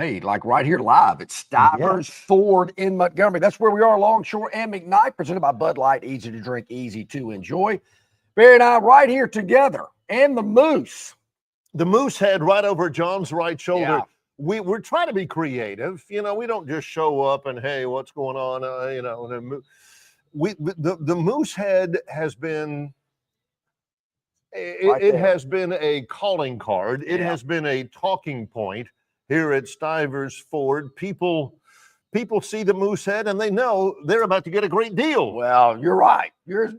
Hey, like right here live at Stivers Ford in Montgomery. That's where we are, Longshore and McKnight, presented by Bud Light. Easy to drink, easy to enjoy. Barry and I right here together. And the Moose. The Moose head right over John's right shoulder. Yeah. We're trying to be creative. You know, we don't just show up and, hey, what's going on? The Moose head has been... It has been a calling card. It has been a talking point here at Stivers Ford. People see the Moose head and they know they're about to get a great deal. Well, you're right. You're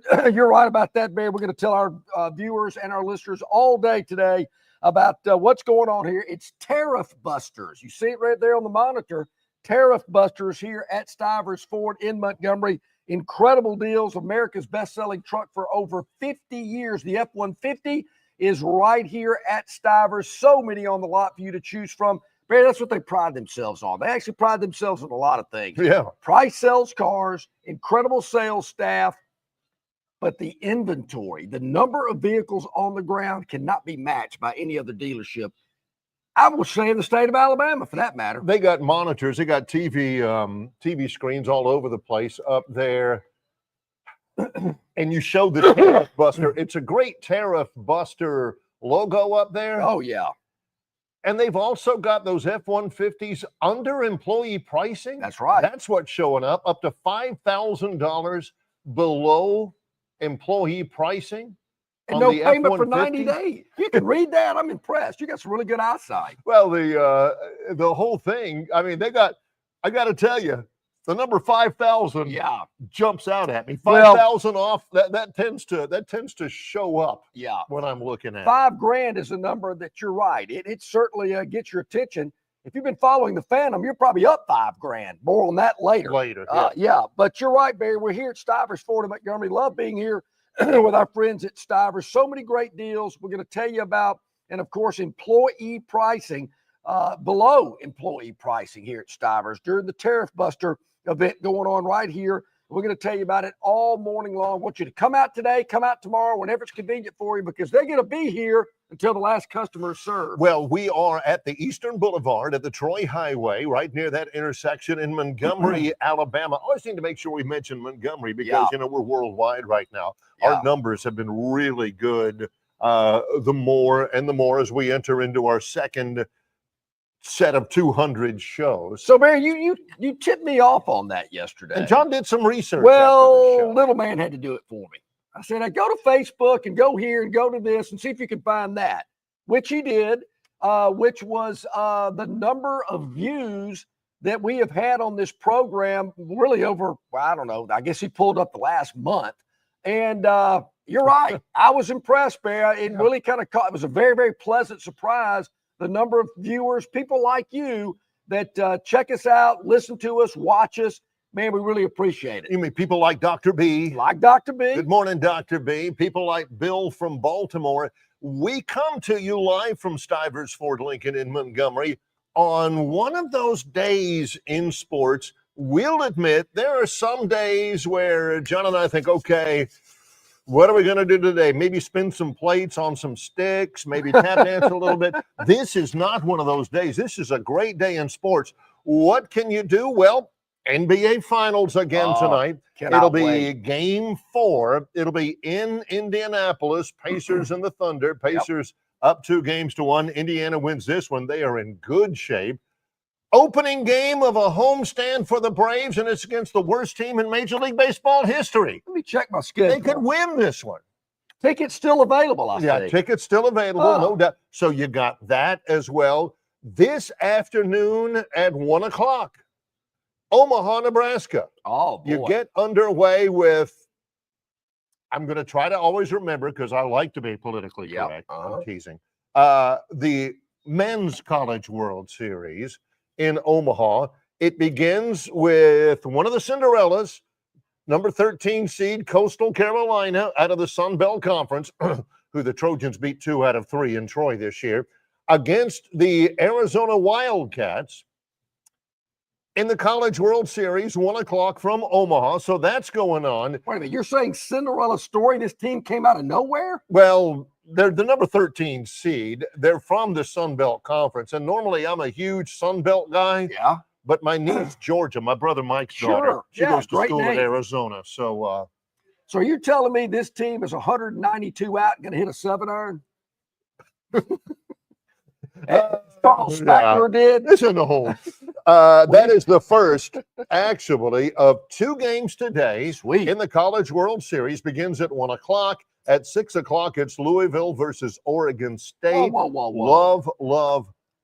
right about that, Barry. We're going to tell our viewers and our listeners all day today about what's going on here. It's Tariff Busters. You see it right there on the monitor. Tariff Busters here at Stivers Ford in Montgomery. Incredible deals. America's best-selling truck for over 50 years. The F-150 is right here at Stivers. So many on the lot for you to choose from. Barry, that's what they pride themselves on. They actually pride themselves on a lot of things. Yeah. Price sells cars, incredible sales staff, but the inventory, the number of vehicles on the ground cannot be matched by any other dealership, I will say, in the state of Alabama, for that matter. They got monitors. They got TV screens all over the place up there. And you showed the Tariff Buster. It's a great Tariff Buster logo up there. Oh, yeah. And they've also got those F-150s under employee pricing. That's right. That's what's showing up to $5,000 below employee pricing. And no payment for 90 days. You can read that. I'm impressed. You got some really good eyesight. Well, the whole thing, I mean, I got to tell you, the number 5,000 jumps out at me. 5,000 off, that tends to show up when I'm looking at it. $5,000 is a number that you're right. It certainly gets your attention. If you've been following the Phantom, you're probably up $5,000. More on that later. But you're right, Barry. We're here at Stivers Ford in Montgomery. Love being here with our friends at Stivers. So many great deals we're going to tell you about. And, of course, employee pricing, below employee pricing here at Stivers during the Tariff Buster event going on right here. We're going to tell you about it all morning long. I want you to come out today, come out tomorrow, whenever it's convenient for you, because they're going to be here until the last customer is served. Well, we are at the Eastern Boulevard at the Troy Highway, right near that intersection in Montgomery, Alabama. I always need to make sure we mention Montgomery because, you know, we're worldwide right now. Our numbers have been really good. The more and the more as we enter into our second set of 200 shows. So, Barry, you tipped me off on that yesterday. And John did some research. Well, little man had to do it for me. I said, I go to Facebook and go here and go to this and see if you can find that, which he did, which was the number of views that we have had on this program really over, well, I don't know, I guess he pulled up the last month. And you're right. I was impressed, Barry. It really kind of it was a very, very pleasant surprise. The number of viewers, people like you that check us out, listen to us, watch us. Man, we really appreciate it. You mean people like Dr. B? Like Dr. B. Good morning, Dr. B. People like Bill from Baltimore. We come to you live from Stivers Ford Lincoln in Montgomery on one of those days in sports. We'll admit there are some days where John and I think, okay, what are we going to do today? Maybe spin some plates on some sticks, maybe tap dance a little bit. This is not one of those days. This is a great day in sports. What can you do? Well, NBA Finals again tonight. It'll be Game 4. It'll be in Indianapolis. Pacers and the Thunder. Pacers up 2-1. Indiana wins this one. They are in good shape. Opening game of a homestand for the Braves, and it's against the worst team in Major League Baseball history. Let me check my schedule. They could win this one. Tickets still available, I think. Tickets still available, no doubt. So you got that as well. This afternoon at 1 o'clock, Omaha, Nebraska. Oh, boy. You get underway with, I'm going to try to always remember because I like to be politically correct. I'm teasing. The Men's College World Series in Omaha. It begins with one of the Cinderellas, number 13 seed Coastal Carolina out of the Sun Belt Conference, who the Trojans beat 2 out of 3 in Troy this year, against the Arizona Wildcats in the College World Series, 1 o'clock from Omaha. So that's going on. Wait a minute, you're saying Cinderella story, this team came out of nowhere? Well, they're the number 13 seed. They're from the Sun Belt Conference. And normally I'm a huge Sun Belt guy. Yeah. But my niece, Georgia, my brother Mike's daughter, she goes to school in Arizona. So you're telling me this team is 192 out and going to hit a 7-iron? Charles Spackler did. It's in the hole. That is the first, actually, of 2 games today. Sweet. In the College World Series. Begins at 1 o'clock. At 6 o'clock, it's Louisville versus Oregon State. Whoa.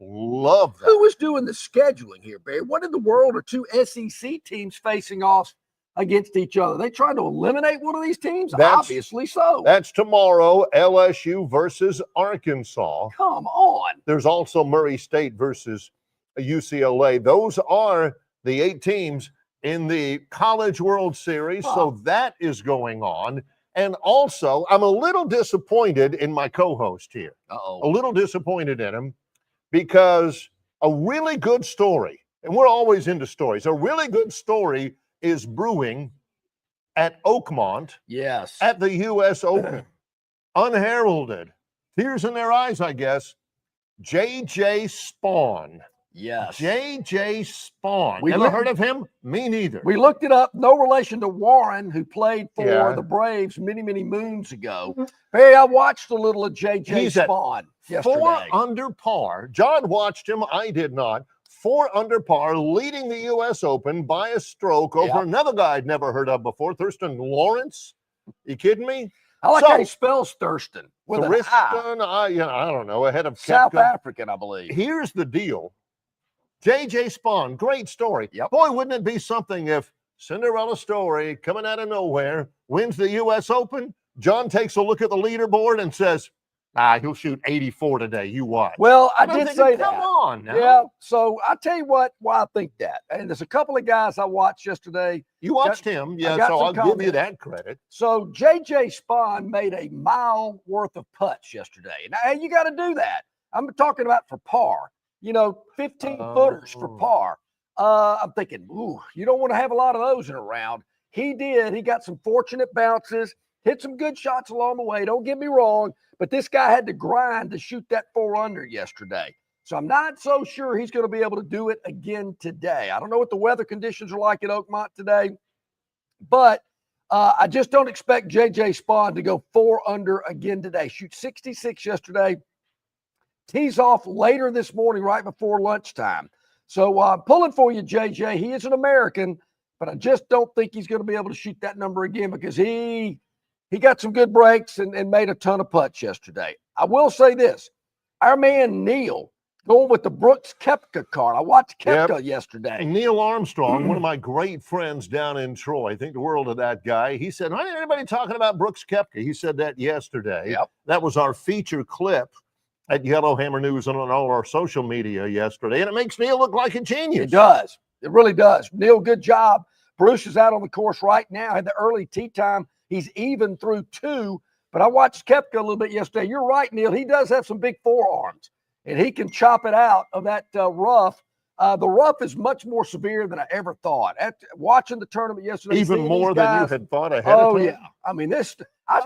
Love that. Who was doing the scheduling here, Barry? What in the world are 2 SEC teams facing off against each other? They trying to eliminate one of these teams? Obviously so. That's tomorrow, LSU versus Arkansas. Come on. There's also Murray State versus UCLA. Those are the 8 teams in the College World Series. So that is going on. And also, I'm a little disappointed in my co-host here. A little disappointed in him because a really good story, and we're always into stories, a really good story is brewing at Oakmont. Yes. At the U.S. Open. Unheralded. Tears in their eyes, I guess. J.J. Spawn. Yes. J.J. Spawn. Never heard of him? Me neither. We looked it up. No relation to Warren, who played for the Braves many, many moons ago. Hey, I watched a little of J.J. Spawn yesterday. 4 under par. John watched him. I did not. 4 under par, leading the U.S. Open by a stroke over another guy I'd never heard of before, Thurston Lawrence. You kidding me? I like how he spells Thurston. With Thurston, I don't know, ahead of South African, I believe. Here's the deal. J.J. Spawn, great story. Boy, wouldn't it be something if Cinderella story coming out of nowhere wins the U.S. Open? John takes a look at the leaderboard and says, he'll shoot 84 today. You watch. Well, I did say that. Come on now. Yeah, so I'll tell you why I think that. And there's a couple of guys I watched yesterday. You watched him. Yeah, so I'll give you that credit. So J.J. Spawn made a mile worth of putts yesterday. Now, you got to do that. I'm talking about for par. 15-footers for par. I'm thinking, you don't want to have a lot of those in a round. He did. He got some fortunate bounces, hit some good shots along the way. Don't get me wrong, but this guy had to grind to shoot that 4 under yesterday. So I'm not so sure he's going to be able to do it again today. I don't know what the weather conditions are like at Oakmont today, but I just don't expect J.J. Spawn to go 4 under again today. Shoot 66 yesterday. Tees off later this morning, right before lunchtime. So I'm pulling for you, JJ. He is an American, but I just don't think he's going to be able to shoot that number again because he got some good breaks and made a ton of putts yesterday. I will say this. Our man Neil going with the Brooks Koepka card. I watched Koepka yesterday. Neil Armstrong, one of my great friends down in Troy, I think the world of that guy. He said, why ain't anybody talking about Brooks Koepka? He said that yesterday. That was our feature clip at Yellowhammer News and on all our social media yesterday, and it makes Neil look like a genius. It does. It really does. Neil, good job. Bruce is out on the course right now. Had the early tee time. He's even through 2, but I watched Koepka a little bit yesterday. You're right, Neil. He does have some big forearms, and he can chop it out of that rough. The rough is much more severe than I ever thought. After watching the tournament yesterday, even more than you had thought ahead of time. Oh, yeah. I mean, I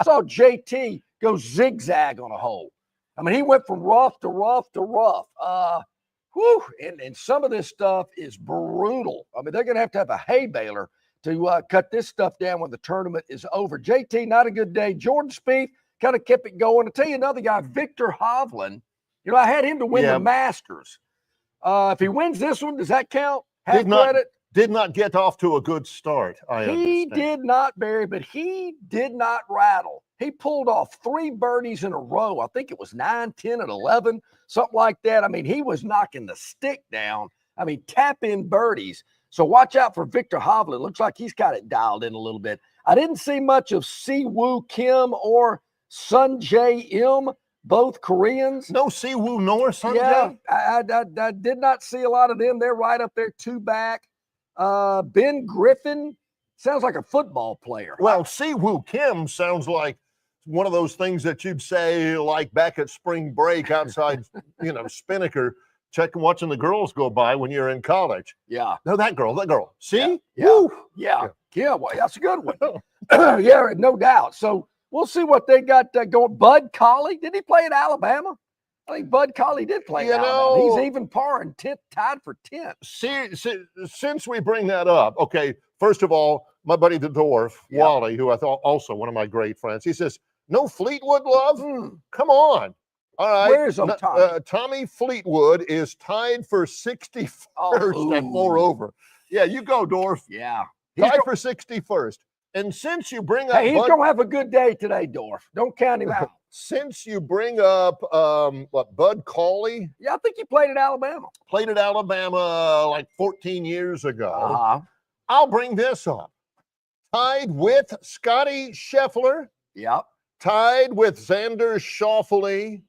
saw JT go zigzag on a hole. I mean, he went from rough to rough to rough. And some of this stuff is brutal. I mean, they're going to have a hay baler to cut this stuff down when the tournament is over. JT, not a good day. Jordan Spieth kind of kept it going. I'll tell you another guy, Victor Hovland. I had him to win the Masters. If he wins this one, does that count? Half credit? Did not get off to a good start. He did not, Barry, but he did not rattle. He pulled off 3 birdies in a row. I think it was 9, 10, and 11, something like that. I mean, he was knocking the stick down. I mean, tap-in birdies. So watch out for Victor Hovland. Looks like he's got it dialed in a little bit. I didn't see much of Siwoo Kim or Sun Jae Im, both Koreans. No Siwoo nor Sun Jae? Yeah, I did not see a lot of them. They're right up there, 2 back. Ben Griffin sounds like a football player. Well, Siwoo Kim sounds like one of those things that you'd say like back at spring break outside, Spinnaker, watching the girls go by when you're in college. Yeah. No, that girl. See? Yeah. Well, that's a good one. Yeah, no doubt. So we'll see what they got going. Bud Colley, did he play at Alabama? I think Bud Colley did play at Alabama. He's even par and tied for 10th. Since we bring that up, okay, first of all, my buddy the Dwarf, Wally, who I thought also one of my great friends, he says, no Fleetwood love? Come on. All right. Where's Tommy? Tommy Fleetwood is tied for 61st at 4 over. Yeah, you go, Dwarf. Yeah. Tied for 61st. And since you bring up he's going to have a good day today, Dwarf. Don't count him out. Since you bring up Bud Colley. Yeah, I think he played at Alabama. Played at Alabama like 14 years ago. I'll bring this up. Tied with Scotty Scheffler. Yep. Tied with Xander Schauffele.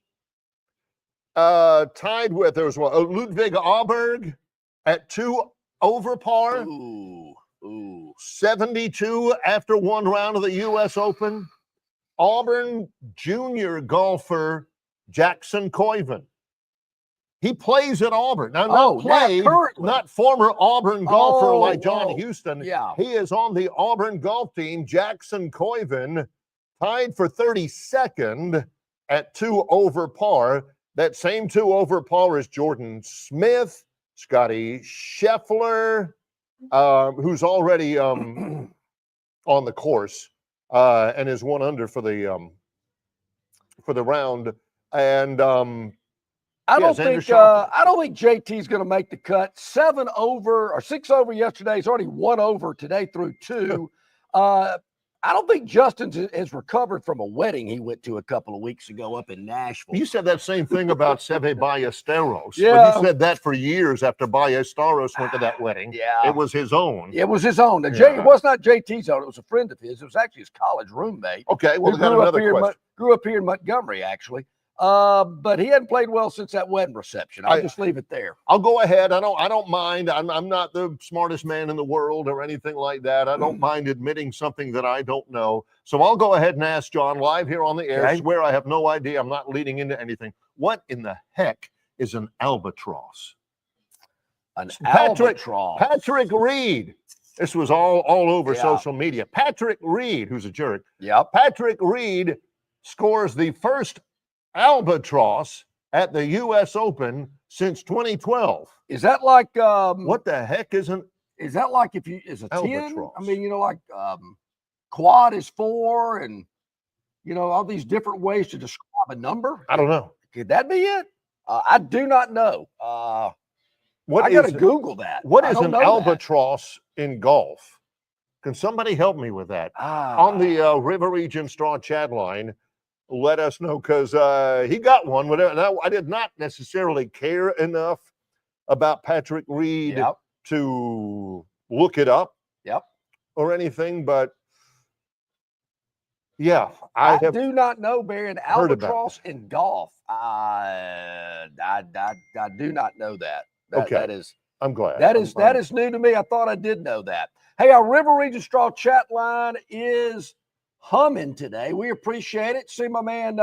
Tied with, there was Ludwig Aberg at 2 over par. Ooh. 72 after one round of the U.S. Open. Auburn junior golfer Jackson Coyven. He plays at Auburn. Now, not former Auburn golfer like John Houston. Yeah. He is on the Auburn golf team. Jackson Coyven tied for 32nd at 2 over par. That same 2 over par is Jordan Smith, Scotty Scheffler, who's already on the course and is 1 under for the round. And I don't think JT's going to make the cut. 7 over or 6 over yesterday. He's already 1 over today through 2. I don't think Justin has recovered from a wedding he went to a couple of weeks ago up in Nashville. You said that same thing about Seve Ballesteros. Yeah. But you said that for years after Ballesteros went to that wedding. Yeah. It was his own. It was his own. It was not JT's own. It was a friend of his. It was actually his college roommate. Okay, well, got another question. Grew up here in Montgomery, actually. But he hadn't played well since that wedding reception. I'll just leave it there. I'll go ahead. I don't mind. I'm not the smartest man in the world or anything like that. I don't mind admitting something that I don't know. So I'll go ahead and ask John live here on the air. I swear I have no idea. I'm not leading into anything. What in the heck is an albatross? Albatross. Patrick Reed. This was all over social media. Patrick Reed, who's a jerk. Yep. Patrick Reed scores the first albatross at the U.S. Open since 2012. Is that like what the heck is that like if you is a albatross? 10? I mean, like quad is 4 and all these different ways to describe a number. I don't know. Could that be it? I do not know. I got to Google that. What is an albatross in golf? Can somebody help me with that? On the River Region Straw Chat line, let us know, because he got one. Now, I did not necessarily care enough about Patrick Reed to look it up or anything, but I do not know, Barry, an albatross in golf. I do not know that. That is. I'm glad. That is new to me. I thought I did know that. Hey, our River Region Straw Chat line is humming today. We appreciate it. See my man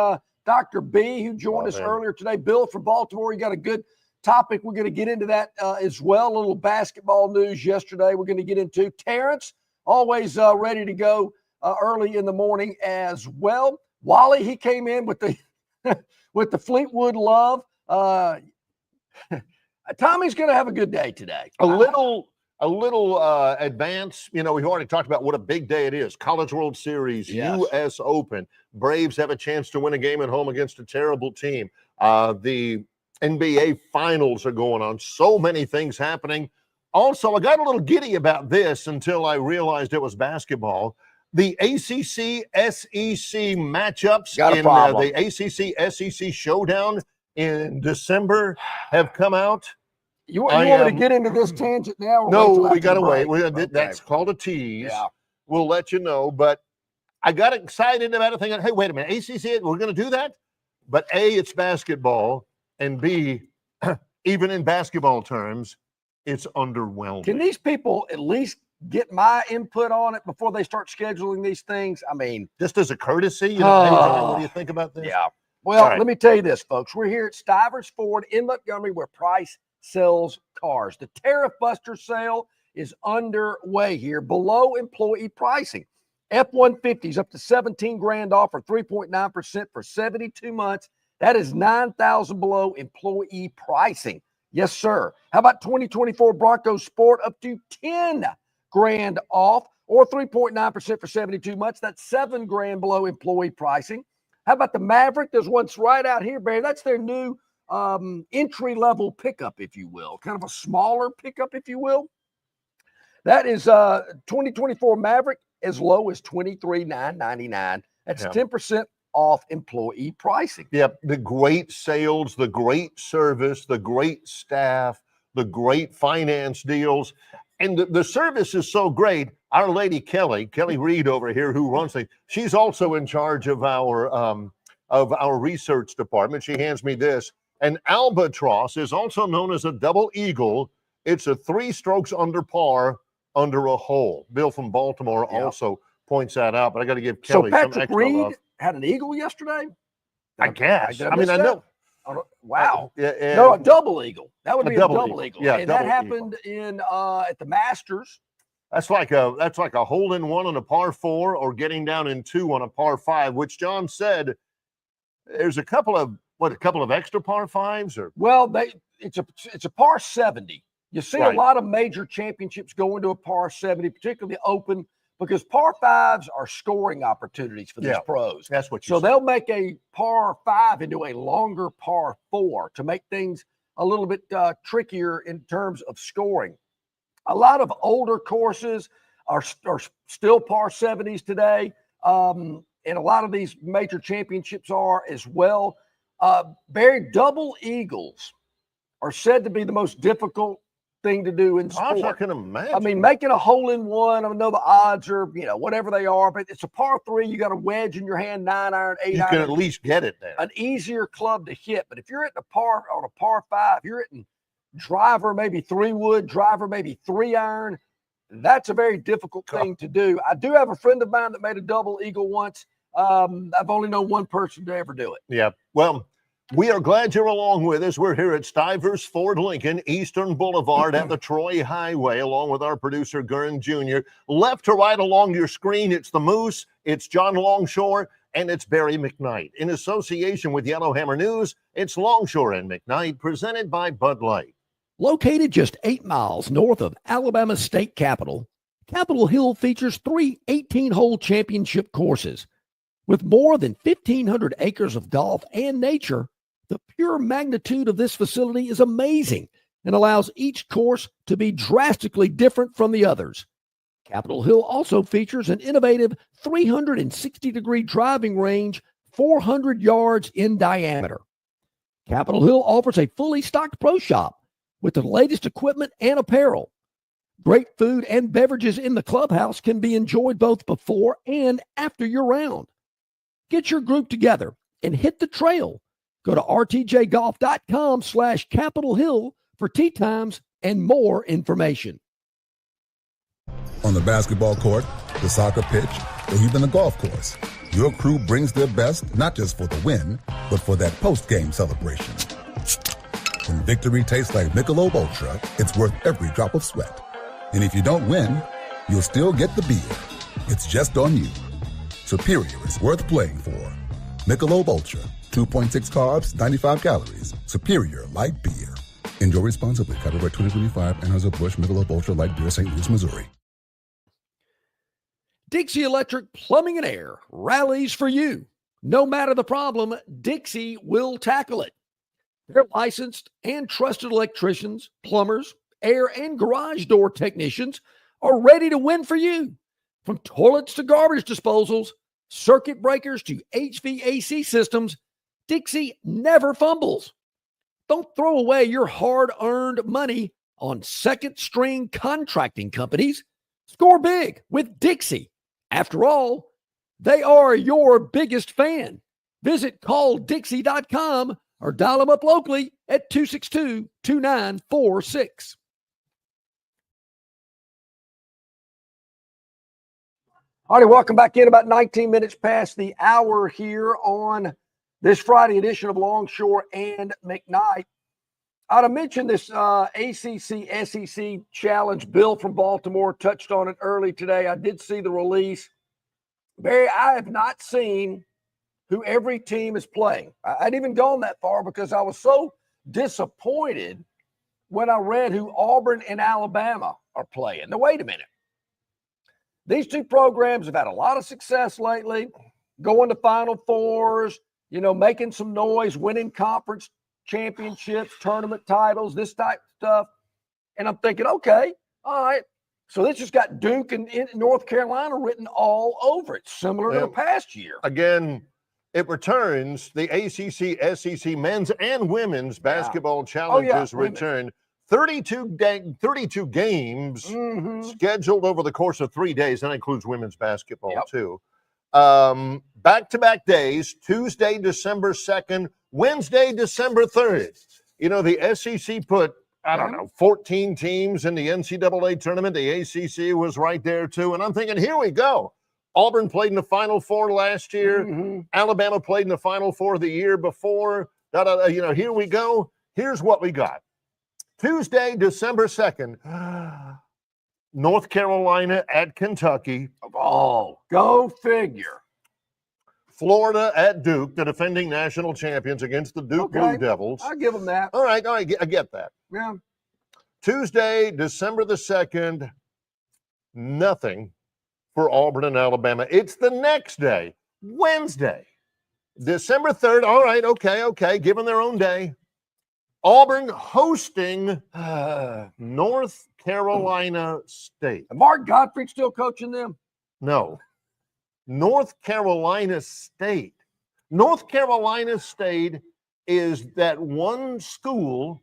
Dr. B, who joined us earlier today. Bill from Baltimore. You got a good topic. We're going to get into that as well. A little basketball news yesterday we're going to get into. Terrence, always ready to go early in the morning as well. Wally, he came in with the with the Fleetwood love. Tommy's going to have a good day today. A little advance. We've already talked about what a big day it is. College World Series, U.S. Open. Braves have a chance to win a game at home against a terrible team. The NBA Finals are going on. So many things happening. Also, I got a little giddy about this until I realized it was basketball. The ACC-SEC matchups in the ACC-SEC showdown in December have come out. You want me to get into this tangent now? No, we got to wait. That's called a tease. Yeah. We'll let you know. But I got excited about it thinking, hey, wait a minute, ACC, we're going to do that? But A, it's basketball, and B, even in basketball terms, it's underwhelming. Can these people at least get my input on it before they start scheduling these things? I mean, just as a courtesy, hey, what do you think about this? Yeah. Well, let me tell you this, folks. We're here at Stivers Ford in Montgomery, where price sells cars. The Tariff Buster sale is underway here, below employee pricing. F-150s up to 17 grand off or 3.9% for 72 months. That is 9,000 below employee pricing. Yes, sir. How about 2024 Broncos Sport up to 10 grand off or 3.9% for 72 months? That's 7 grand below employee pricing. How about the Maverick? There's one right out here, Barry. That's their new entry-level pickup, if you will, kind of a smaller pickup, if you will. That is 2024 Maverick as low as $23,999. That's 10% off employee pricing. Yep, the great sales, the great service, the great staff, the great finance deals. And the service is so great. Our lady Kelly Reed over here, who runs things, she's also in charge of our research department. She hands me this. An albatross is also known as a double eagle. It's a 3 strokes under par under a hole. Bill from Baltimore also points that out, but I got to give Kelly some extra love. Had an eagle yesterday? I guess. I know. Wow. No, a double eagle. That would be a double eagle. Yeah, and that happened in at the Masters. That's like a hole-in-one on a par 4 or getting down in 2 on a par 5, which John said there's a couple of extra par 5s or it's a par 70. You see a lot of major championships go into a par 70, particularly the Open, because par 5s are scoring opportunities for these pros. That's what you said. They'll make a par 5 into a longer par 4 to make things a little bit trickier in terms of scoring. A lot of older courses are still par 70s today, and a lot of these major championships are as well. Barry, double eagles are said to be the most difficult thing to do in sport. I can imagine. I mean, making a hole-in-one, I know the odds are, whatever they are, but it's a par 3. You got a wedge in your hand, 9-iron, 8-iron. You can at least get it there. An easier club to hit. But if you're hitting on a par 5, you're hitting driver, maybe 3-wood, driver, maybe 3-iron. That's a very difficult thing to do. I do have a friend of mine that made a double eagle once. I've only known one person to ever do it. Yeah. Well, we are glad you're along with us. We're here at Stivers Ford Lincoln, Eastern Boulevard at the Troy Highway, along with our producer, Gurn Jr. Left to right along your screen, it's the Moose, it's John Longshore, and it's Barry McKnight. In association with Yellowhammer News, it's Longshore and McKnight, presented by Bud Light. Located just 8 miles north of Alabama's state capital, Capitol Hill features 3 18-hole championship courses. With more than 1,500 acres of golf and nature, the pure magnitude of this facility is amazing and allows each course to be drastically different from the others. Capitol Hill also features an innovative 360-degree driving range, 400 yards in diameter. Capitol Hill offers a fully stocked pro shop with the latest equipment and apparel. Great food and beverages in the clubhouse can be enjoyed both before and after your round. Get your group together and hit the trail. Go to rtjgolf.com/Capitol Hill for tee times and more information. On the basketball court, the soccer pitch, or even the golf course, your crew brings their best not just for the win, but for that post-game celebration. When victory tastes like Michelob Ultra, it's worth every drop of sweat. And if you don't win, you'll still get the beer. It's just on you. Superior is worth playing for. Michelob Ultra, 2.6 carbs, 95 calories. Superior light beer. Enjoy responsibly. Copyright 2025, Anheuser-Busch Michelob Ultra Light Beer, St. Louis, Missouri. Dixie Electric Plumbing and Air rallies for you. No matter the problem, Dixie will tackle it. Their licensed and trusted electricians, plumbers, air and garage door technicians are ready to win for you. From toilets to garbage disposals, circuit breakers to HVAC systems, Dixie never fumbles. Don't throw away your hard-earned money on second-string contracting companies. Score big with Dixie. After all, they are your biggest fan. Visit calldixie.com or dial them up locally at 262-2946. All right, welcome back in. About 19 minutes past the hour here on this Friday edition of Longshore and McKnight. I'd have mentioned this ACC-SEC challenge. Bill from Baltimore touched on it early today. I did see the release. Barry, I have not seen who every team is playing. I'd even gone that far because I was so disappointed when I read who Auburn and Alabama are playing. Now, wait a minute. These two programs have had a lot of success lately, going to Final Fours, making some noise, winning conference championships, tournament titles, this type of stuff. And I'm thinking, okay, all right. So this just got Duke and North Carolina written all over it, similar to the past year. Again, it returns. The ACC, SEC men's and women's basketball challenges return. 32 games scheduled over the course of 3 days. That includes women's basketball too. Back-to-back days, Tuesday, December 2nd, Wednesday, December 3rd. The SEC put, 14 teams in the NCAA tournament. The ACC was right there too. And I'm thinking, here we go. Auburn played in the Final Four last year. Alabama played in the Final Four the year before. Here we go. Here's what we got. Tuesday, December 2nd, North Carolina at Kentucky. Oh, go figure. Florida at Duke, the defending national champions against the Duke Blue Devils. I'll give them that. All right, I get that. Yeah. Tuesday, December the 2nd, nothing for Auburn and Alabama. It's the next day, Wednesday, December 3rd. All right, okay, give them their own day. Auburn hosting North Carolina State. Mark Gottfried still coaching them? No. North Carolina State. North Carolina State is that one school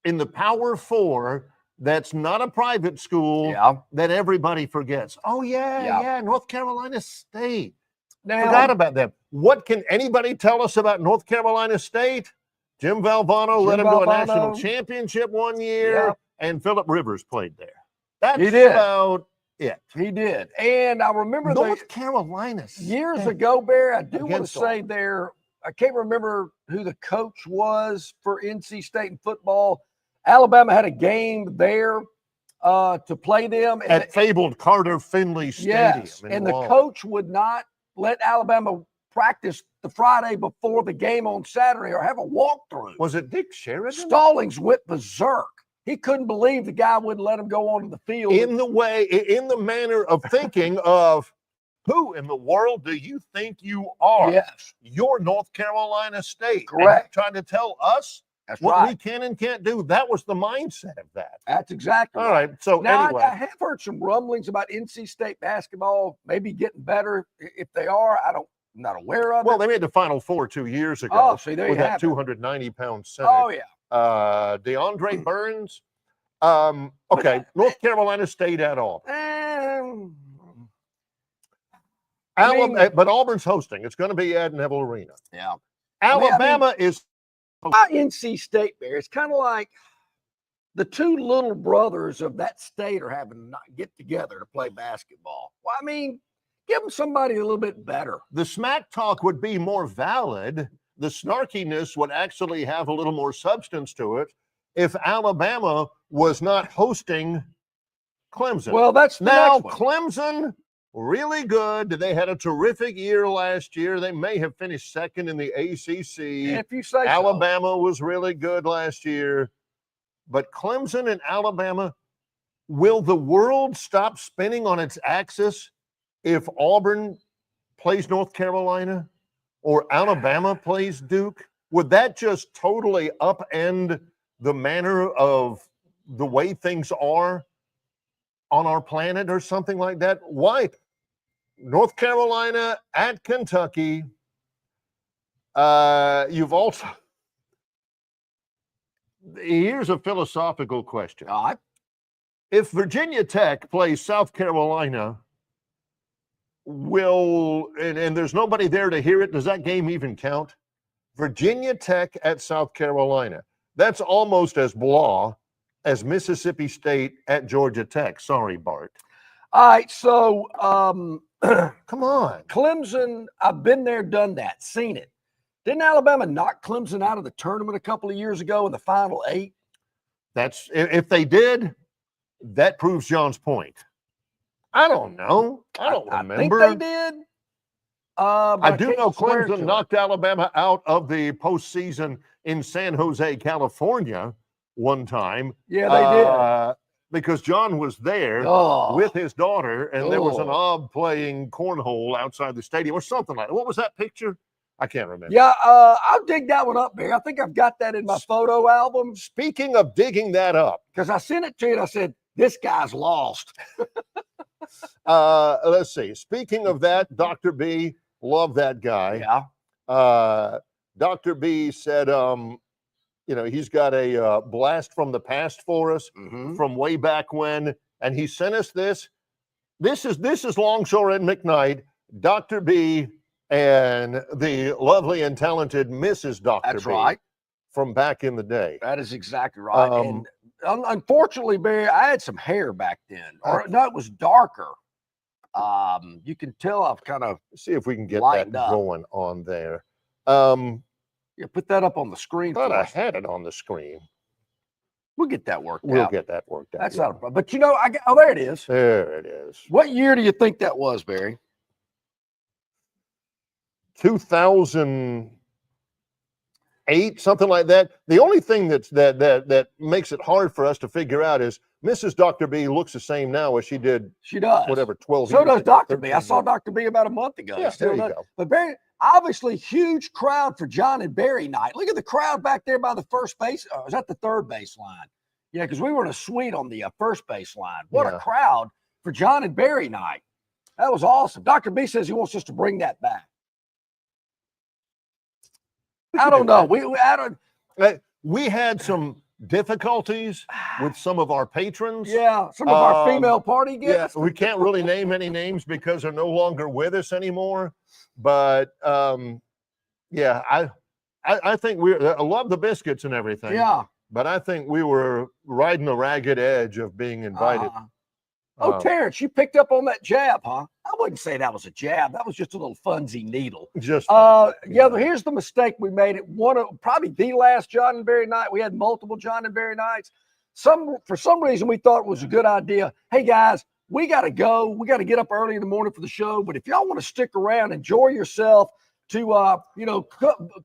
in the Power Four that's not a private school that everybody forgets. Oh, yeah, North Carolina State. Now, forgot about them. What can anybody tell us about North Carolina State? Jim Valvano led them to a national championship one year, and Phillip Rivers played there. That's about it. He did. And I remember North Carolina years ago, Barry, I do want to say there, I can't remember who the coach was for NC State in football. Alabama had a game there to play them. At fabled Carter Finley Stadium. Yes, and the coach would not let Alabama practice the Friday before the game on Saturday or have a walkthrough. Was it Dick Sheridan? Stallings went berserk. He couldn't believe the guy wouldn't let him go onto the field. In the manner of thinking of, who in the world do you think you are? Yes. You're North Carolina State. Correct. Trying to tell us what we can and can't do. That was the mindset of that. That's exactly all right. So now, anyway. I have heard some rumblings about NC State basketball maybe getting better. If they are, I'm not aware of it. Well, they made the Final Four 2 years ago. Oh, see, there with you that have 290-pound center. Oh, yeah. DeAndre Burns. Okay, North Carolina State at all. But Auburn's hosting. It's going to be at Neville Arena. Yeah. Alabama is. NC State, Bear. It's kind of like the two little brothers of that state are having to get together to play basketball. Well, I mean, give them somebody a little bit better. The smack talk would be more valid. The snarkiness would actually have a little more substance to it if Alabama was not hosting Clemson. Well, that's now Clemson, really good. They had a terrific year last year. They may have finished second in the ACC. If you say Alabama was really good last year. But Clemson and Alabama, will the world stop spinning on its axis if Auburn plays North Carolina or Alabama plays Duke? Would that just totally upend the manner of the way things are on our planet or something like that? Why? North Carolina at Kentucky. You've also... Here's a philosophical question. If Virginia Tech plays South Carolina, and there's nobody there to hear it, does that game even count? Virginia Tech at South Carolina. That's almost as blah as Mississippi State at Georgia Tech. Sorry, Bart. All right, so come on. Clemson, I've been there, done that, seen it. Didn't Alabama knock Clemson out of the tournament a couple of years ago in the Final 8? That's if they did, that proves John's point. I don't know. I don't remember. I think they did. I do know Clemson knocked Alabama out of the postseason in San Jose, California one time. Yeah, they did. Because John was there with his daughter, and there was an ob playing cornhole outside the stadium or something like that. What was that picture? I can't remember. Yeah, I'll dig that one up, Barry. I think I've got that in my photo album. Speaking of digging that up. Because I sent it to you and I said, this guy's lost. Let's see. Speaking of that, Dr. B, love that guy. Yeah. Dr. B said, he's got a blast from the past for us from way back when. And he sent us this. This is Longshore and McKnight, Dr. B, and the lovely and talented Mrs. Dr. That's B right. from back in the day. That is exactly right. And unfortunately, Barry, I had some hair back then. Or no, it was darker. You can tell I've kind of see if we can get that going on there. Yeah, put that up on the screen. I thought I had it on the screen. We'll get that worked out. We'll get that worked out. That's not a problem. But there it is. There it is. What year do you think that was, Barry? 2008, something like that. The only thing that makes it hard for us to figure out is Mrs. Dr. B looks the same now as she did. She does. Whatever, 12 so years does ago, Dr. B. I saw Dr. B about a month ago. Yeah, there you go. But Barry, obviously, huge crowd for John and Barry night. Look at the crowd back there by the first base. Is that the third base line? Yeah, because we were in a suite on the first base line. What a crowd for John and Barry night. That was awesome. Dr. B says he wants us to bring that back. I don't know. We had some difficulties with some of our patrons. Yeah, some of our female party guests. Yeah, we can't really name any names because they're no longer with us anymore. But I think I love the biscuits and everything. Yeah. But I think we were riding the ragged edge of being invited. Terrence, you picked up on that jab, huh? I wouldn't say that was a jab. That was just a little funsy needle. Just here's the mistake we made. Probably the last John and Barry night. We had multiple John and Barry nights. For some reason, we thought it was a good idea. Hey, guys, we got to go. We got to get up early in the morning for the show. But if y'all want to stick around, enjoy yourself to,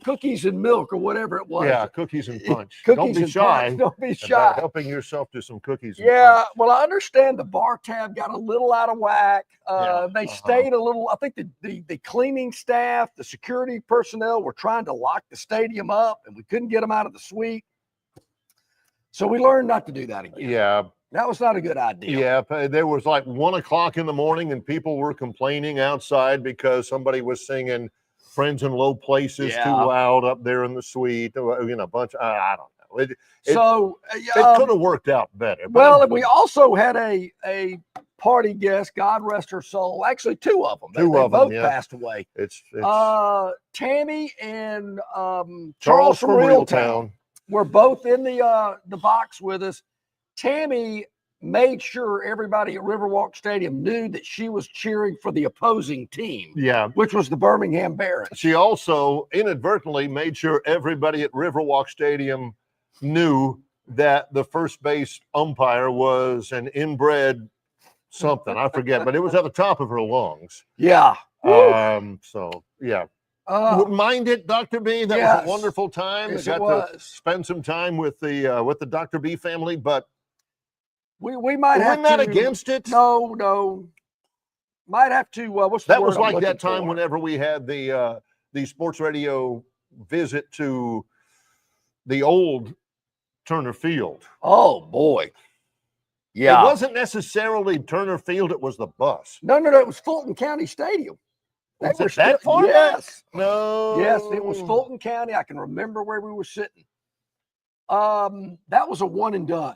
cookies and milk or whatever it was. Yeah, cookies and punch. Don't be shy. Don't be shy. Helping yourself to some cookies and punch. Well, I understand the bar tab got a little out of whack. They stayed a little. I think the cleaning staff, the security personnel were trying to lock the stadium up, and we couldn't get them out of the suite. So we learned not to do that again. Yeah. That was not a good idea. Yeah, there was like 1 o'clock in the morning and people were complaining outside because somebody was singing Friends in Low Places too loud up there in the suite. A bunch. I don't know. It could have worked out better. Well, and we also had a party guest, God rest her soul. Actually, 2 of them. They both passed away. It's Tammy and Charles from Reeltown were both in the box with us. Tammy made sure everybody at Riverwalk Stadium knew that she was cheering for the opposing team. Yeah. Which was the Birmingham Barons. She also inadvertently made sure everybody at Riverwalk Stadium knew that the first base umpire was an inbred something. I forget, but it was at the top of her lungs. Yeah. So, yeah. Wouldn't mind it, Dr. B. That was a wonderful time. Yes, got to spend some time with the Dr. B family, but we might have not against it. No. Might have to. What's the that word was I'm like looking that time for? whenever we had the sports radio visit to the old Turner Field. Oh boy. Yeah. It wasn't necessarily Turner Field, it was the bus. No, it was Fulton County Stadium. Was it that far? Yes. No. Yes, it was Fulton County. I can remember where we were sitting. That was a one and done.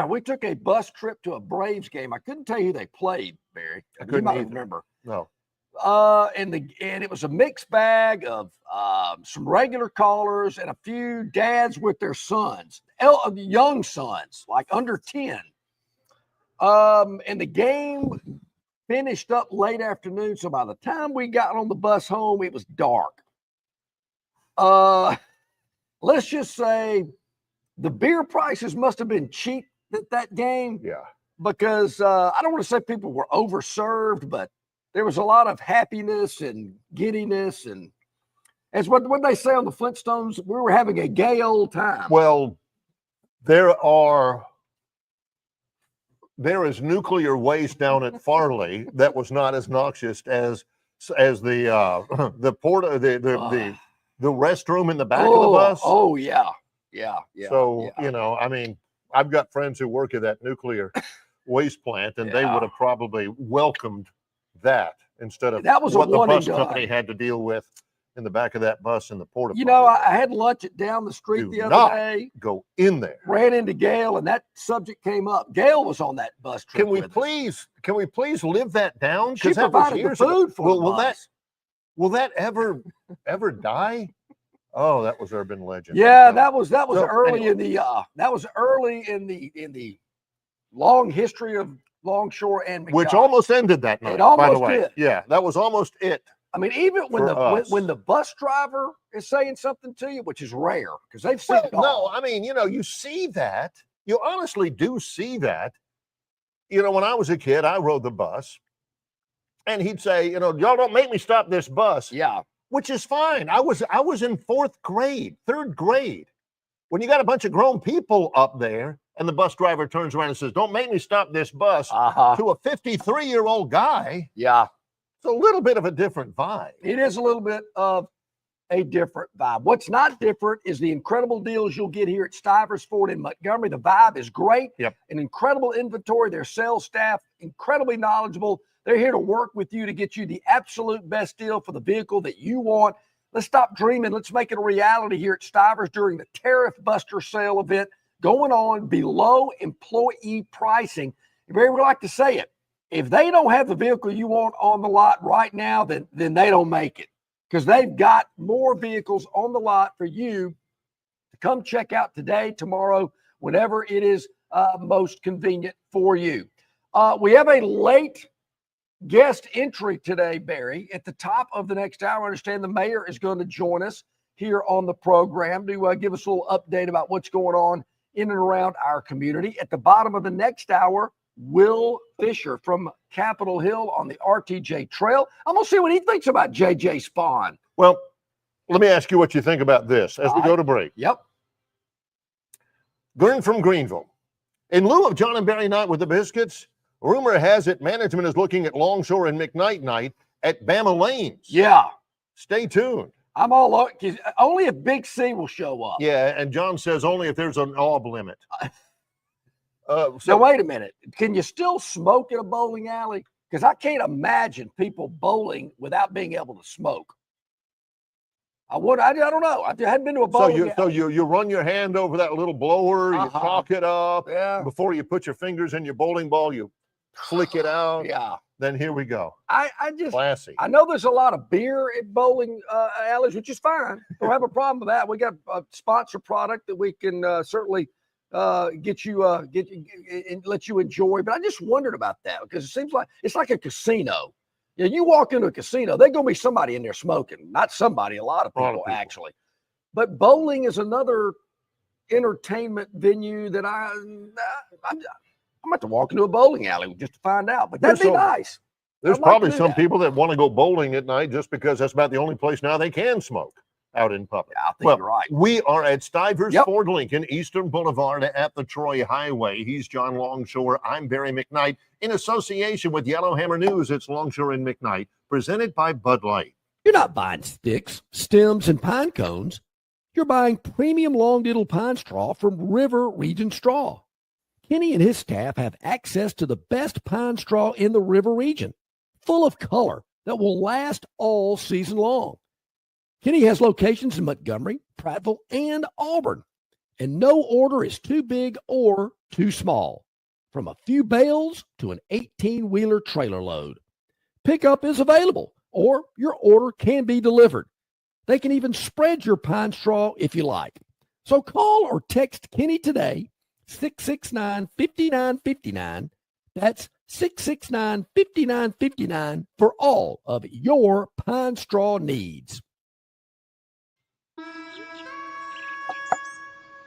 We took a bus trip to a Braves game. I couldn't tell you who they played, Barry. I couldn't might either. remember. No. And it was a mixed bag of some regular callers and a few dads with their sons, young sons, like under 10. And the game finished up late afternoon. So by the time we got on the bus home, it was dark. Let's just say the beer prices must have been cheap at that game. Yeah. Because I don't want to say people were overserved, but there was a lot of happiness and giddiness, and as what they say on the Flintstones, we were having a gay old time. Well, there is nuclear waste down at Farley that was not as noxious as the restroom in the back of the bus. Oh yeah. So I mean, I've got friends who work at that nuclear waste plant, and they would have probably welcomed that instead of that was what the bus done. company had to deal with in the back of that bus in the porta potty. I had lunch at down the street the other day. Go in there. Ran into Gail, and that subject came up. Gail was on that bus trip. Can we please live that down? She provided the food for us. Will that ever die? Oh, that was urban legend. Yeah, that was early in the long history of Longshore and McKnight. Which almost ended that night. It almost by the way. did. Yeah, that was almost it. I mean, even when the bus driver is saying something to you, which is rare because they've seen it all. No, I mean, you see that. You honestly do see that. When I was a kid, I rode the bus, and he'd say, y'all don't make me stop this bus. Yeah. Which is fine. I was in third grade. When you got a bunch of grown people up there, and the bus driver turns around and says, "Don't make me stop this bus," to a 53-year-old guy. Yeah. It's a little bit of a different vibe. It is a little bit of a different vibe. What's not different is the incredible deals you'll get here at Stivers Ford in Montgomery. The vibe is great. Yep. An incredible inventory. Their sales staff, incredibly knowledgeable. They're here to work with you to get you the absolute best deal for the vehicle that you want. Let's stop dreaming. Let's make it a reality here at Stivers during the Tariff Buster sale event going on below employee pricing. If you would like to say it, if they don't have the vehicle you want on the lot right now, then they don't make it, because they've got more vehicles on the lot for you to come check out today, tomorrow, whenever it is most convenient for you. We have a late guest entry today, Barry. At the top of the next hour, I understand the mayor is going to join us here on the program to give us a little update about what's going on in and around our community. At the bottom of the next hour, Will Fisher from Capitol Hill on the RTJ Trail. I'm going to see what he thinks about JJ Spawn. Well, let me ask you what you think about this as we go to break. Yep. Gurn from Greenville. In lieu of John and Barry night with the biscuits, rumor has it management is looking at Longshore and McKnight night at Bama Lanes. Yeah. Stay tuned. I'm all over. Only if Big C will show up. Yeah, and John says only if there's an AUB limit. So wait a minute. Can you still smoke in a bowling alley? Because I can't imagine people bowling without being able to smoke. I don't know. I hadn't been to a bowling alley. So you run your hand over that little blower, you cock it up. Yeah. Before you put your fingers in your bowling ball, you flick it out. Yeah. Then here we go. I just classy. I know there's a lot of beer at bowling alleys, which is fine. Don't have a problem with that. We got a sponsor product that we can certainly get you and let you enjoy. But I just wondered about that because it seems like it's like a casino. You walk into a casino, there's gonna be somebody in there smoking. Not somebody, a lot of people actually. But bowling is another entertainment venue that I'm about to walk into a bowling alley just to find out. But that'd be nice. There's probably some people that want to go bowling at night just because that's about the only place now they can smoke out in public. Yeah, I think you're right. We are at Stivers Ford Lincoln, Eastern Boulevard at the Troy Highway. He's John Longshore. I'm Barry McKnight. In association with Yellowhammer News, it's Longshore and McKnight, presented by Bud Light. You're not buying sticks, stems, and pine cones. You're buying premium long-diddle pine straw from River Region Straw. Kenny and his staff have access to the best pine straw in the River region, full of color that will last all season long. Kenny has locations in Montgomery, Prattville, and Auburn, and no order is too big or too small, from a few bales to an 18-wheeler trailer load. Pickup is available, or your order can be delivered. They can even spread your pine straw if you like. So call or text Kenny today, 669-5959. That's 669-5959 for all of your pine straw needs.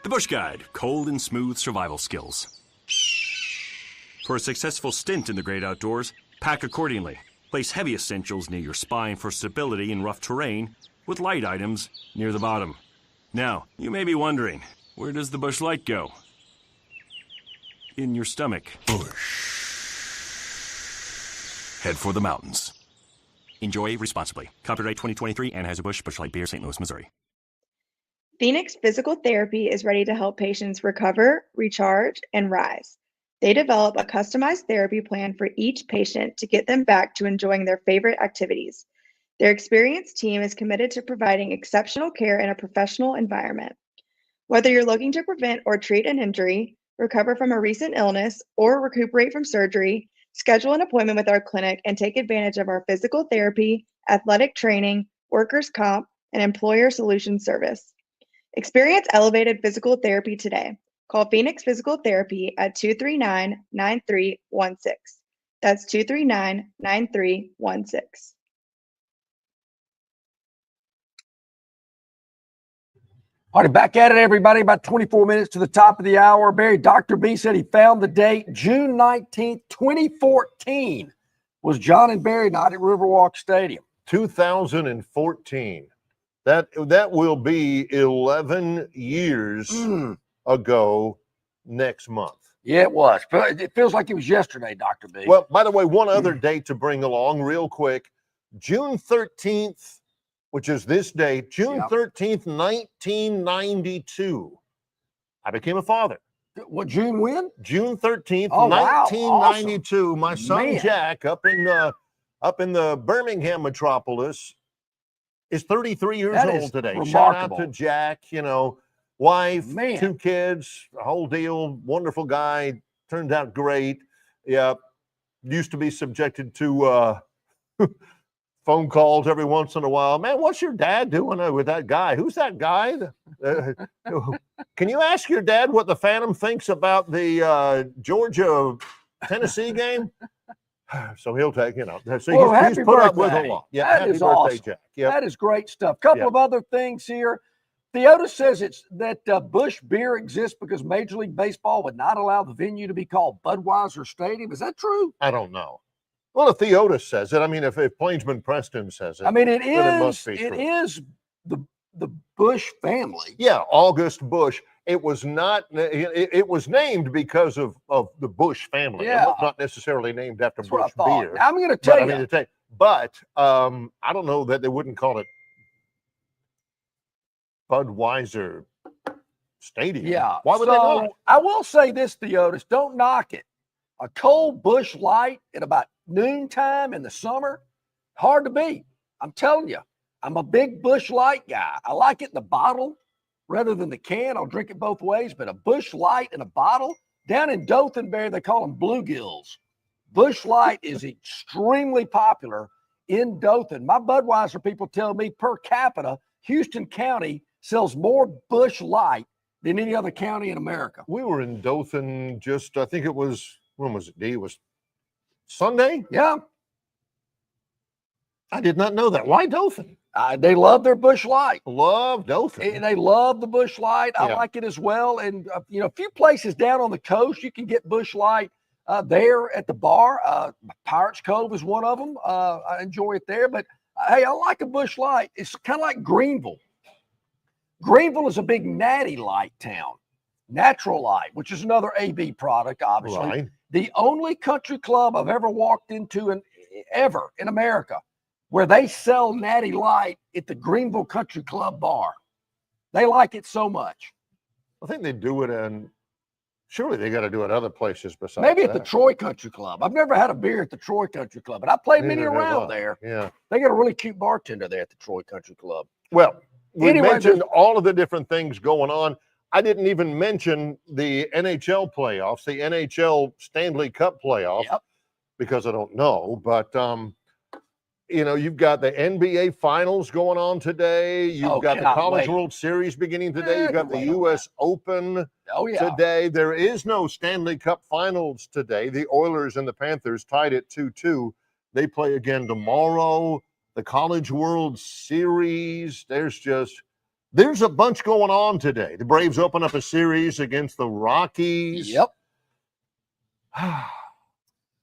The Bush Guide, cold and smooth survival skills. For a successful stint in the great outdoors, pack accordingly. Place heavy essentials near your spine for stability in rough terrain, with light items near the bottom. Now, you may be wondering, where does the bush light go? In your stomach. Head for the mountains. Enjoy responsibly. Copyright 2023 Anheuser-Busch Busch Light Beer, St. Louis, Missouri. Phoenix Physical Therapy is ready to help patients recover, recharge, and rise. They develop a customized therapy plan for each patient to get them back to enjoying their favorite activities. Their experienced team is committed to providing exceptional care in a professional environment. Whether you're looking to prevent or treat an injury, recover from a recent illness, or recuperate from surgery, schedule an appointment with our clinic and take advantage of our physical therapy, athletic training, workers' comp, and employer solutions service. Experience elevated physical therapy today. Call Phoenix Physical Therapy at 239-9316. That's 239-9316. All right, back at it, everybody. About 24 minutes to the top of the hour. Barry, Dr. B said he found the date. June 19th, 2014 was John and Barry night at Riverwalk Stadium. 2014. That will be 11 years ago next month. Yeah, it was. It feels like it was yesterday, Dr. B. Well, by the way, one other date to bring along real quick. June 13th, which is this day, June 13th, 1992. I became a father. What, June when? June 13th, Oh, wow. 1992. Awesome. My son Jack up in the Birmingham metropolis is 33 years old today. Remarkable. Shout out to Jack, wife, Man. 2 kids, the whole deal. Wonderful guy. Turned out great. Yeah. Used to be subjected to phone calls every once in a while. Man, what's your dad doing with that guy? Who's that guy? Can you ask your dad what the Phantom thinks about the Georgia-Tennessee game? So he'll take, so he's put up with a lot. Yeah, that is awesome. Jack. Yep. That is great stuff. Couple of other things here. Theoda says that Busch Beer exists because Major League Baseball would not allow the venue to be called Budweiser Stadium. Is that true? I don't know. Well, if Theoda says it, I mean, if Plainsman Preston says it, I mean, it must be is. It true. is the Busch family. Yeah, August Busch. It was not. It was named because of the Busch family. Yeah. It was not necessarily named after Busch beer. Now, I'm going to tell you. I don't know that they wouldn't call it Budweiser Stadium. Yeah. Why would they not? I will say this, Theotis, don't knock it. A cold Busch Light at about noontime in the summer, hard to beat. I'm telling you, I'm a big Busch Light guy. I like it in the bottle rather than the can. I'll drink it both ways, but a Busch Light in a bottle, down in Dothan, Barry, they call them bluegills. Busch Light is extremely popular in Dothan. My Budweiser people tell me per capita, Houston County sells more Busch Light than any other county in America. We were in Dothan I think it was, when was it, D? It was Sunday? Yeah. I did not know that. Why Dothan? They love their Busch Light. Love Dothan. They love the Busch Light. I Yeah. like it as well. And, a few places down on the coast, you can get Busch Light there at the bar. Pirates Cove is one of them. I enjoy it there. But, hey, I like a Busch Light. It's kind of like Greenville. Greenville is a big natty light town. Natural Light, which is another AB product, obviously. Right. The only country club I've ever walked into ever in America where they sell Natty Light at the Greenville Country Club bar. They like it so much. I think they do it surely they got to do it other places besides Maybe at that. the Troy Country Club. I've never had a beer at the Troy Country Club, but I played many Neither have around I. there. Yeah. They got a really cute bartender there at the Troy Country Club. Well, we Anyway, mentioned all of the different things going on. I didn't even mention the NHL playoffs, the NHL Stanley Cup playoffs, because I don't know. But, you've got the NBA Finals going on today. You've got the College World Series beginning today. You've got the U.S. Open today. There is no Stanley Cup Finals today. The Oilers and the Panthers tied at 2-2. They play again tomorrow. The College World Series, there's a bunch going on today. The Braves open up a series against the Rockies. Yep.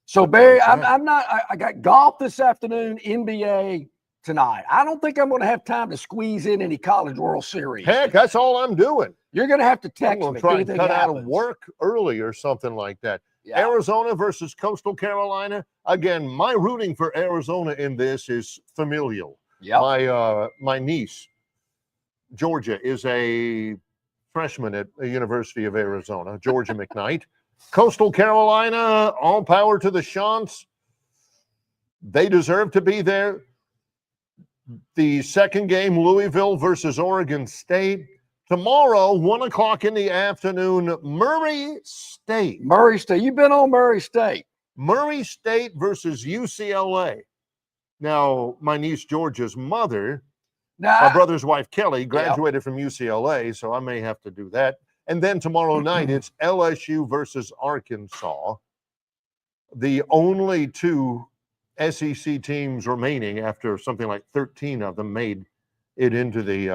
So, Barry, I'm not. I got golf this afternoon, NBA tonight. I don't think I'm going to have time to squeeze in any College World Series. Heck, that's all I'm doing. You're going to have to text I'm going me. to try and cut out happens. of work early or something like that. Yeah. Arizona versus Coastal Carolina. Again, my rooting for Arizona in this is familial. Yep. My niece, Georgia, is a freshman at the University of Arizona, Georgia McKnight. Coastal Carolina, all power to the Chants. They deserve to be there. The second game, Louisville versus Oregon State. Tomorrow, 1 o'clock in the afternoon, Murray State. Murray State. You've been on Murray State. Murray State versus UCLA. Now, my niece Georgia's mother, my brother's wife Kelly, graduated from UCLA, so I may have to do that. And then tomorrow night, it's LSU versus Arkansas. The only two SEC teams remaining after something like 13 of them made it into the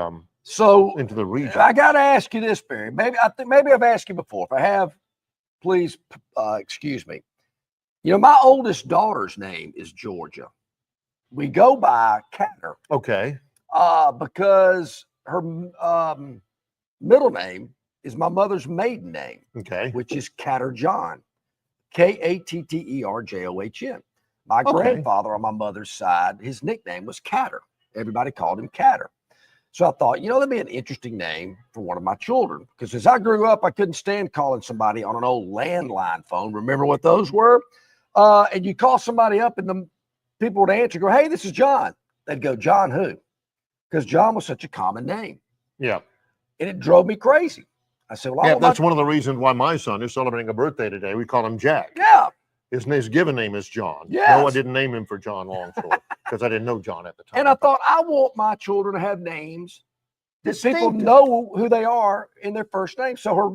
into the region. I got to ask you this, Barry. Maybe I've asked you before. If I have, please excuse me. You know, my oldest daughter's name is Georgia. We go by Catter. Okay. Because her middle name is my mother's maiden name. Okay. Which is Catter John. Katterjohn. My grandfather on my mother's side, his nickname was Catter. Everybody called him Catter. So I thought, you know, that'd be an interesting name for one of my children. Because as I grew up, I couldn't stand calling somebody on an old landline phone. Remember what those were? And you call somebody up and the people would answer, go, hey, this is John. They'd go, John who? Because John was such a common name. Yeah. And it drove me crazy. I said, well, that's one of the reasons why my son is celebrating a birthday today. We call him Jack. Yeah. His given name is John. Yes. No, I didn't name him for John Longshore because I didn't know John at the time. And I thought, I want my children to have names that people know who they are in their first name. So her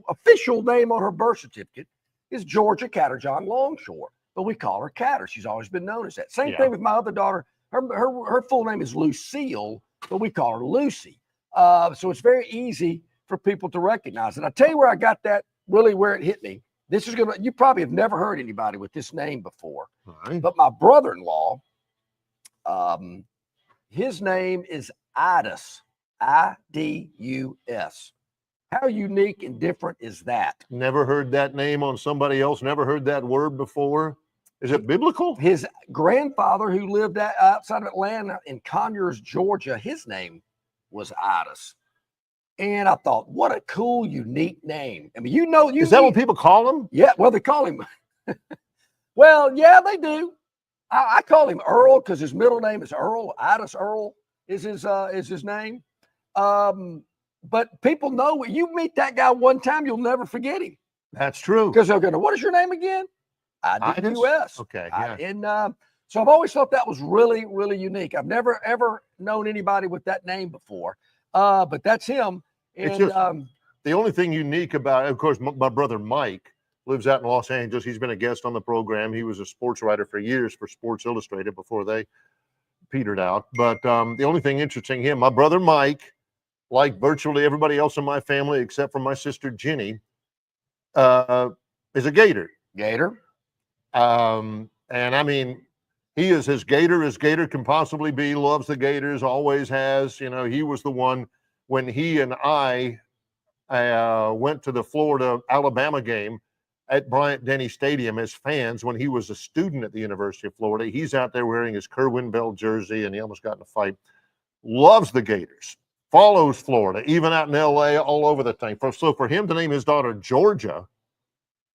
official name on her birth certificate is Georgia Catterjohn Longshore, but we call her Catter. She's always been known as that. Same thing with my other daughter. Her full name is Lucille, but we call her Lucy. So it's very easy for people to recognize. And I tell you where I got that, really where it hit me. This is going to, you probably have never heard anybody with this name before, but my brother-in-law, his name is Idus, I-D-U-S. How unique and different is that? Never heard that name on somebody else. Never heard that word before. Is it biblical? His grandfather, who lived outside of Atlanta in Conyers, Georgia, his name was Idus. And I thought, what a cool, unique name. I mean, is that what people call him? Yeah, well, they call him. Well, yeah, they do. I call him Earl because his middle name is Earl. Idus Earl is his name. But people know, you meet that guy one time, you'll never forget him. That's true. Because they're going to, what is your name again? I-D-U-S. Okay, yeah. And so I've always thought that was really, really unique. I've never, ever known anybody with that name before. But that's him. And, it's just, the only thing unique about it, of course, my brother Mike lives out in Los Angeles. He's been a guest on the program. He was a sports writer for years for Sports Illustrated before they petered out. But the only thing interesting, my brother Mike, like virtually everybody else in my family except for my sister Jenny, is a Gator. Gator. And I mean, he is as Gator can possibly be, loves the Gators, always has. You know, he was the one when he and I went to the Florida-Alabama game at Bryant-Denny Stadium as fans when he was a student at the University of Florida. He's out there wearing his Kerwin Bell jersey, and he almost got in a fight. Loves the Gators. Follows Florida, even out in L.A., all over the thing. So for him to name his daughter Georgia,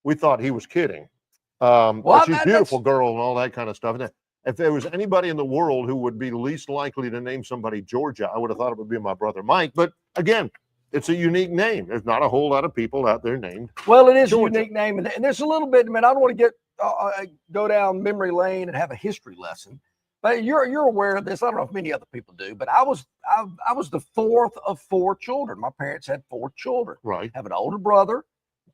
we thought he was kidding. She's a beautiful girl and all that kind of stuff. If there was anybody in the world who would be least likely to name somebody Georgia, I would have thought it would be my brother Mike. But again, it's a unique name. There's not a whole lot of people out there named. Well, it is Georgia. a unique name, and there's a little bit. I mean, I don't want to go down memory lane and have a history lesson, but you're aware of this. I don't know if many other people do, but I was the fourth of four children. My parents had four children. Right. I have an older brother,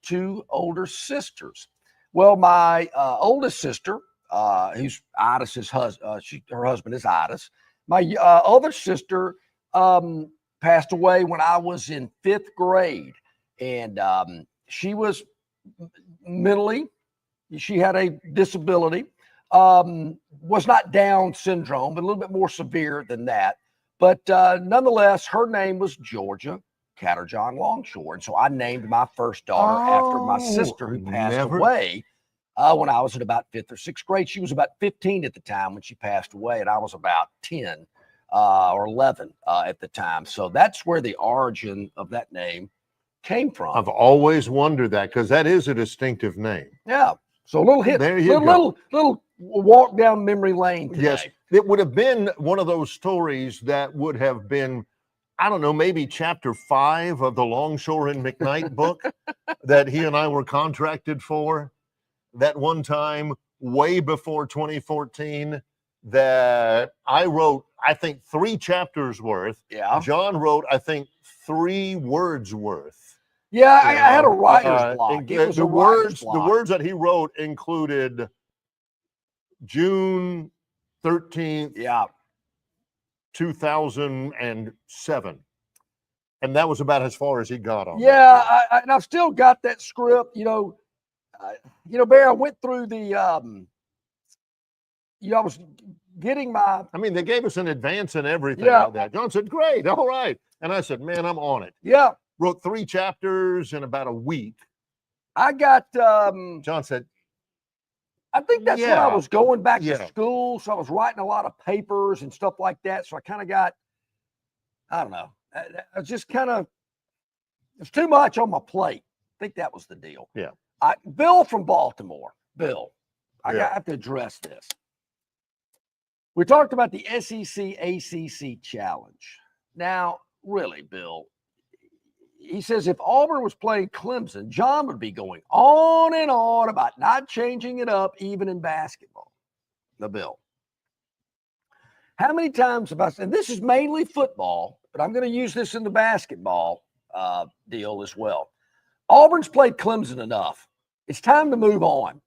two older sisters. Well, my oldest sister, who's Idus's husband, her husband is Idus. My other sister passed away when I was in 5th grade, and she was mentally She had a disability, was not Down syndrome, but a little bit more severe than that. But nonetheless, her name was Georgia Catterjohn Longshore. And so I named my first daughter after my sister who passed away when I was in about 5th or 6th grade. She was about 15 at the time when she passed away, and I was about 10 or 11 at the time. So that's where the origin of that name came from. I've always wondered that because that is a distinctive name. Yeah. So a little hit, there you little walk down memory lane today. Yes, it would have been one of those stories that would have been, I don't know, maybe chapter 5 of the Longshore and McKnight book that he and I were contracted for that one time way before 2014 that I wrote, I think 3 chapters worth. Yeah. John wrote, I think 3 words worth. Yeah, I had a writer's block. The words that he wrote included June 13th, 2007. And that was about as far as he got on. Yeah, and I've still got that script. Barry, I went through the, I was getting my. I mean, they gave us an advance and everything like that. John said, great, all right. And I said, man, I'm on it. Yeah. Wrote 3 chapters in about a week. I got. John said, I think that's when I was going back to school. So I was writing a lot of papers and stuff like that. So I kind of got, I don't know. I was just kind of, there's too much on my plate. I think that was the deal. Yeah. Bill from Baltimore. Bill, I have to address this. We talked about the SEC ACC challenge. Now, really, Bill, he says if Auburn was playing Clemson, John would be going on and on about not changing it up even in basketball. The Bill. How many times have I said, and this is mainly football, but I'm going to use this in the basketball deal as well. Auburn's played Clemson enough. It's time to move on.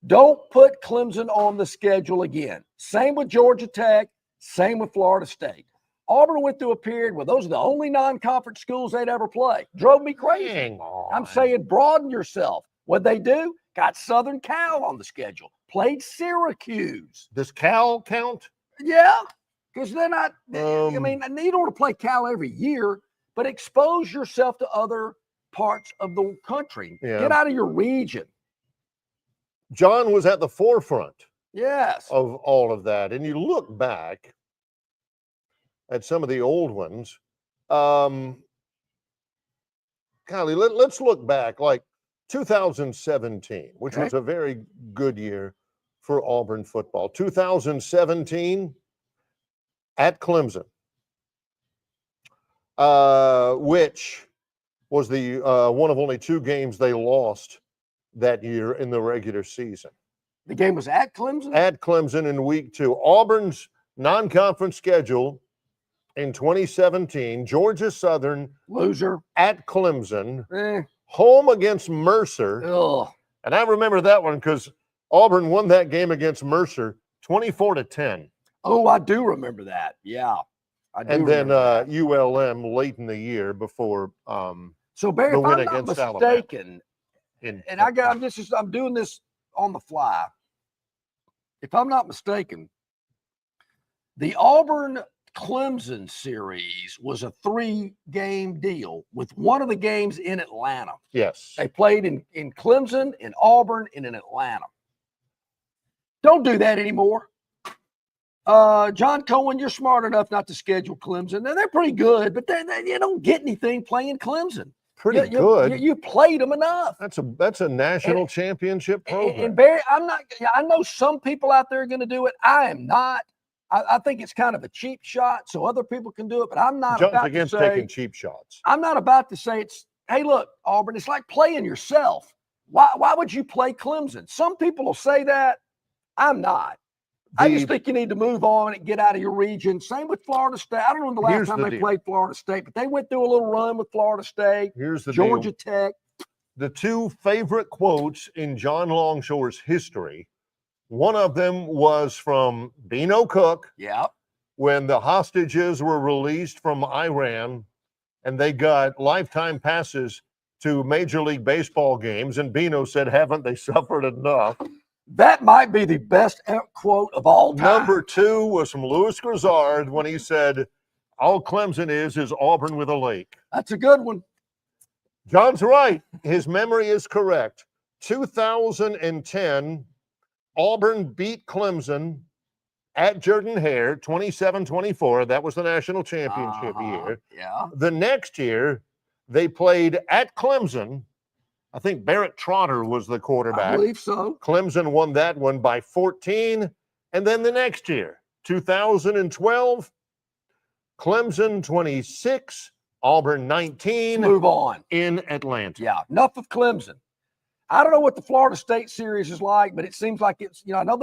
Don't put Clemson on the schedule again. Same with Georgia Tech, same with Florida State. Auburn went through a period where those are the only non-conference schools they'd ever play. Drove me crazy. Hang on. I'm saying broaden yourself. What'd they do? Got Southern Cal on the schedule. Played Syracuse. Does Cal count? Yeah, because they're not, I mean, you don't want to play Cal every year, but expose yourself to other parts of the country. Yeah. Get out of your region. John was at the forefront Yes. of all of that. And you look back at some of the old ones. Kylie, let's look back like 2017, which was a very good year for Auburn football. 2017 at Clemson, which was the one of only 2 games they lost that year in the regular season. The game was at Clemson? At Clemson in week 2. Auburn's non-conference schedule in 2017, Georgia Southern. Loser. At Clemson. Home against Mercer. Ugh. And I remember that one because Auburn won that game against Mercer 24-10. Oh, I do remember that. Yeah. I do. And then ULM late in the year before so Barry, the if win I'm not against mistaken, Alabama. I'm doing this on the fly. If I'm not mistaken, the Auburn Clemson series was a 3-game deal with one of the games in Atlanta. Yes. They played in Clemson, in Auburn, and in Atlanta. Don't do that anymore. John Cohen, you're smart enough not to schedule Clemson. Now, they're pretty good, but you don't get anything playing Clemson. Pretty good. You played them enough. That's a national championship program. And Barry, I know some people out there are going to do it. I am not. I think it's kind of a cheap shot, so other people can do it. But I'm not John's about against to say taking cheap shots. I'm not about to say it's. Hey, look, Auburn. It's like playing yourself. Why would you play Clemson? Some people will say that. I'm not. I just think you need to move on and get out of your region. Same with Florida State. I don't know the last time they played Florida State, but they went through a little run with Florida State. Here's the Georgia deal. Tech. The 2 favorite quotes in John Longshore's history, one of them was from Beano Cook. Yeah. When the hostages were released from Iran and they got lifetime passes to Major League Baseball games. And Bino said, haven't they suffered enough? That might be the best quote of all time. Number 2 was from Louis Grizzard when he said, all Clemson is Auburn with a lake. That's a good one. John's right. His memory is correct. 2010, Auburn beat Clemson at Jordan-Hare, 27-24. That was the national championship year. Yeah. The next year, they played at Clemson. I think Barrett Trotter was the quarterback. I believe so. Clemson won that one by 14. And then the next year, 2012, Clemson 26, Auburn 19. Move on. In Atlanta. Yeah, enough of Clemson. I don't know what the Florida State series is like, but it seems like it's, I know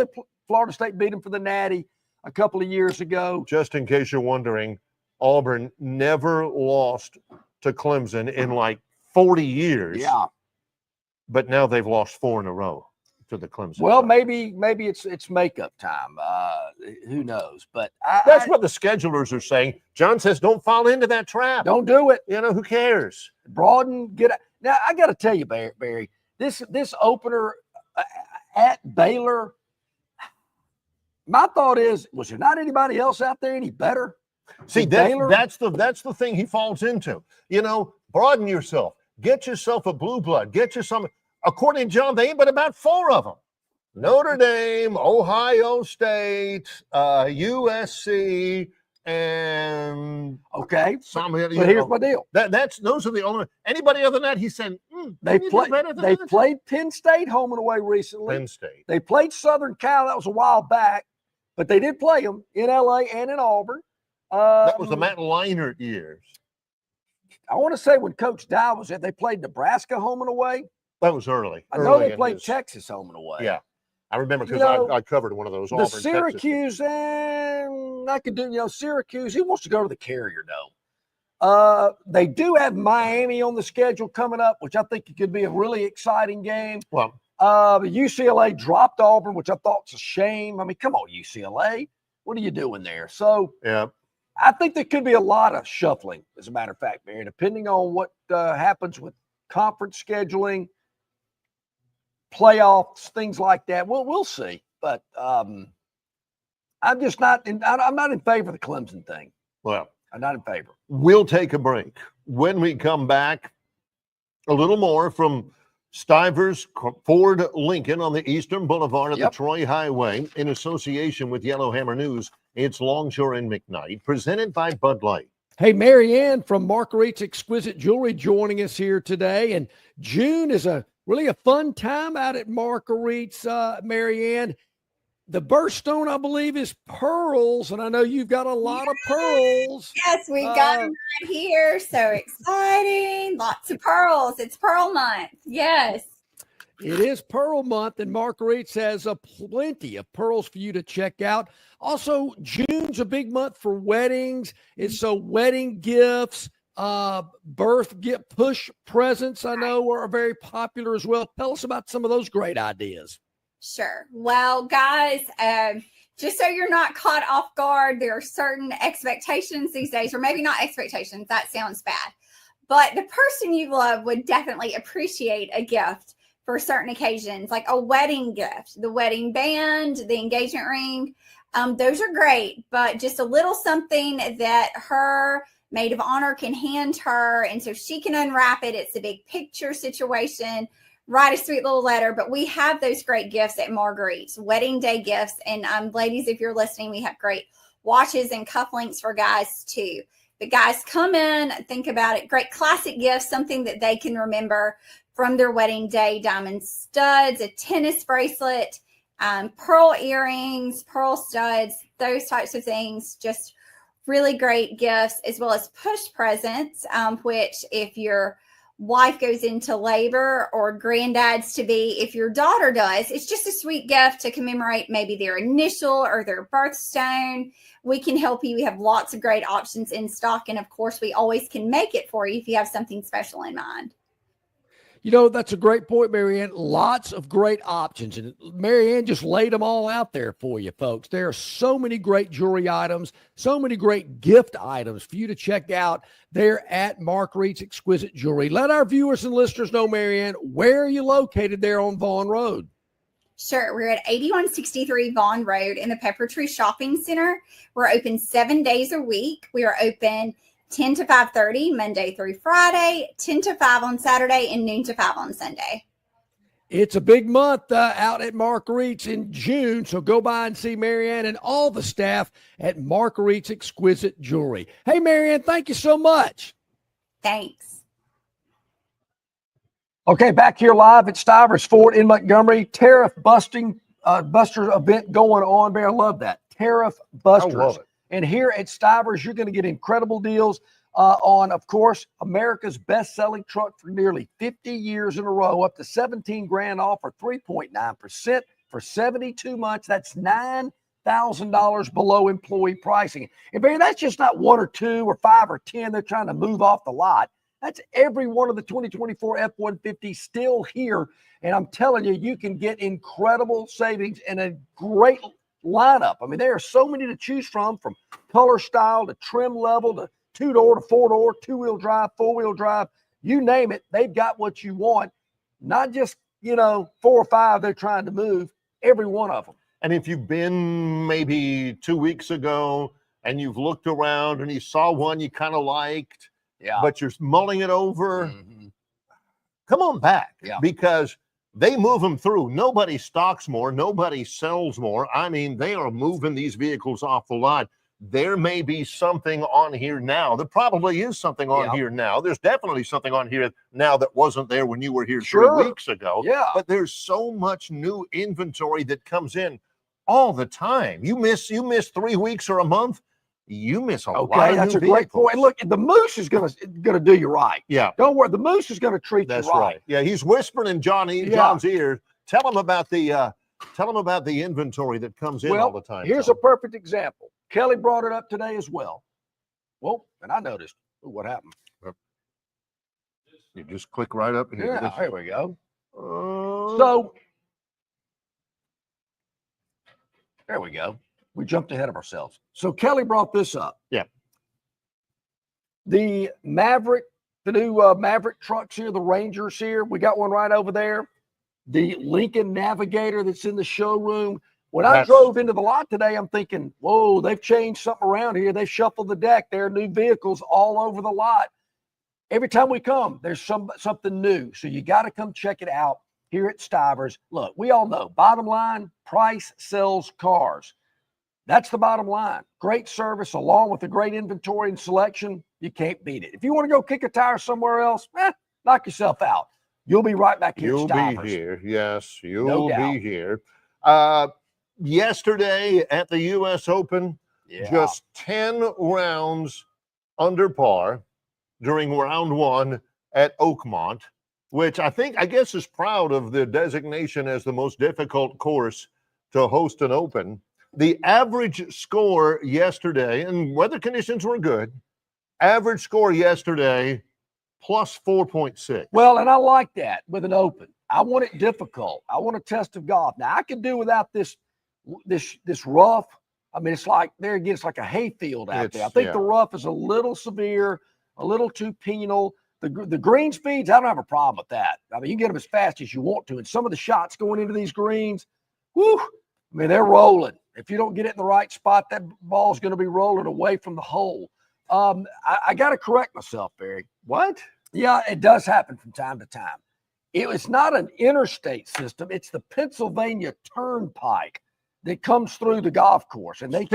Florida State beat them for the Natty a couple of years ago. Just in case you're wondering, Auburn never lost to Clemson in like 40 years. Yeah. But now they've lost 4 in a row to the Clemson. Well, side. maybe it's makeup time. Who knows? But That's what the schedulers are saying. John says, don't fall into that trap. Don't do it. Who cares? Broaden, get out. Now, I got to tell you, Barry, this opener at Baylor, my thought is, was there not anybody else out there any better? See, that's the thing he falls into. Broaden yourself. Get yourself a blue blood. Get you some. According to John, they ain't but about 4 of them. Notre Dame, Ohio State, USC, and okay. But here's my deal. Those are the only. Anybody other than that, he's saying they played Penn State home and away recently. Penn State. They played Southern Cal. That was a while back, but they did play them in LA and in Auburn. That was the Matt Leinart years. I want to say when Coach Dye was there, they played Nebraska home and away. That was early. I know they played Texas home and away. Yeah, I remember because I covered one of those. The Syracuse, and I could do, Syracuse. He wants to go to the Carrier Dome. They do have Miami on the schedule coming up, which I think could be a really exciting game. Well, UCLA dropped Auburn, which I thought was a shame. I mean, come on, UCLA. What are you doing there? So, yeah. I think there could be a lot of shuffling, as a matter of fact, Barry, depending on what happens with conference scheduling, playoffs, things like that. We'll see. But I'm just not I'm not in favor of the Clemson thing. Well, I'm not in favor. We'll take a break. When we come back, a little more from Stivers Ford Lincoln on the Eastern Boulevard of the Troy Highway in association with Yellowhammer News. It's Longshore and McKnight, presented by Bud Light. Hey, Marianne from Marguerite's Exquisite Jewelry joining us here today. And June is really a fun time out at Marguerite's, Marianne. The birthstone, I believe, is pearls, and I know you've got a lot of pearls. Yes, we got them right here. So exciting. Lots of pearls. It's Pearl Month. Yes. It is Pearl Month, and Marguerite's has plenty of pearls for you to check out. Also, June's a big month for weddings. It's so wedding gifts, birth gift, push presents, I know are very popular as well. Tell us about some of those great ideas. Sure. Well, guys, just so you're not caught off guard, there are certain expectations these days, or maybe not expectations. That sounds bad. But the person you love would definitely appreciate a gift for certain occasions, like a wedding gift, the wedding band, the engagement ring. Those are great, but just a little something that her maid of honor can hand her, and so she can unwrap it. It's a big picture situation. Write a sweet little letter, but we have those great gifts at Marguerite's, wedding day gifts. And ladies, if you're listening, we have great watches and cufflinks for guys too. But guys, come in, think about it. Great classic gifts, something that they can remember from their wedding day. Diamond studs, a tennis bracelet, pearl earrings, pearl studs, those types of things. Just really great gifts, as well as push presents, which if your wife goes into labor or granddads to be, if your daughter does, it's just a sweet gift to commemorate maybe their initial or their birthstone. We can help you. We have lots of great options in stock. And of course, we always can make it for you if you have something special in mind. You know, that's a great point, Marianne. Lots of great options. And Marianne just laid them all out there for you, folks. There are so many great jewelry items, so many great gift items for you to check out there at Marguerite's Exquisite Jewelry. Let our viewers and listeners know, Marianne, where are you located there on Vaughn Road? Sure. We're at 8163 Vaughn Road in the Pepper Tree Shopping Center. We're open 7 days a week. We are open 10 to 5:30 Monday through Friday, 10 to 5 on Saturday, and noon to 5 on Sunday. It's a big month out at Marguerite's in June, so go by and see Marianne and all the staff at Marguerite's Exquisite Jewelry. Hey, Marianne, thank you so much. Thanks. Okay, back here live at Stivers Ford in Montgomery. Tariff busters event going on there. I love that. Tariff busters. I love it. And here at Stivers, you're going to get incredible deals on, of course, America's best-selling truck for nearly 50 years in a row, up to $17,000 off or 3.9% for 72 months. That's $9,000 below employee pricing. And Barry, that's just not 1 or 2 or 5 or 10 they're trying to move off the lot. That's every one of the 2024 F-150 still here. And I'm telling you, you can get incredible savings and a great lineup. I mean, there are so many to choose from color, style, to trim level, to 2-door to 4-door, 2-wheel drive, 4-wheel drive, you name it. They've got what you want. Not just, 4 or 5 they're trying to move, every one of them. And if you've been maybe 2 weeks ago and you've looked around and you saw one you kind of liked, but you're mulling it over, come on back because they move them through. Nobody stocks more. Nobody sells more. I mean, they are moving these vehicles off the lot. There may be something on here now. There probably is something on here now. There's definitely something on here now that wasn't there when you were here 3 weeks ago. Yeah. But there's so much new inventory that comes in all the time. You miss 3 weeks or a month, you miss a lot of that's new a great vehicles. point. Look, the Moose is gonna do you right. Yeah. Don't worry, the Moose is gonna treat That's you right. right. Yeah, he's whispering in John's ear. Tell him about the inventory that comes in all the time. Here's a perfect example. Kelly brought it up today as well. Well, and I noticed what happened. You just click right up here. Yeah, here we go. So So there we go. We jumped ahead of ourselves. So Kelly brought this up. Yeah. The Maverick, the new Maverick trucks here, the Rangers here. We got one right over there. The Lincoln Navigator that's in the showroom. When I drove into the lot today, I'm thinking, whoa, they've changed something around here. They've shuffled the deck. There are new vehicles all over the lot. Every time we come, there's something new. So you got to come check it out here at Stivers. Look, we all know, bottom line, price sells cars. That's the bottom line. Great service along with a great inventory and selection. You can't beat it. If you want to go kick a tire somewhere else, knock yourself out. You'll be right back here. You'll at Stivers. be here. Yes, you'll No doubt. be here. Yesterday at the U.S. Open, just 10 rounds under par during round 1 at Oakmont, which I guess is proud of the designation as the most difficult course to host an Open. The average score yesterday, and weather conditions were good, average score yesterday plus 4.6. Well, and I like that with an Open. I want it difficult. I want a test of golf. Now, I could do without this rough. I mean, it's like, there again, it's like a hayfield out there. I think the rough is a little severe, a little too penal. The green speeds, I don't have a problem with that. I mean, you can get them as fast as you want to. And some of the shots going into these greens, whew, I mean, they're rolling. If you don't get it in the right spot, that ball's going to be rolling away from the hole. I got to correct myself, Barry. What? Yeah, it does happen from time to time. It's not an interstate system. It's the Pennsylvania Turnpike that comes through the golf course. And they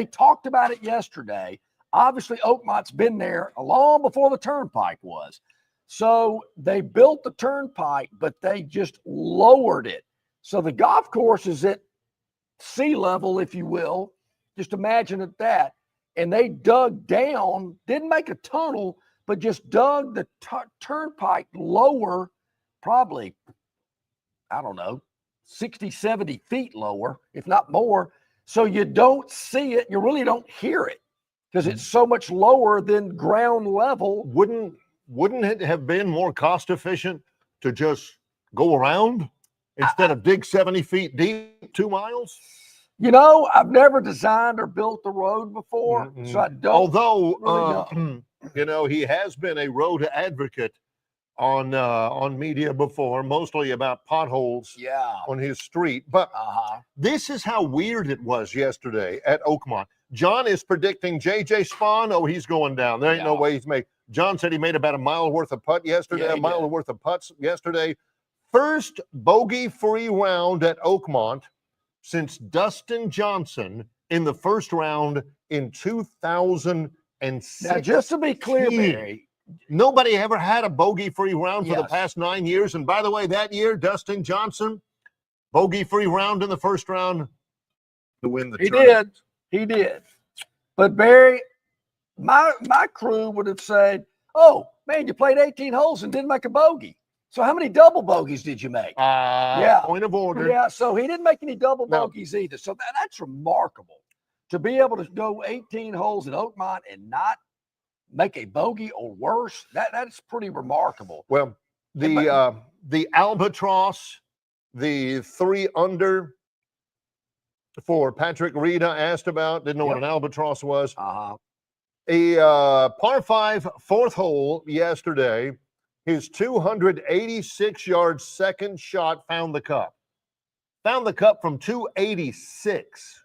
talked about it yesterday. Obviously, Oakmont's been there long before the turnpike was. So they built the turnpike, but they just lowered it. So the golf course is at sea level, if you will. Just imagine it that. And they dug down, didn't make a tunnel, but just dug the turnpike lower, probably, I don't know, 60, 70 feet lower, if not more. So you don't see it. You really don't hear it because it's so much lower than ground level. Wouldn't it have been more cost efficient to just go around instead of dig 70 feet deep, 2 miles? You know, I've never designed or built a road before, so I don't. Although, really you know, he has been a road advocate on media before, mostly about potholes on his street. But this is how weird it was yesterday at Oakmont. John is predicting J.J. Spahn. Oh, he's going down. There ain't no way he's made. John said he made about a mile worth of putt yesterday, a mile worth of putts yesterday. First bogey-free round at Oakmont since Dustin Johnson in the first round in 2006. Now, just to be clear, Barry, nobody ever had a bogey-free round for the past 9 years. And by the way, that year, Dustin Johnson, bogey-free round in the first round to win the tournament. He did. But Barry, my crew would have said, "Oh man, you played 18 holes and didn't make a bogey. So how many double bogeys did you make?" Point of order. Yeah, so he didn't make any double bogeys either. So that's remarkable to be able to go 18 holes at Oakmont and not make a bogey or worse. That's pretty remarkable. Well, the albatross, the 3 under for Patrick Reed, I asked about. Didn't know what an albatross was. A par 5 fourth hole yesterday. His 286-yard second shot found the cup. Found the cup from 286.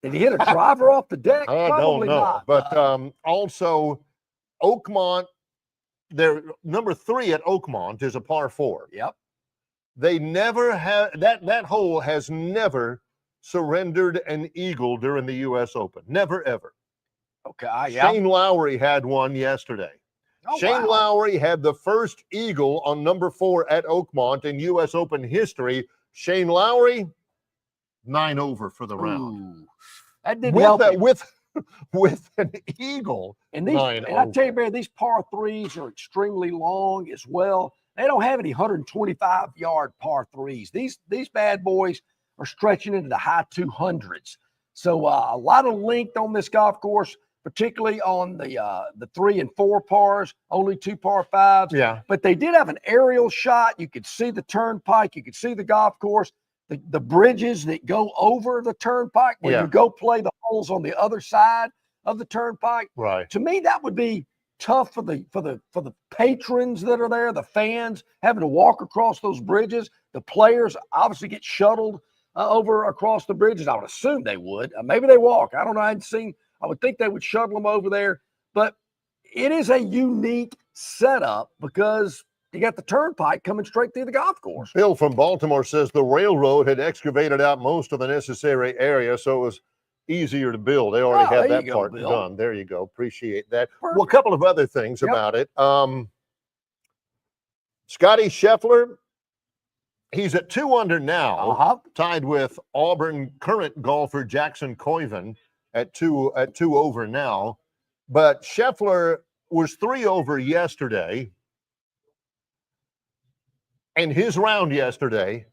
Did he hit a driver off the deck? I don't know. Not. But also, Oakmont, their number 3 at Oakmont is a par 4. Yep. They never have that hole has never surrendered an eagle during the U.S. Open. Never, ever. Okay. Yeah. Shane Lowry had one yesterday. Shane Lowry had the first eagle on number 4 at Oakmont in U.S. Open history. Shane Lowry, 9 over for the round. That didn't help him. With an eagle. And I tell you, Barry, these par 3s are extremely long as well. They don't have any 125-yard par 3s. These bad boys are stretching into the high 200s. So a lot of length on this golf course, particularly on the 3 and 4 pars, only 2 par 5s. Yeah. But they did have an aerial shot. You could see the turnpike. You could see the golf course, the bridges that go over the turnpike when you go play the holes on the other side of the turnpike. Right. To me, that would be tough for the patrons that are there, the fans having to walk across those bridges. The players obviously get shuttled over across the bridges. I would assume they would. Maybe they walk. I don't know. I would think they would shuttle them over there. But it is a unique setup because you got the turnpike coming straight through the golf course. Bill from Baltimore says the railroad had excavated out most of the necessary area, so it was easier to build. They already had that part done. There you go. Appreciate that. Perfect. Well, a couple of other things about it. Scotty Scheffler, he's at 2 under now, tied with Auburn current golfer Jackson Coyven at 2 over now. But Scheffler was 3 over yesterday. And his round yesterday,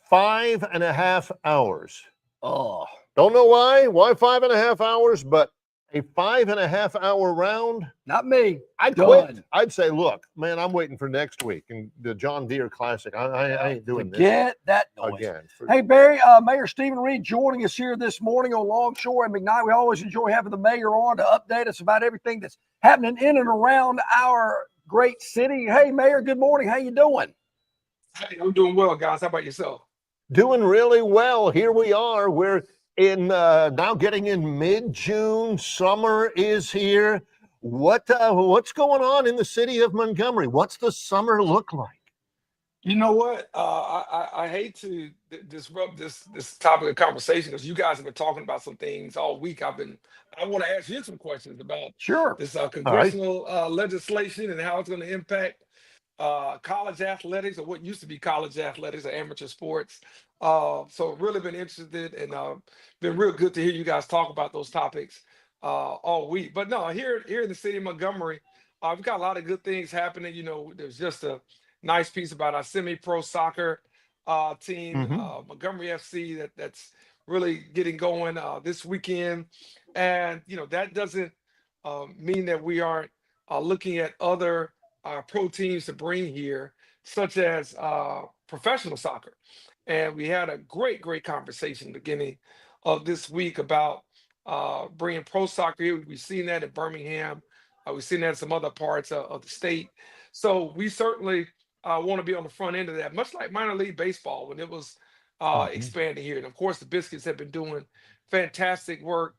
5.5 hours. Oh. Don't know why 5.5 hours, but a 5.5 hour round. Not me. I'd quit. I'd say, look, man, I'm waiting for next week and the John Deere Classic. I ain't doing this. Get that noise. Again. Hey, Barry, Mayor Stephen Reed joining us here this morning on Longshore and McKnight. We always enjoy having the mayor on to update us about everything that's happening in and around our great city. Hey, Mayor, good morning. How you doing? Hey, I'm doing well, guys. How about yourself? Doing really well. Here we are. We're in now getting in mid-June. Summer is here. What's going on in the city of Montgomery? What's the summer look like? You know what? I hate to disrupt this topic of conversation because you guys have been talking about some things all week. I want to ask you some questions about this congressional legislation and how it's going to impact college athletics, or what used to be college athletics or amateur sports. So really been interested, and been real good to hear you guys talk about those topics all week. But no, here in the city of Montgomery, we've got a lot of good things happening. You know, there's just a nice piece about our semi-pro soccer team, Montgomery FC, that's really getting going this weekend. And, you know, that doesn't mean that we aren't looking at other pro teams to bring here, such as professional soccer. And we had a great conversation beginning of this week about bringing pro soccer here. We've seen that in Birmingham. We've seen that in some other parts of the state. So we certainly want to be on the front end of that, much like minor league baseball when it was expanding here. And of course, the Biscuits have been doing fantastic work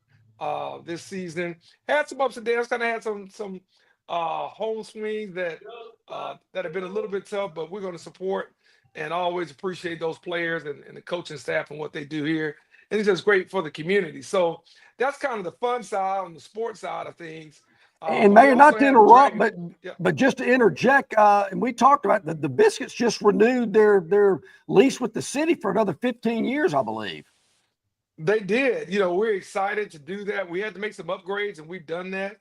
this season. Had some ups and downs, kind of had some home swings that have been a little bit tough, but we're going to support and always appreciate those players and the coaching staff and what they do here. And it's just great for the community. So that's kind of the fun side on the sports side of things. And Mayor, not to interrupt, but just to interject, and we talked about the Biscuits just renewed their lease with the city for another 15 years, I believe. They did. We're excited to do that. We had to make some upgrades, and we've done that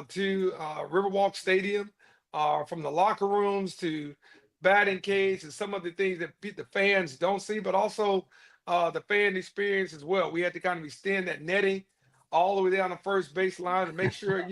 to Riverwalk Stadium, from the locker rooms to batting cage and some of the things that the fans don't see, but also the fan experience as well. We had to kind of extend that netting all the way down the first baseline and make sure,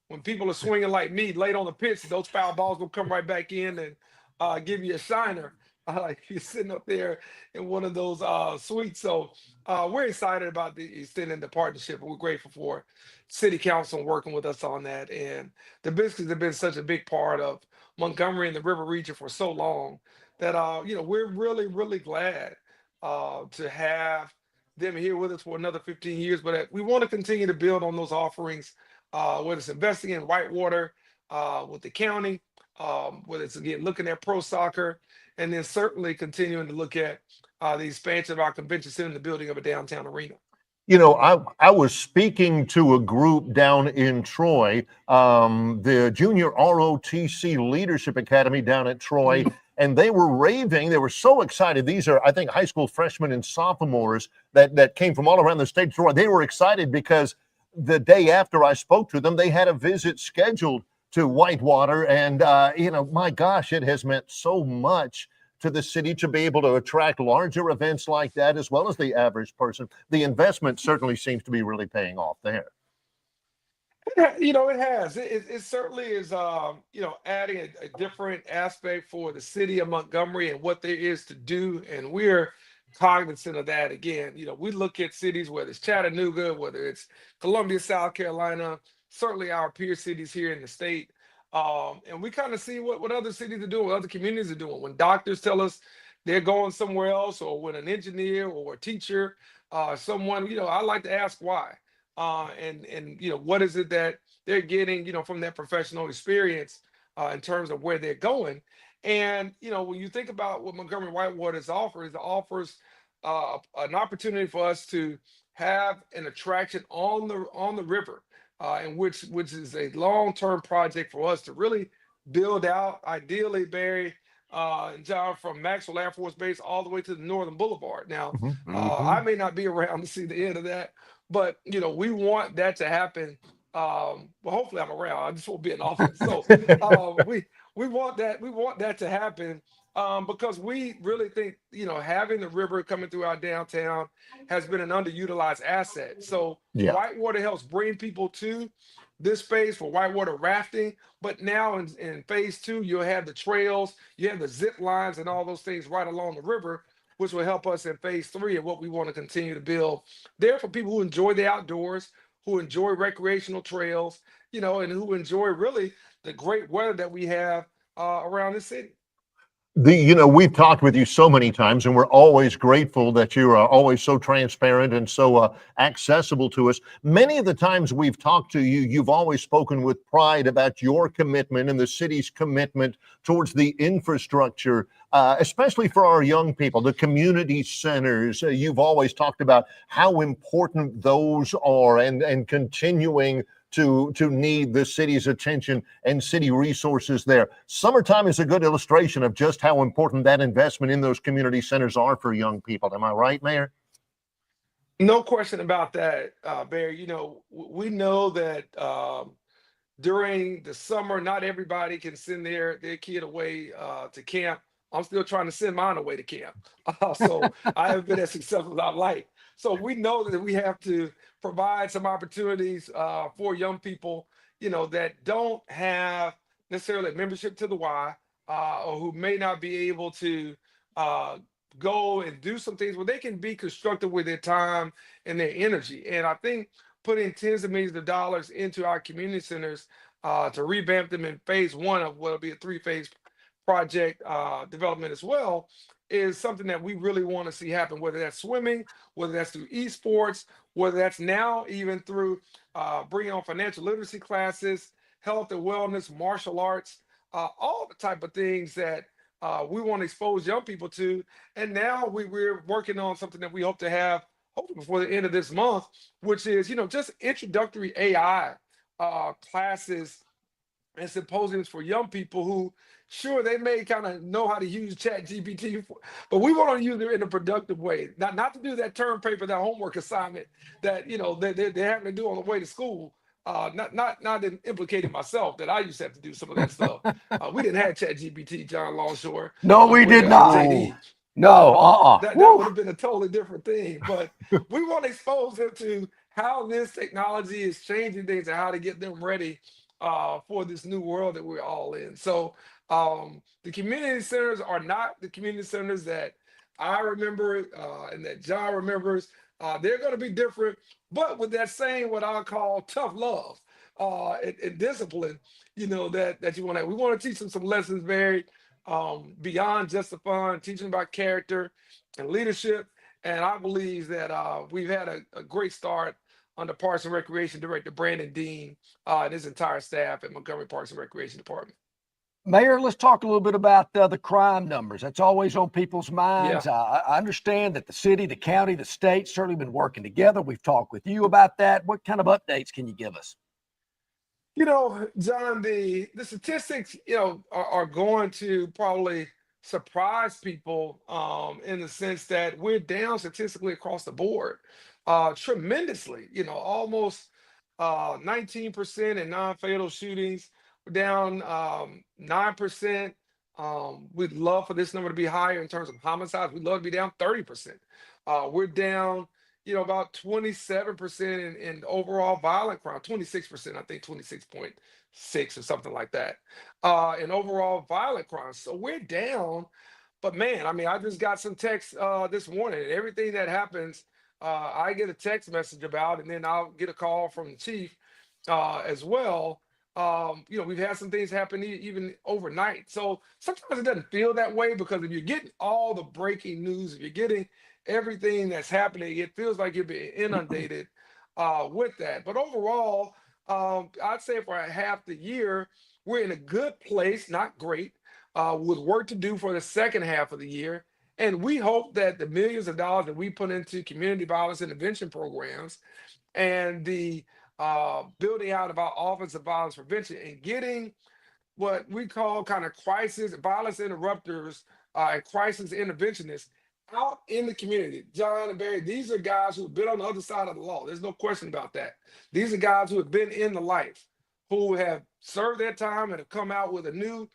when people are swinging like me late on the pitch, those foul balls will come right back in and give you a shiner. Like you're sitting up there in one of those suites. So we're excited about extending the partnership, and we're grateful for City Council working with us on that. And the Biscuits have been such a big part of Montgomery and the River region for so long that we're really glad to have them here with us for another 15 years. But we want to continue to build on those offerings, whether it's investing in Whitewater with the county, whether it's, again, looking at pro soccer, and then certainly continuing to look at the expansion of our convention center and the building of a downtown arena. I was speaking to a group down in Troy, the Junior ROTC Leadership Academy down at Troy, and they were raving. They were so excited. These are, I think, high school freshmen and sophomores that came from all around the state of Troy. They were excited because the day after I spoke to them, they had a visit scheduled to Whitewater. And, my gosh, it has meant so much to the city to be able to attract larger events like that, as well as the average person. The investment certainly seems to be really paying off there. It has. It certainly is, adding a different aspect for the city of Montgomery and what there is to do. And we're cognizant of that. Again, we look at cities, whether it's Chattanooga, whether it's Columbia, South Carolina, certainly our peer cities here in the state. And we kind of see what other cities are doing, what other communities are doing. When doctors tell us they're going somewhere else, or when an engineer or a teacher, someone, I like to ask why. And what is it that they're getting, from that professional experience in terms of where they're going. And, when you think about what Montgomery Whitewater offers, it offers an opportunity for us to have an attraction on the river, and which is a long-term project for us to really build out, ideally, Barry and John, from Maxwell Air Force Base all the way to the Northern Boulevard. Now, I may not be around to see the end of that, but we want that to happen. Well, hopefully I'm around. I just won't be in office. So we want that to happen, because we really think having the river coming through our downtown has been an underutilized asset. So Whitewater helps bring people to this space for whitewater rafting. But now in phase 2, you'll have the trails, you have the zip lines and all those things right along the river, which will help us in phase 3 and what we want to continue to build there for people who enjoy the outdoors, who enjoy recreational trails, and who enjoy really the great weather that we have around the city. We've talked with you so many times, and we're always grateful that you are always so transparent and so accessible to us. Many of the times we've talked to you, you've always spoken with pride about your commitment and the city's commitment towards the infrastructure, especially for our young people, the community centers. You've always talked about how important those are, and continuing to need the city's attention and city resources there. Summertime is a good illustration of just how important that investment in those community centers are for young people. Am I right, Mayor? No question about that, Barry. We know that during the summer, not everybody can send their kid away to camp. I'm still trying to send mine away to camp. So I haven't been as successful as I'd like. So we know that we have to provide some opportunities for young people, that don't have necessarily a membership to the Y, or who may not be able to go and do some things where they can be constructive with their time and their energy. And I think putting tens of millions of dollars into our community centers to revamp them in phase one of what will be a 3-phase project development as well is something that we really want to see happen, whether that's swimming, whether that's through esports, whether that's now even through bringing on financial literacy classes, health and wellness, martial arts, all the type of things that we want to expose young people to. And now we're working on something that we hope to have hopefully before the end of this month, which is, just introductory AI classes and symposiums for young people who, sure, they may kind of know how to use Chat GPT, but we want to use it in a productive way. Not to do that term paper, that homework assignment that they're having to do on the way to school. Not implicating myself that I used to have to do some of that stuff. We didn't have Chat GPT, John Longshore. No, we did not. No, that would have been a totally different thing. But we want to expose them to how this technology is changing things and how to get them ready for this new world that we're all in. So the community centers are not the community centers that I remember and that John remembers. They're going to be different, but with that same, what I'll call tough love and discipline, that you want to. We want to teach them some lessons very beyond just the fun, teaching about character and leadership. And I believe that we've had a great start under Parks and Recreation Director Brandon Dean and his entire staff at Montgomery Parks and Recreation Department. Mayor, let's talk a little bit about the crime numbers. That's always on people's minds. Yeah. I understand that the city, the county, the state certainly been working together. We've talked with you about that. What kind of updates can you give us? John, the statistics, are going to probably surprise people in the sense that we're down statistically across the board tremendously, almost 19% in non-fatal shootings. We're down 9%. We'd love for this number to be higher in terms of homicides. We'd love to be down 30%. We're down, about 27% in overall violent crime, 26%, I think 26.6 or something like that, in overall violent crime. So we're down. But man, I just got some text this morning. Everything that happens, I get a text message about, and then I'll get a call from the chief as well. We've had some things happen even overnight. So sometimes it doesn't feel that way because if you're getting all the breaking news, if you're getting everything that's happening, it feels like you're being inundated with that. But overall, I'd say for half the year, we're in a good place, not great, with work to do for the second half of the year. And we hope that the millions of dollars that we put into community violence intervention programs and the building out of our Office of Violence Prevention and getting what we call kind of crisis violence interrupters and crisis interventionists out in the community. John and Barry, these are guys who have been on the other side of the law. There's no question about that. These are guys who have been in the life, who have served their time and have come out with a new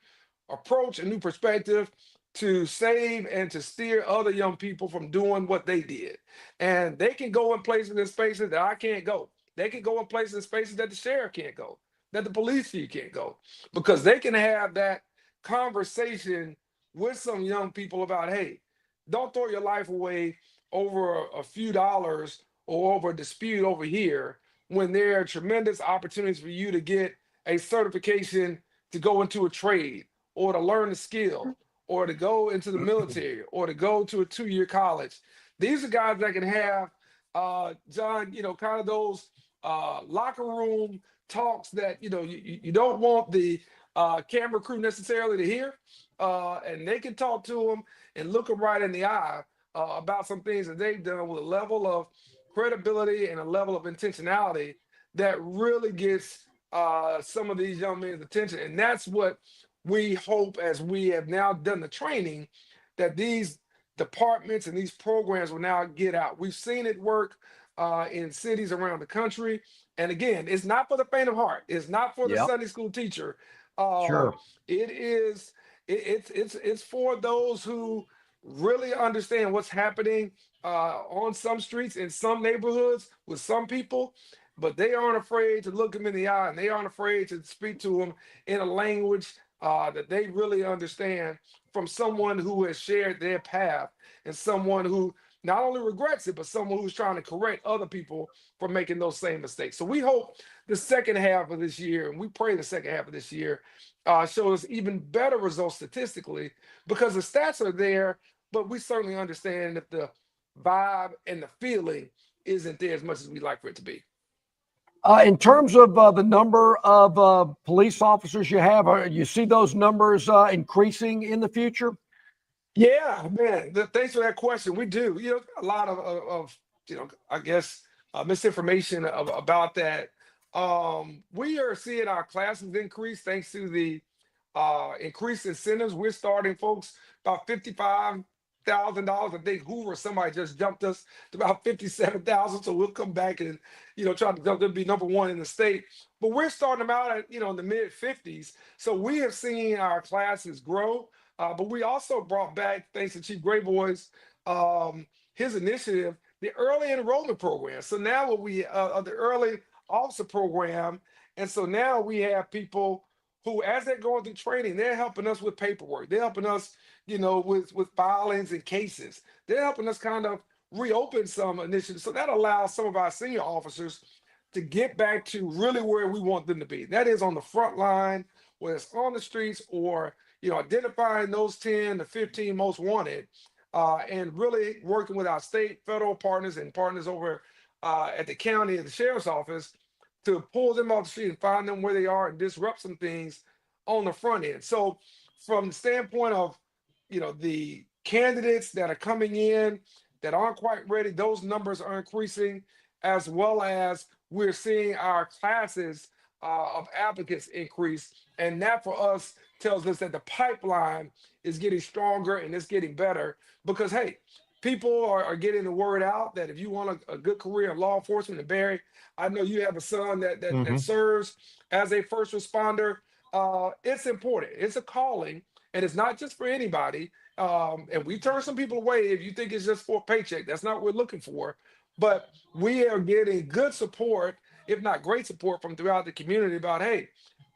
approach, a new perspective to save and to steer other young people from doing what they did. And they can go in places and spaces that I can't go. They can go in places and spaces that the sheriff can't go, that the police chief can't go, because they can have that conversation with some young people about, hey, don't throw your life away over a few dollars or over a dispute over here when there are tremendous opportunities for you to get a certification to go into a trade or to learn a skill or to go into the military or to go to a 2-year college. These are guys that can have, John, kind of those locker room talks that, you don't want the camera crew necessarily to hear. And they can talk to them and look them right in the eye about some things that they've done with a level of credibility and a level of intentionality that really gets some of these young men's attention. And that's what we hope, as we have now done the training, that these departments and these programs will now get out. We've seen it work in cities around the country. And again, it's not for the faint of heart. It's not for the Sunday school teacher. Sure. It is. It's for those who really understand what's happening on some streets in some neighborhoods with some people, but they aren't afraid to look them in the eye, and they aren't afraid to speak to them in a language that they really understand, from someone who has shared their path and someone who not only regrets it, but someone who's trying to correct other people from making those same mistakes. So we hope the second half of this year, and we pray the second half of this year, shows even better results statistically, because the stats are there, but we certainly understand if the vibe and the feeling isn't there as much as we'd like for it to be. In terms of the number of police officers you have, you see those numbers increasing in the future? Yeah, man. Thanks for that question. We do. A lot of I guess misinformation about that. We are seeing our classes increase thanks to the increased incentives. We're starting folks about $55,000. I think Hoover, somebody just jumped us to about 57,000. So we'll come back and try to be number one in the state. But we're starting them out at in the mid 50s. So we have seen our classes grow. But we also brought back, thanks to Chief Grayboy's his initiative, the early enrollment program. So now what we the early officer program, and so now we have people who, as they're going through training, they're helping us with paperwork. They're helping us, with filings and cases. They're helping us kind of reopen some initiatives. So that allows some of our senior officers to get back to really where we want them to be. That is on the front line, whether it's on the streets or identifying those 10 to 15 most wanted, and really working with our state, federal partners and partners over at the county and the sheriff's office to pull them off the street and find them where they are and disrupt some things on the front end. So from the standpoint of, the candidates that are coming in that aren't quite ready, those numbers are increasing, as well as we're seeing our classes of applicants increase. And that for us tells us that the pipeline is getting stronger and it's getting better, because, hey, people are getting the word out that if you want a good career in law enforcement, and Barry, I know you have a son that serves as a first responder. It's important. It's a calling, and it's not just for anybody. And we turn some people away if you think it's just for a paycheck. That's not what we're looking for. But we are getting good support, if not great support, from throughout the community about, hey,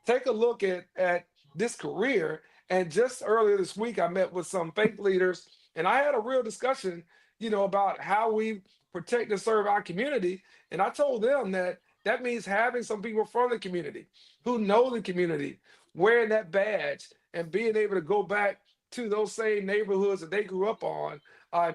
take a look at this career. And just earlier this week, I met with some faith leaders, and I had a real discussion, about how we protect and serve our community. And I told them that means having some people from the community who know the community, wearing that badge and being able to go back to those same neighborhoods that they grew up on,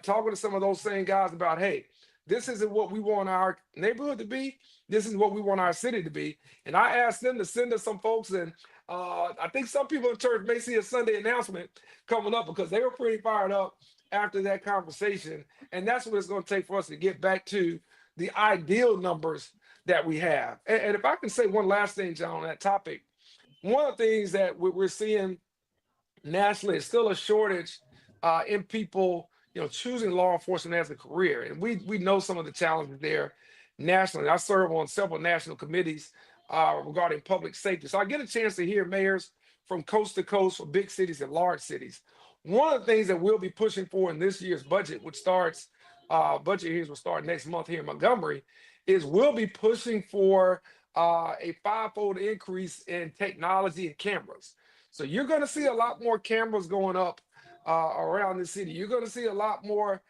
talking to some of those same guys about, hey, this isn't what we want our neighborhood to be. This is what we want our city to be. And I asked them to send us some folks, and I think some people in church may see a Sunday announcement coming up, because they were pretty fired up after that conversation. And that's what it's going to take for us to get back to the ideal numbers that we have. And if I can say one last thing, John, on that topic, one of the things that we're seeing nationally is still a shortage in people, choosing law enforcement as a career. And we know some of the challenges there nationally. I serve on several national committees regarding public safety. So I get a chance to hear mayors from coast to coast for big cities and large cities. One of the things that we'll be pushing for in this year's budget, which starts, budget hearings will start next month here in Montgomery, is we'll be pushing for a 5-fold increase in technology and cameras. So you're going to see a lot more cameras going up around the city. You're going to see a lot more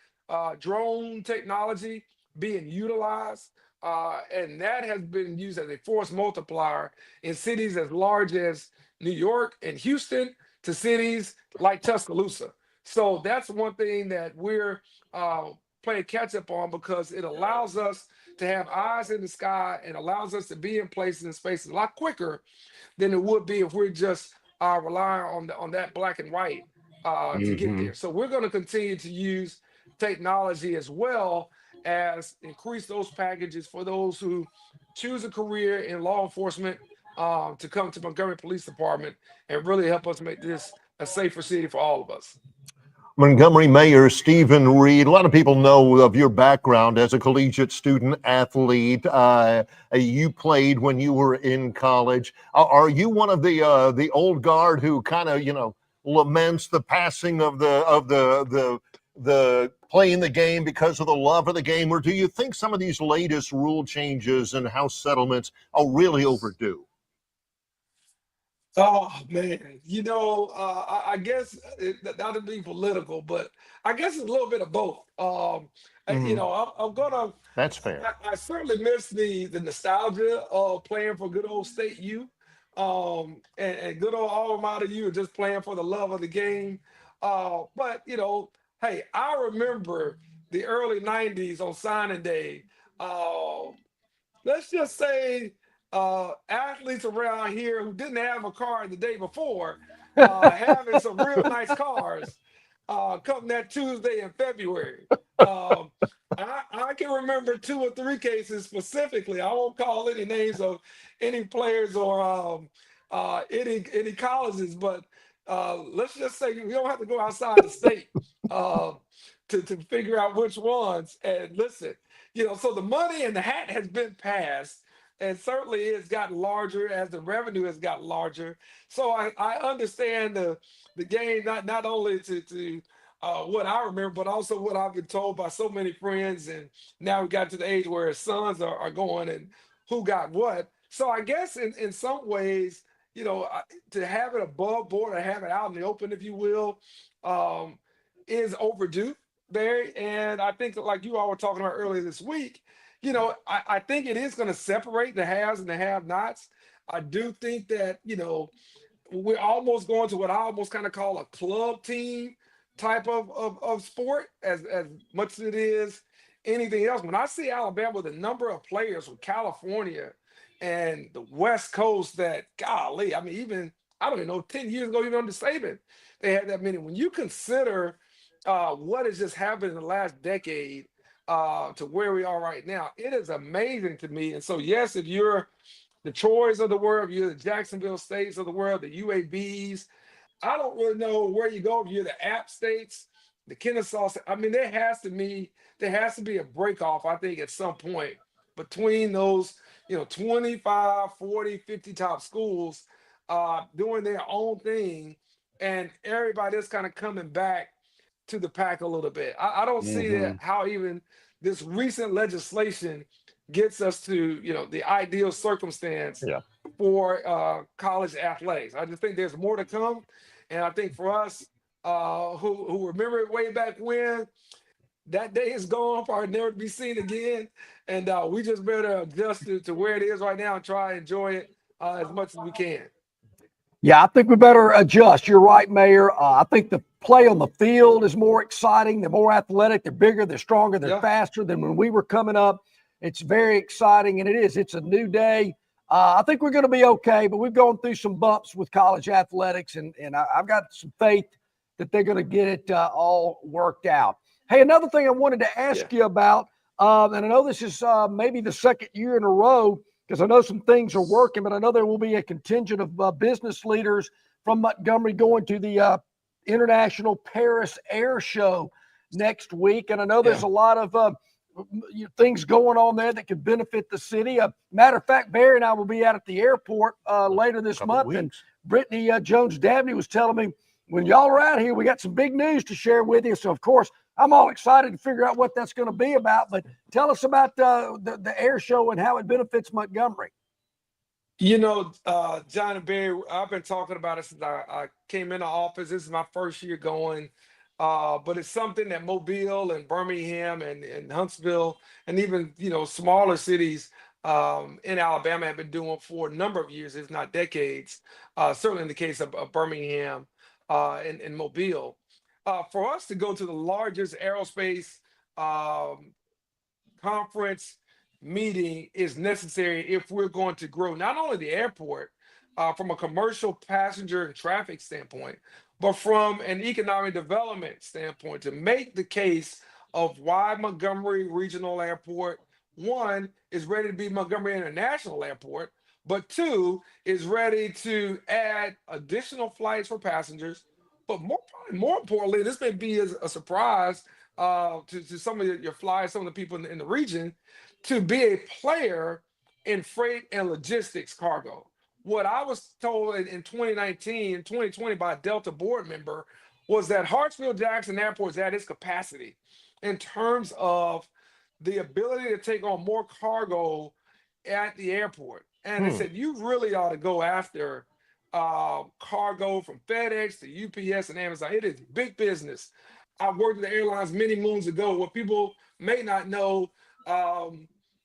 drone technology being utilized. And that has been used as a force multiplier in cities as large as New York and Houston to cities like Tuscaloosa. So that's one thing that we're playing catch up on, because it allows us to have eyes in the sky and allows us to be in places and spaces a lot quicker than it would be if we're just relying on that black and white to get there. So we're going to continue to use technology as well as increase those packages for those who choose a career in law enforcement to come to Montgomery Police Department and really help us make this a safer city for all of us. Montgomery Mayor Stephen Reed, a lot of people know of your background as a collegiate student athlete. You played when you were in college. Are you one of the old guard who kind of, laments the passing of the the playing the game because of the love of the game, or do you think some of these latest rule changes and house settlements are really overdue? Oh man, I guess not to be political, but I guess it's a little bit of both. I'm gonna. That's fair. I certainly miss the nostalgia of playing for good old State U, and good old alma mater U, just playing for the love of the game. But hey, I remember the early '90s on signing day. Uh, let's just say athletes around here who didn't have a car the day before having some real nice cars come that Tuesday in February. I can remember 2 or 3 cases specifically. I won't call any names of any players or any colleges, but let's just say we don't have to go outside the state to figure out which ones. And listen, so the money in the hat has been passed, and certainly it's gotten larger as the revenue has gotten larger. So I understand the game not only to what I remember, but also what I've been told by so many friends. And now we got to the age where sons are going and who got what. So I guess in some ways, to have it above board or have it out in the open, if you will, is overdue, Barry. And I think, like you all were talking about earlier this week, I think it is going to separate the haves and the have-nots. I do think that, we're almost going to what I almost kind of call a club team type of sport as much as it is anything else. When I see Alabama with a number of players from California and the West Coast that, golly, I mean, even, I don't even know, 10 years ago, even under Saban, they had that many. When you consider what has just happened in the last decade to where we are right now, it is amazing to me. And so, yes, if you're the Troys of the world, if you're the Jacksonville States of the world, the UABs, I don't really know where you go if you're the App States, the Kennesaw. I mean, there has to be a break off, I think, at some point between those, 25, 40, 50 top schools doing their own thing, and everybody is kind of coming back to the pack a little bit. I don't see that how even this recent legislation gets us to, the ideal circumstance for college athletics. I just think there's more to come. And I think for us who remember it way back when, that day is gone, probably never to be seen again. And we just better adjust to where it is right now and try and enjoy it as much as we can. Yeah, I think we better adjust. You're right, Mayor. I think the play on the field is more exciting. They're more athletic. They're bigger. They're stronger. They're faster than when we were coming up. It's very exciting, and it is. It's a new day. I think we're going to be okay, but we've gone through some bumps with college athletics, and I've got some faith that they're going to get it all worked out. Hey, another thing I wanted to ask you about, and I know this is maybe the second year in a row, because I know some things are working, but I know there will be a contingent of business leaders from Montgomery going to the International Paris Air Show next week. And I know there's a lot of things going on there that could benefit the city. Matter of fact, Barry and I will be out at the airport later this month. And Brittany Jones-Dabney was telling me, when y'all are out here, we got some big news to share with you. So, of course, I'm all excited to figure out what that's going to be about. But tell us about the air show and how it benefits Montgomery. John and Barry, I've been talking about it since I came into office. This is my first year going. But it's something that Mobile and Birmingham and Huntsville and even, smaller cities in Alabama have been doing for a number of years, if not decades, certainly in the case of Birmingham and Mobile. For us to go to the largest aerospace conference meeting is necessary if we're going to grow not only the airport from a commercial passenger and traffic standpoint, but from an economic development standpoint, to make the case of why Montgomery Regional Airport, one, is ready to be Montgomery International Airport, but two, is ready to add additional flights for passengers. But more importantly, this may be a surprise to some of your flyers, some of the people in the region, to be a player in freight and logistics cargo. What I was told in 2019, 2020 by a Delta board member was that Hartsfield-Jackson Airport is at its capacity in terms of the ability to take on more cargo at the airport. And they said, you really ought to go after cargo from FedEx to UPS and Amazon. It is big business. I worked at the airlines many moons ago. What people may not know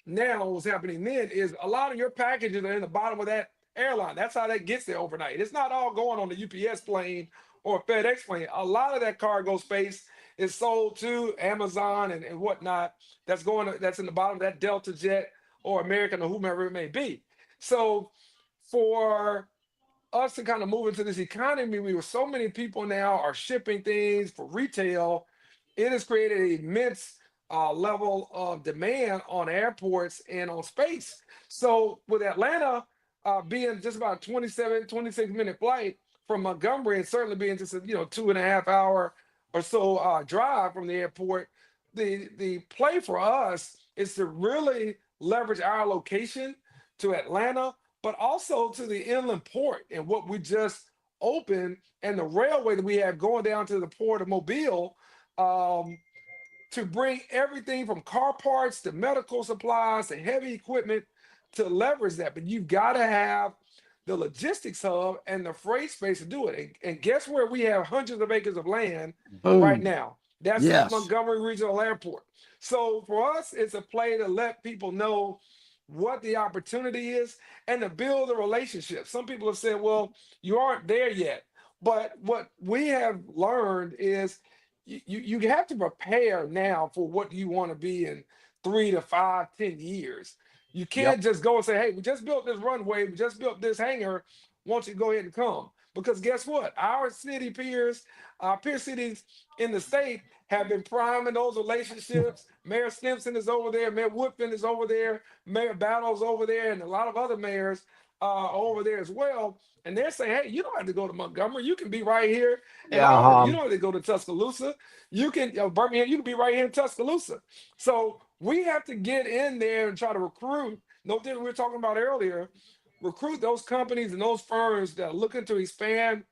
now what's happening then is a lot of your packages are in the bottom of that airline. That's how that gets there overnight. It's not all going on the UPS plane or FedEx plane. A lot of that cargo space is sold to Amazon and whatnot. That's in the bottom of that Delta jet or American or whomever it may be. So for us to kind of move into this economy, where so many people now are shipping things for retail, it has created an immense level of demand on airports and on space. So with Atlanta being just about a 26-minute flight from Montgomery, and certainly being just a 2.5 hour or so drive from the airport, the play for us is to really leverage our location to Atlanta, but also to the inland port and what we just opened and the railway that we have going down to the port of Mobile, to bring everything from car parts to medical supplies to heavy equipment to leverage that. But you've got to have the logistics hub and the freight space to do it. And guess where we have hundreds of acres of land right now? That's Montgomery Regional Airport. So for us, it's a play to let people know what the opportunity is and to build a relationship. Some people have said, well, you aren't there yet. But what we have learned is you have to prepare now for what you want to be in 3 to 5, 10 years. You can't just go and say, hey, we just built this runway, we just built this hangar, won't you go ahead and come? Because guess what? Our city peers, our peer cities in the state have been priming those relationships. Mayor Stimson is over there, Mayor Woodfin is over there, Mayor Battle's over there, and a lot of other mayors are over there as well. And they're saying, hey, you don't have to go to Montgomery. You can be right here. And you don't have to go to Tuscaloosa. You can, Birmingham, you can be right here in Tuscaloosa. So we have to get in there and try to recruit. No different we were talking about earlier. Recruit those companies and those firms that are looking to expand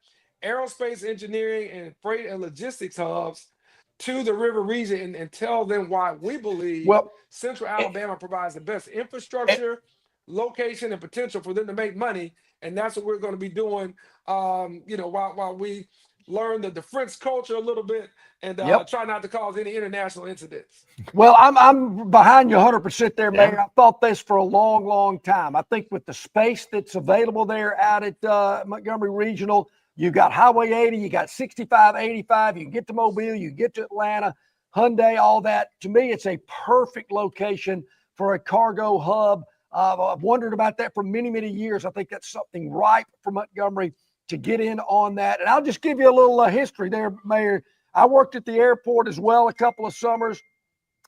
aerospace engineering and freight and logistics hubs to the river region and tell them why we believe Central Alabama provides the best infrastructure, location, and potential for them to make money. And that's what we're going to be doing, while we learn the French culture a little bit and try not to cause any international incidents. Well, I'm behind you 100% there, Mayor. I've thought this for a long, long time. I think with the space that's available there out at Montgomery Regional, you got Highway 80, you got 65, 85, you can get to Mobile, you get to Atlanta, Hyundai, all that. To me, it's a perfect location for a cargo hub. I've wondered about that for many, many years. I think that's something ripe for Montgomery to get in on that. And I'll just give you a little history there, Mayor. I worked at the airport as well a couple of summers,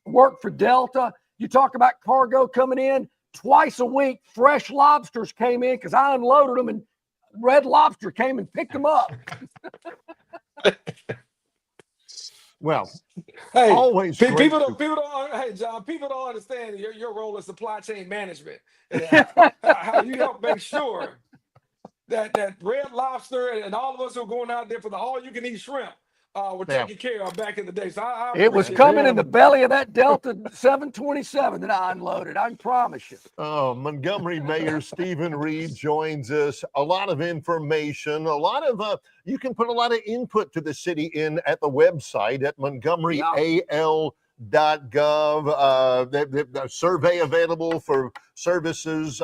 worked for Delta. You talk about cargo coming in twice a week. Fresh lobsters came in because I unloaded them, and Red Lobster came and picked them up. Well, hey, always people don't understand your role in supply chain management. How you help make sure that Red Lobster and all of us who are going out there for the all-you-can-eat shrimp were taken care of back in the day. So it was coming in the belly of that Delta 727 that I unloaded. I can promise you. Oh, Montgomery Mayor Stephen Reed joins us. A lot of information, a lot of you can put a lot of input to the city in at the website at montgomeryal.gov. The survey available for services.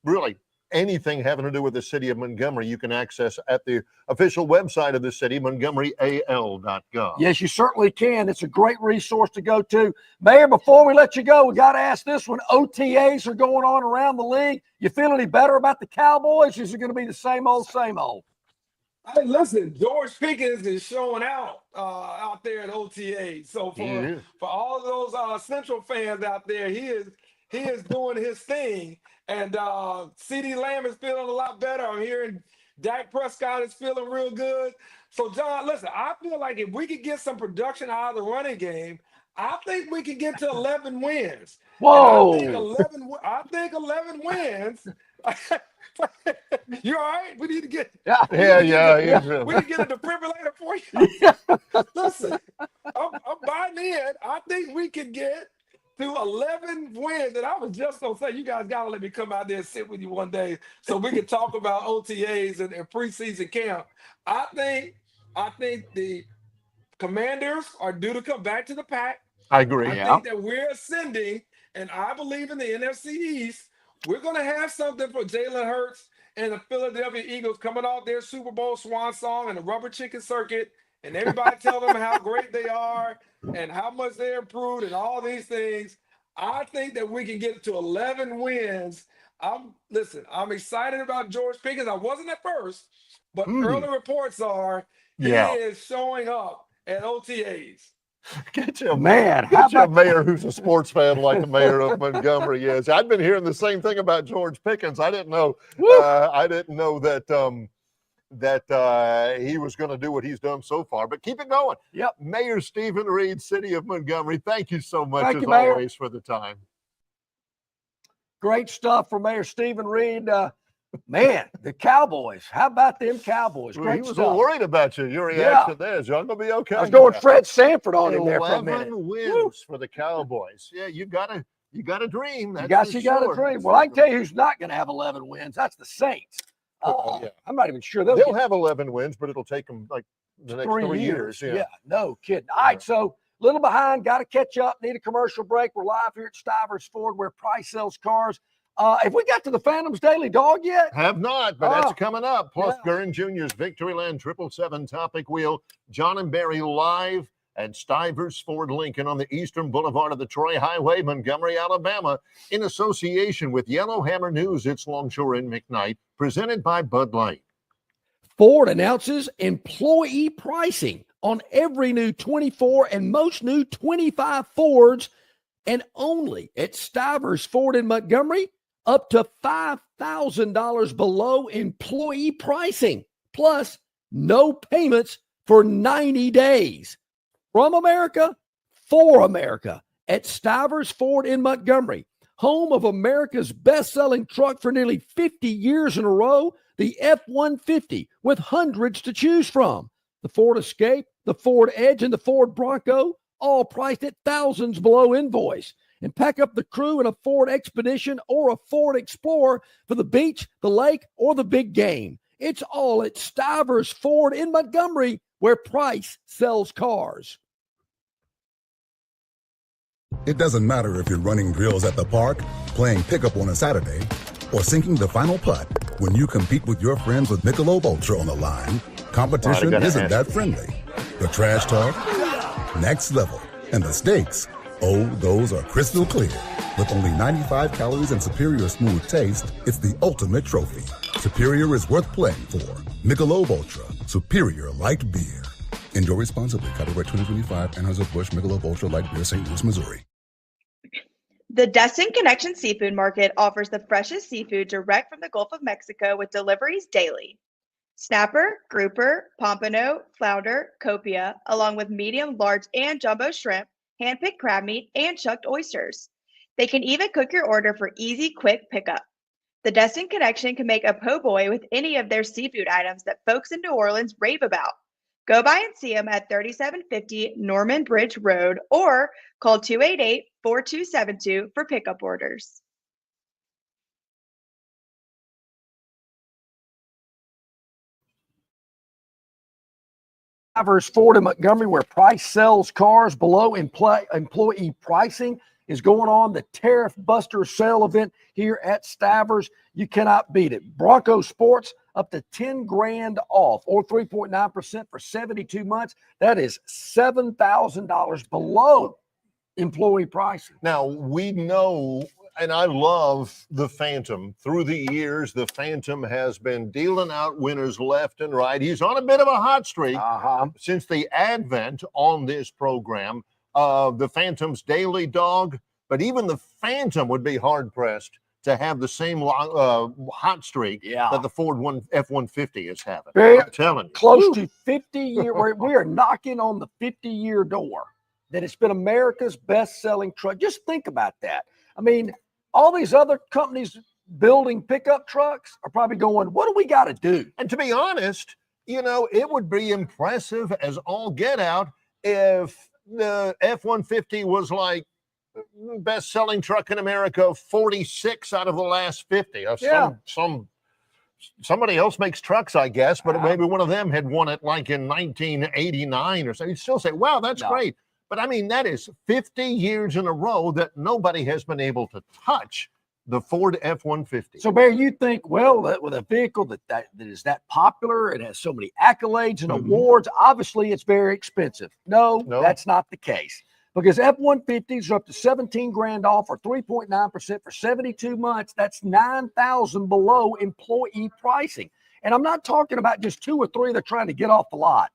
Really, anything having to do with the city of Montgomery, you can access at the official website of the city, montgomeryal.gov. Yes, you certainly can. It's a great resource to go to. Mayor, before we let you go, we got to ask this one. OTAs are going on around the league. You feel any better about the Cowboys? Or is it going to be the same old, same old? Hey, listen, George Pickens is showing out there at OTA. So for all of those Central fans out there, he is doing his thing. And CeeDee Lamb is feeling a lot better. I'm hearing Dak Prescott is feeling real good. So, John, listen, I feel like if we could get some production out of the running game, I think we could get to 11 wins. Whoa! I think 11 wins You all right? We need to get. Yeah. We need to get a defibrillator for you. Listen, I'm buying in. I think we can get to 11 wins. And I was just going to say, you guys got to let me come out there and sit with you one day so we can talk about OTAs and preseason camp. I think the Commanders are due to come back to the pack. I agree. I think that we're ascending, and I believe in the NFC East. We're going to have something for Jalen Hurts and the Philadelphia Eagles coming off their Super Bowl swan song and the rubber chicken circuit, and everybody tell them how great they are and how much they improved and all these things. I think that we can get to 11 wins. I'm excited about George Pickens. I wasn't at first, but early reports are he is showing up at OTAs. Get you a mayor who's a sports fan like the mayor of Montgomery is. I've been hearing the same thing about George Pickens. I didn't know. That he was going to do what he's done so far. But keep it going. Yep. Mayor Stephen Reed, City of Montgomery. Thank you so much as Mayor. always for the time. Great stuff from Mayor Stephen Reed. Man, the Cowboys. How about them Cowboys? Well, Great he was stuff. worried about you. Your reaction there. Is y'all going to be okay? I was going Fred Sanford on him there for a minute. 11 wins for the Cowboys. Yeah, you got to dream. You got to dream. Well, I can tell you who's not going to have 11 wins. That's the Saints. I'm not even sure they'll have 11 wins, but it'll take them like the next 3 years. Yeah, no kidding. All right, so a little behind, got to catch up. Need a commercial break. We're live here at Stivers Ford, where Price sells cars. Have we got to the Phantoms Daily Dog yet? Have not, but that's coming up. Plus, Gurn Jr.'s Victoryland 777 Topic Wheel. John and Barry live at Stivers Ford Lincoln on the Eastern Boulevard of the Troy Highway, Montgomery, Alabama, in association with Yellowhammer News. It's Longshore and McKnight, presented by Bud Light. Ford announces employee pricing on every new 24 and most new 25 Fords, and only at Stivers Ford in Montgomery, up to $5,000 below employee pricing, plus no payments for 90 days. From America, for America, at Stivers Ford in Montgomery, home of America's best-selling truck for nearly 50 years in a row, the F-150, with hundreds to choose from. The Ford Escape, the Ford Edge, and the Ford Bronco, all priced at thousands below invoice. And pack up the crew in a Ford Expedition or a Ford Explorer for the beach, the lake, or the big game. It's all at Stivers Ford in Montgomery, where Price sells cars. It doesn't matter if you're running drills at the park, playing pickup on a Saturday, or sinking the final putt. When you compete with your friends with Michelob Ultra on the line, competition isn't that friendly. The trash talk, next level. And the stakes, those are crystal clear. With only 95 calories and superior smooth taste, it's the ultimate trophy. Superior is worth playing for. Michelob Ultra, superior light beer. Enjoy responsibly. Copyright 2025, Anheuser-Busch Michelob Ultra Light Beer, St. Louis, Missouri. The Destin Connection Seafood Market offers the freshest seafood direct from the Gulf of Mexico with deliveries daily. Snapper, grouper, pompano, flounder, copia, along with medium, large, and jumbo shrimp, hand-picked crab meat, and chucked oysters. They can even cook your order for easy, quick pickup. The Destin Connection can make a po' boy with any of their seafood items that folks in New Orleans rave about. Go by and see them at 3750 Norman Bridge Road or call 288-4272 for pickup orders. Stivers Ford in Montgomery, where Price sells cars below employee pricing, is going on. The Tariff Buster sale event here at Stivers. You cannot beat it. Bronco Sports up to 10 grand off or 3.9% for 72 months. That is $7,000 below employee pricing. Now, we know, and I love the Phantom. Through the years, the Phantom has been dealing out winners left and right. He's on a bit of a hot streak since the advent on this program of the Phantom's Daily Dog. But even the Phantom would be hard-pressed to have the same hot streak that the Ford F-150 is having. I'm telling you. Close to 50 years. We are knocking on the 50-year door that it's been America's best-selling truck. Just think about that. I mean, all these other companies building pickup trucks are probably going, what do we got to do? And to be honest, it would be impressive as all get out if the F-150 was like best-selling truck in America 46 out of the last 50. Somebody else makes trucks, I guess, but maybe one of them had won it like in 1989 or something. You'd still say, wow, that's great. But I mean, that is 50 years in a row that nobody has been able to touch the Ford F-150. So, Barry, you think, well, that with a vehicle that is that popular, it has so many accolades and awards, obviously it's very expensive. No, that's not the case. Because F-150s are up to 17 grand off or 3.9% for 72 months. That's $9,000 below employee pricing. And I'm not talking about just 2 or 3 that are trying to get off the lot.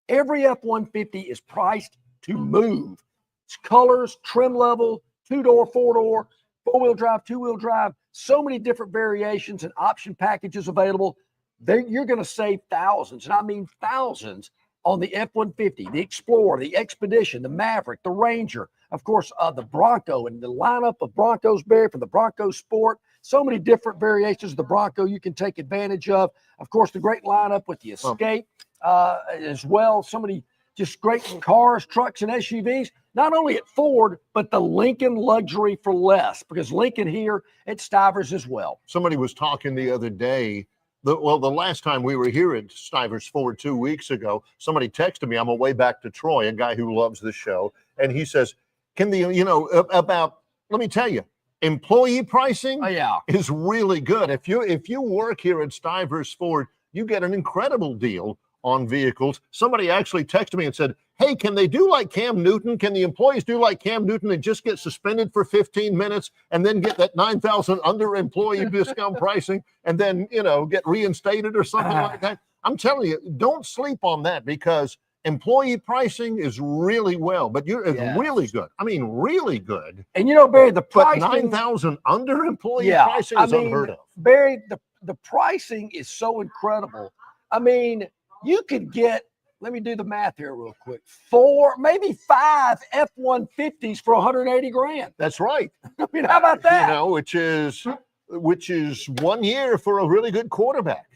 Every F-150 is priced to move. It's colors, trim level, 2-door, 4-door, 4-wheel drive, 2-wheel drive, so many different variations and option packages available. You're going to save thousands, and I mean thousands, on the F-150, the Explorer, the Expedition, the Maverick, the Ranger, of course, the Bronco, and the lineup of Broncos, Barry, for the Bronco Sport. So many different variations of the Bronco you can take advantage of. Of course, the great lineup with the Escape as well. So many just great cars, trucks, and SUVs, not only at Ford, but the Lincoln Luxury for Less, because Lincoln here at Stivers as well. Somebody was talking the other day. The last time we were here at Stivers Ford 2 weeks ago, somebody texted me. I'm away back to Troy, a guy who loves the show, and he says, let me tell you, employee pricing is really good. If you work here at Stivers Ford, you get an incredible deal on vehicles. Somebody actually texted me and said, hey, can they do like Cam Newton? Can the employees do like Cam Newton and just get suspended for 15 minutes and then get that $9,000 under employee discount pricing and then, get reinstated or something like that? I'm telling you, don't sleep on that, because employee pricing is really really good. I mean, really good. And Barry, the pricing, but 9,000 under employee pricing is unheard of. Barry, the pricing is so incredible. I mean, you could get, let me do the math here real quick, 4, maybe 5 F-150s for 180 grand. That's right. I mean, how about that? Which is 1 year for a really good quarterback.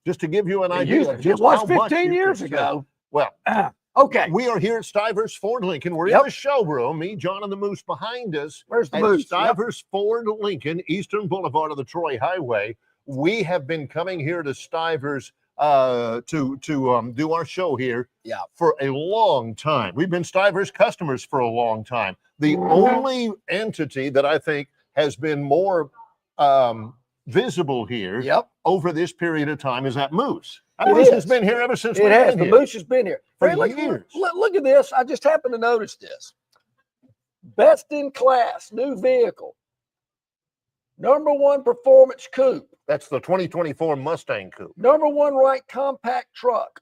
Just to give you an idea. It was 15 years ago. Well, okay. We are here at Stivers Ford Lincoln. We're in the showroom. Me, John, and the Moose behind us. Where's the Moose? Stivers Ford Lincoln, Eastern Boulevard of the Troy Highway. We have been coming here to Stivers to do our show here for a long time. We've been Stivers customers for a long time. The only entity that I think has been more visible here over this period of time is that Moose. That Moose has been here ever since it has. The Moose has been here for years. Look at this. I just happened to notice this. Best in class, new vehicle. #1 performance coupe. That's the 2024 Mustang coupe. #1 ranked compact truck.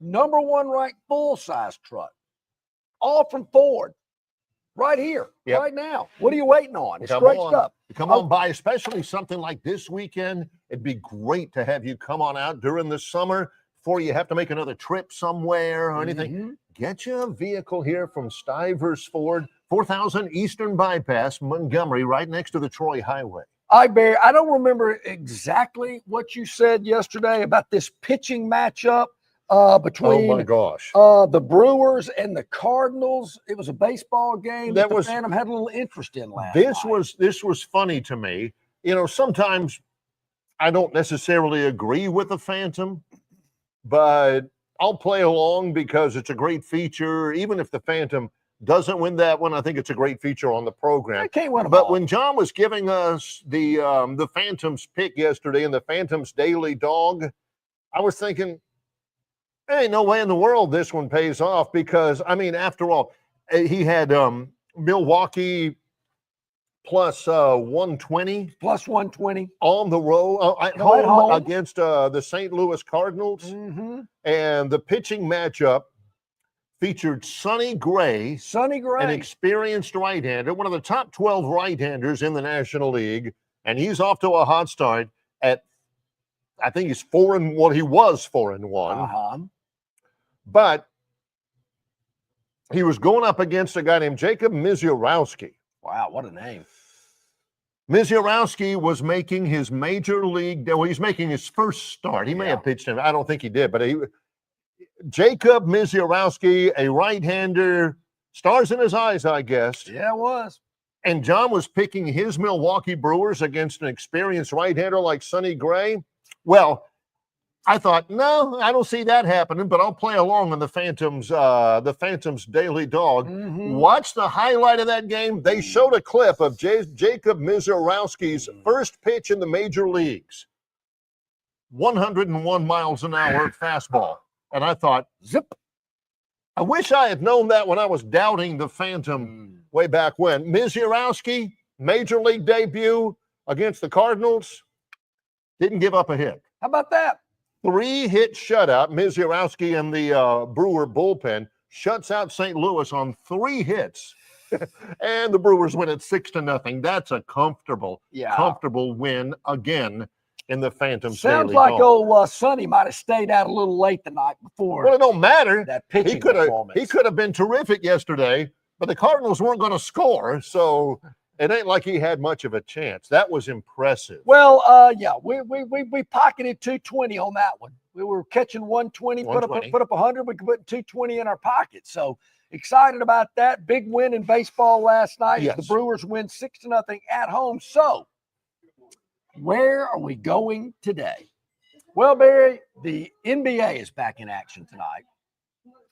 #1 ranked full-size truck. All from Ford. Right here, right now. What are you waiting on? It's great stuff. Come on by, especially something like this weekend. It'd be great to have you come on out during the summer before you have to make another trip somewhere or anything. Get you a vehicle here from Stivers Ford, 4000 Eastern Bypass, Montgomery, right next to the Troy Highway. Barry, I don't remember exactly what you said yesterday about this pitching matchup between the Brewers and the Cardinals. It was a baseball game that the Phantom had a little interest in last night. This was funny to me. Sometimes I don't necessarily agree with the Phantom, but I'll play along because it's a great feature. Even if the Phantom doesn't win that one, I think it's a great feature on the program. I can't win them but all. When John was giving us the Phantom's pick yesterday and the Phantom's daily dog, I was thinking, there ain't no way in the world this one pays off, because, I mean, after all, he had Milwaukee plus 120. Plus 120. On the road at home against the St. Louis Cardinals. And the pitching matchup featured Sonny Gray, an experienced right-hander, one of the top 12 right-handers in the National League, and he's off to a hot start at, I think he's 4-1. He was 4-1, but he was going up against a guy named Jacob Misiorowski. Wow, what a name! Misiorowski was making his major league. Well, he's making his first start. He may have pitched him. I don't think he did, but Jacob Misiorowski, a right-hander, stars in his eyes, I guess. Yeah, it was. And John was picking his Milwaukee Brewers against an experienced right-hander like Sonny Gray. Well, I thought, no, I don't see that happening, but I'll play along on the Phantoms Daily Dog. Mm-hmm. Watch the highlight of that game. They showed a clip of Jacob Misiorowski's first pitch in the major leagues. 101 miles an hour fastball. And I thought, zip. I wish I had known that when I was doubting the Phantom way back when. Misiorowski, major league debut against the Cardinals, didn't give up a hit. How about that? 3-hit shutout. Misiorowski and the Brewer bullpen shuts out St. Louis on 3 hits. And the Brewers win it 6-0. That's a comfortable win again in the Phantoms. Sounds like old Sonny might have stayed out a little late the night before. Well, it don't matter. That pitching he could have been terrific yesterday, but the Cardinals weren't going to score, so it ain't like he had much of a chance. That was impressive. Well, we pocketed 220 on that one. We were catching 120, put up 100. We could put 220 in our pocket. So excited about that. Big win in baseball last night. Yes. The Brewers win 6-0 at home. So where are we going today? Well, Barry, the NBA is back in action tonight.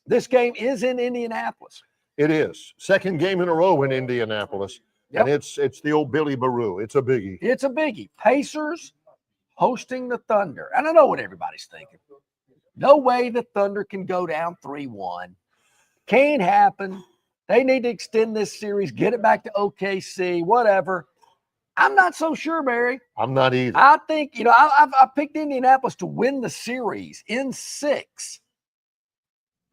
This game is in Indianapolis. It is. Second game in a row in Indianapolis. Yep. And it's the old Billy Baru. It's a biggie. It's a biggie. Pacers hosting the Thunder. And I know what everybody's thinking. No way the Thunder can go down 3-1. Can't happen. They need to extend this series, get it back to OKC, whatever. I'm not so sure, Barry. I'm not either. I think, I picked Indianapolis to win the series in 6.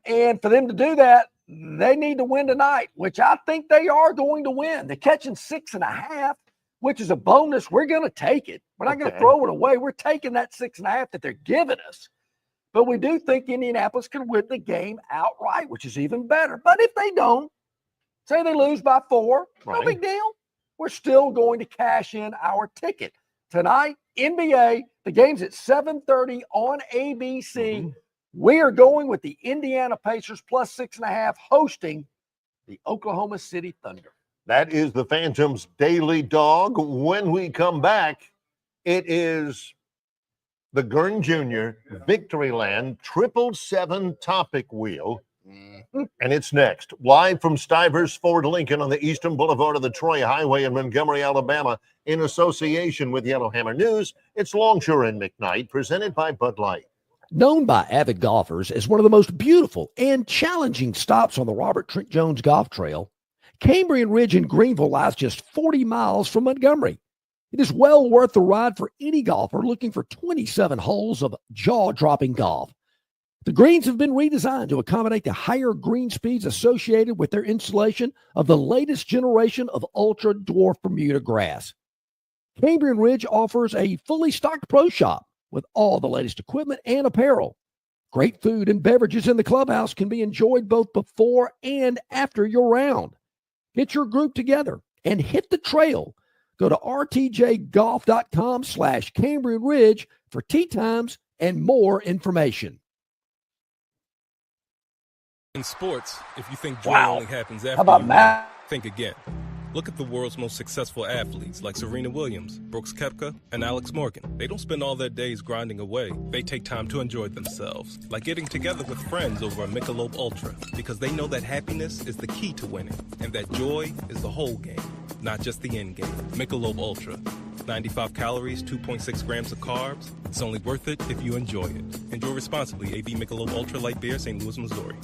And for them to do that, they need to win tonight, which I think they are going to win. They're catching 6.5, which is a bonus. We're going to take it. We're not going to throw it away. We're taking that 6.5 that they're giving us. But we do think Indianapolis can win the game outright, which is even better. But if they don't, say they lose by 4, no big deal. We're still going to cash in our ticket. Tonight, NBA, the game's at 7:30 on ABC. Mm-hmm. We are going with the Indiana Pacers plus 6.5 hosting the Oklahoma City Thunder. That is the Phantoms Daily Dog. When we come back, it is the Gurn Jr. Victoryland 777 topic wheel. And it's next. Live from Stivers Ford Lincoln on the Eastern Boulevard of the Troy Highway in Montgomery, Alabama, in association with Yellowhammer News, it's Longshore and McKnight, presented by Bud Light. Known by avid golfers as one of the most beautiful and challenging stops on the Robert Trent Jones Golf Trail, Cambrian Ridge in Greenville lies just 40 miles from Montgomery. It is well worth the ride for any golfer looking for 27 holes of jaw-dropping golf. The greens have been redesigned to accommodate the higher green speeds associated with their installation of the latest generation of ultra-dwarf Bermuda grass. Cambrian Ridge offers a fully stocked pro shop with all the latest equipment and apparel. Great food and beverages in the clubhouse can be enjoyed both before and after your round. Get your group together and hit the trail. Go to rtjgolf.com/Cambrian Ridge for tee times and more information. In sports, if you think joy only happens after think again. Look at the world's most successful athletes like Serena Williams, Brooks Koepka, and Alex Morgan. They don't spend all their days grinding away. They take time to enjoy themselves, like getting together with friends over a Michelob Ultra, because they know that happiness is the key to winning, and that joy is the whole game, not just the end game. Michelob Ultra. 95 calories, 2.6 grams of carbs. It's only worth it if you enjoy it. Enjoy responsibly. AB Michelob Ultra Light Beer, St. Louis, Missouri.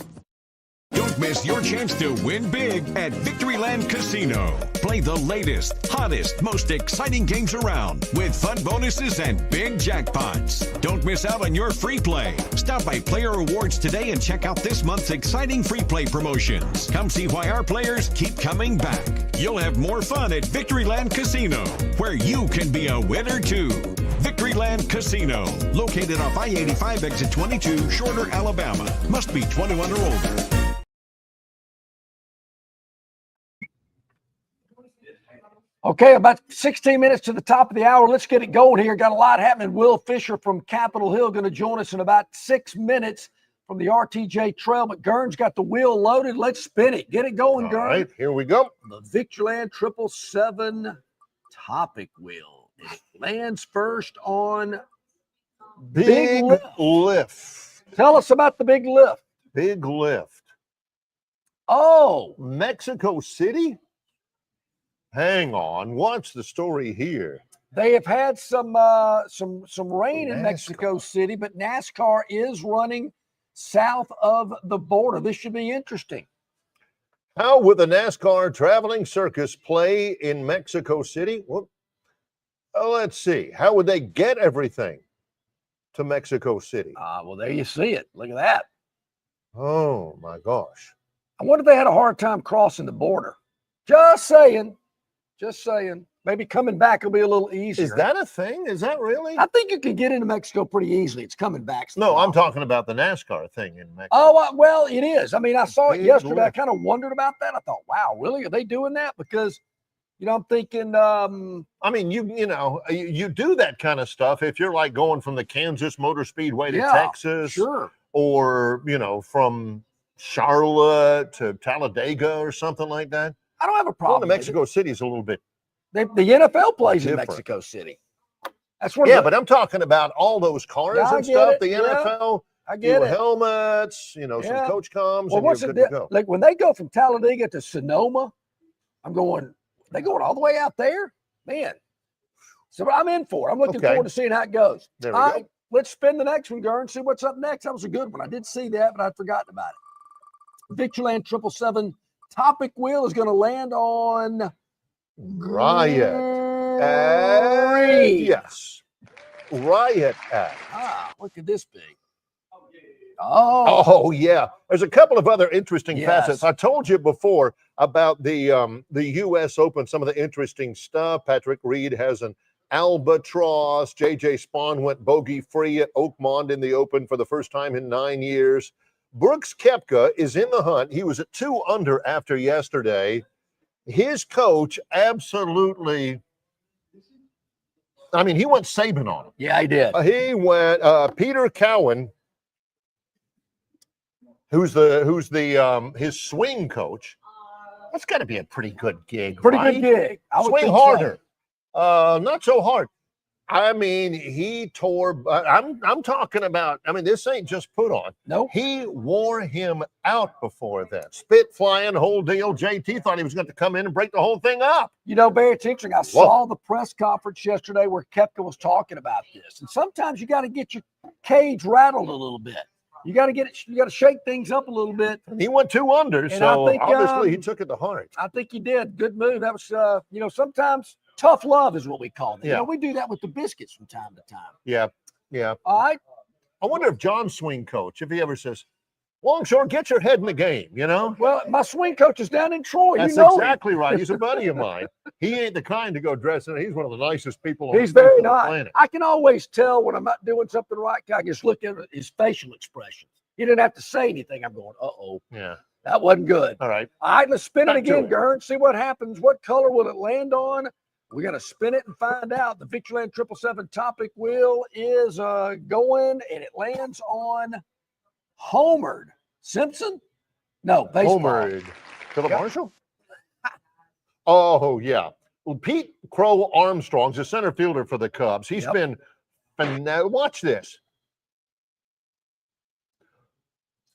Don't miss your chance to win big at Victoryland Casino. Play the latest, hottest, most exciting games around with fun bonuses and big jackpots. Don't miss out on your free play. Stop by Player Rewards today and check out this month's exciting free play promotions. Come see why our players keep coming back. You'll have more fun at Victoryland Casino, where you can be a winner too. Victoryland Casino, located off I-85 exit 22, Shorter, Alabama. Must be 21 or older. Okay, about 16 minutes to the top of the hour. Let's get it going here. Got a lot happening. Will Fisher from Capitol Hill going to join us in about 6 minutes from the RTJ Trail. But Gurn's got the wheel loaded. Let's spin it. Get it going, Gurn. All right, here we go. The Victoryland 777 topic wheel. It lands first on Big lift. Tell us about the big lift. Big lift. Oh, Mexico City? Hang on. What's the story here? They have had some rain in Mexico City, but NASCAR is running south of the border. This should be interesting. How would the NASCAR traveling circus play in Mexico City? Well, let's see. How would they get everything to Mexico City? Well, there you see it. Look at that. Oh, my gosh. I wonder if they had a hard time crossing the border. Just saying. Just saying. Maybe coming back will be a little easier. Is that a thing? Is that really? I think you can get into Mexico pretty easily. It's coming back. No, I'm talking about the NASCAR thing in Mexico. Oh, well, it is. I mean, I saw it Big yesterday. I lift. kind of wondered about that. I thought, wow, really? Are they doing that? Because, I'm thinking. I mean, you do that kind of stuff if you're like going from the Kansas Motor Speedway to Texas. Sure. Or, from Charlotte to Talladega or something like that. I don't have a problem. Well, Mexico City is a little bit. The NFL plays in different. Mexico City. That's what. But I'm talking about all those cars and stuff. The NFL, I get it. Helmets, some coach comms, Well, and what's you're it? good to go. Like when they go from Talladega to Sonoma, I'm going. They going all the way out there, man. So I'm in for it. I'm looking forward to seeing how it goes. There we All go. right, let's spin the next one, Gurn. See what's up next. That was a good one. I did see that, but I'd forgotten about it. Victoryland 777 topic wheel is going to land on Riot. Yes. Riot Act. What could this be? Oh, yeah. There's a couple of other interesting facets. I told you before about the U.S. Open, some of the interesting stuff. Patrick Reed has an albatross. J.J. Spawn went bogey-free at Oakmont in the Open for the first time in 9 years. Brooks Koepka is in the hunt. He was at 2 under after yesterday. His coach absolutely, he went Saban on him. Yeah, he did. He went Peter Cowan, who's his swing coach. That's got to be a pretty good gig. Pretty right? good gig. Swing harder. Not so hard. He tore. I'm talking about. This ain't just put on. No, he wore him out before that. Spit flying, whole deal. JT thought he was going to come in and break the whole thing up. Barry, it's interesting. I saw the press conference yesterday where Koepka was talking about this, and sometimes you got to get your cage rattled a little bit. You got to get it. You got to shake things up a little bit. He went 2 under, so obviously he took it to heart. I think he did. Good move. That was, sometimes tough love is what we call it. Yeah. We do that with the biscuits from time to time. Yeah. All right. I wonder if John's swing coach, if he ever says, Longshore, get your head in the game, Well, my swing coach is down in Troy. That's exactly right. He's a buddy of mine. He ain't the kind to go dressing. He's one of the nicest people on very the nice. planet. I can always tell when I'm not doing something right. I just look at his facial expressions. He didn't have to say anything. I'm going, uh-oh. Yeah. That wasn't good. All right. All right, let's spin it Back to again, it. Gurn. See what happens. What color will it land on? We're going to spin it and find out. The Victoryland 777 topic wheel is going, and it lands on homered. Simpson? No, baseball. Homered. Philip Marshall? Oh, yeah. Well, Pete Crow Armstrong's a center fielder for the Cubs. He's been phenomenal. Watch this.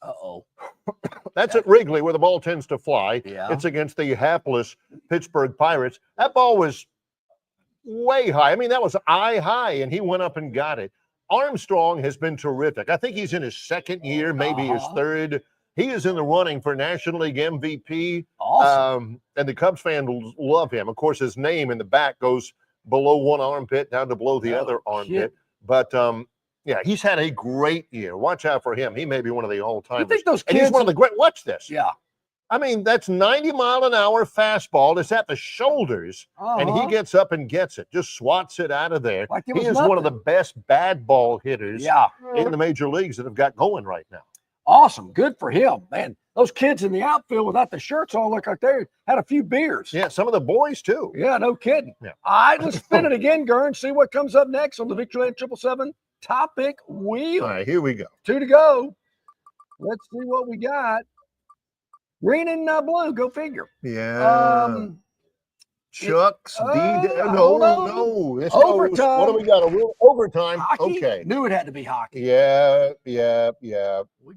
Uh-oh. That's at Wrigley where the ball tends to fly. Yeah. It's against the hapless Pittsburgh Pirates. That ball was way high. That was eye high, and he went up and got it. Armstrong has been terrific. I think he's in his second year, maybe his third. He is in the running for National League MVP. Awesome. And the Cubs fans love him. Of course, his name in the back goes below one armpit down to below the other armpit. But yeah, he's had a great year. Watch out for him. He may be one of the all-timers. You think those kids? And he's one of the great. Watch this. Yeah. That's 90-mile-an-hour fastball. It's at the shoulders, and he gets up and gets it. Just swats it out of there. Like he is one of the best bad ball hitters Yeah. in the major leagues that have got going right now. Awesome. Good for him. Man, those kids in the outfield without the shirts on look like they had a few beers. Yeah, some of the boys too. Yeah, no kidding. Yeah. All right, let's spin it again, Gurn. See what comes up next on the Victoryland 777 topic wheel. All right, here we go. 2 to go. Let's see what we got. Green and blue. Go figure. Yeah. Chuck's D-Day. No. This Overtime. Goes, what do we got? A real overtime. Hockey? Okay. Knew it had to be hockey. Yeah. We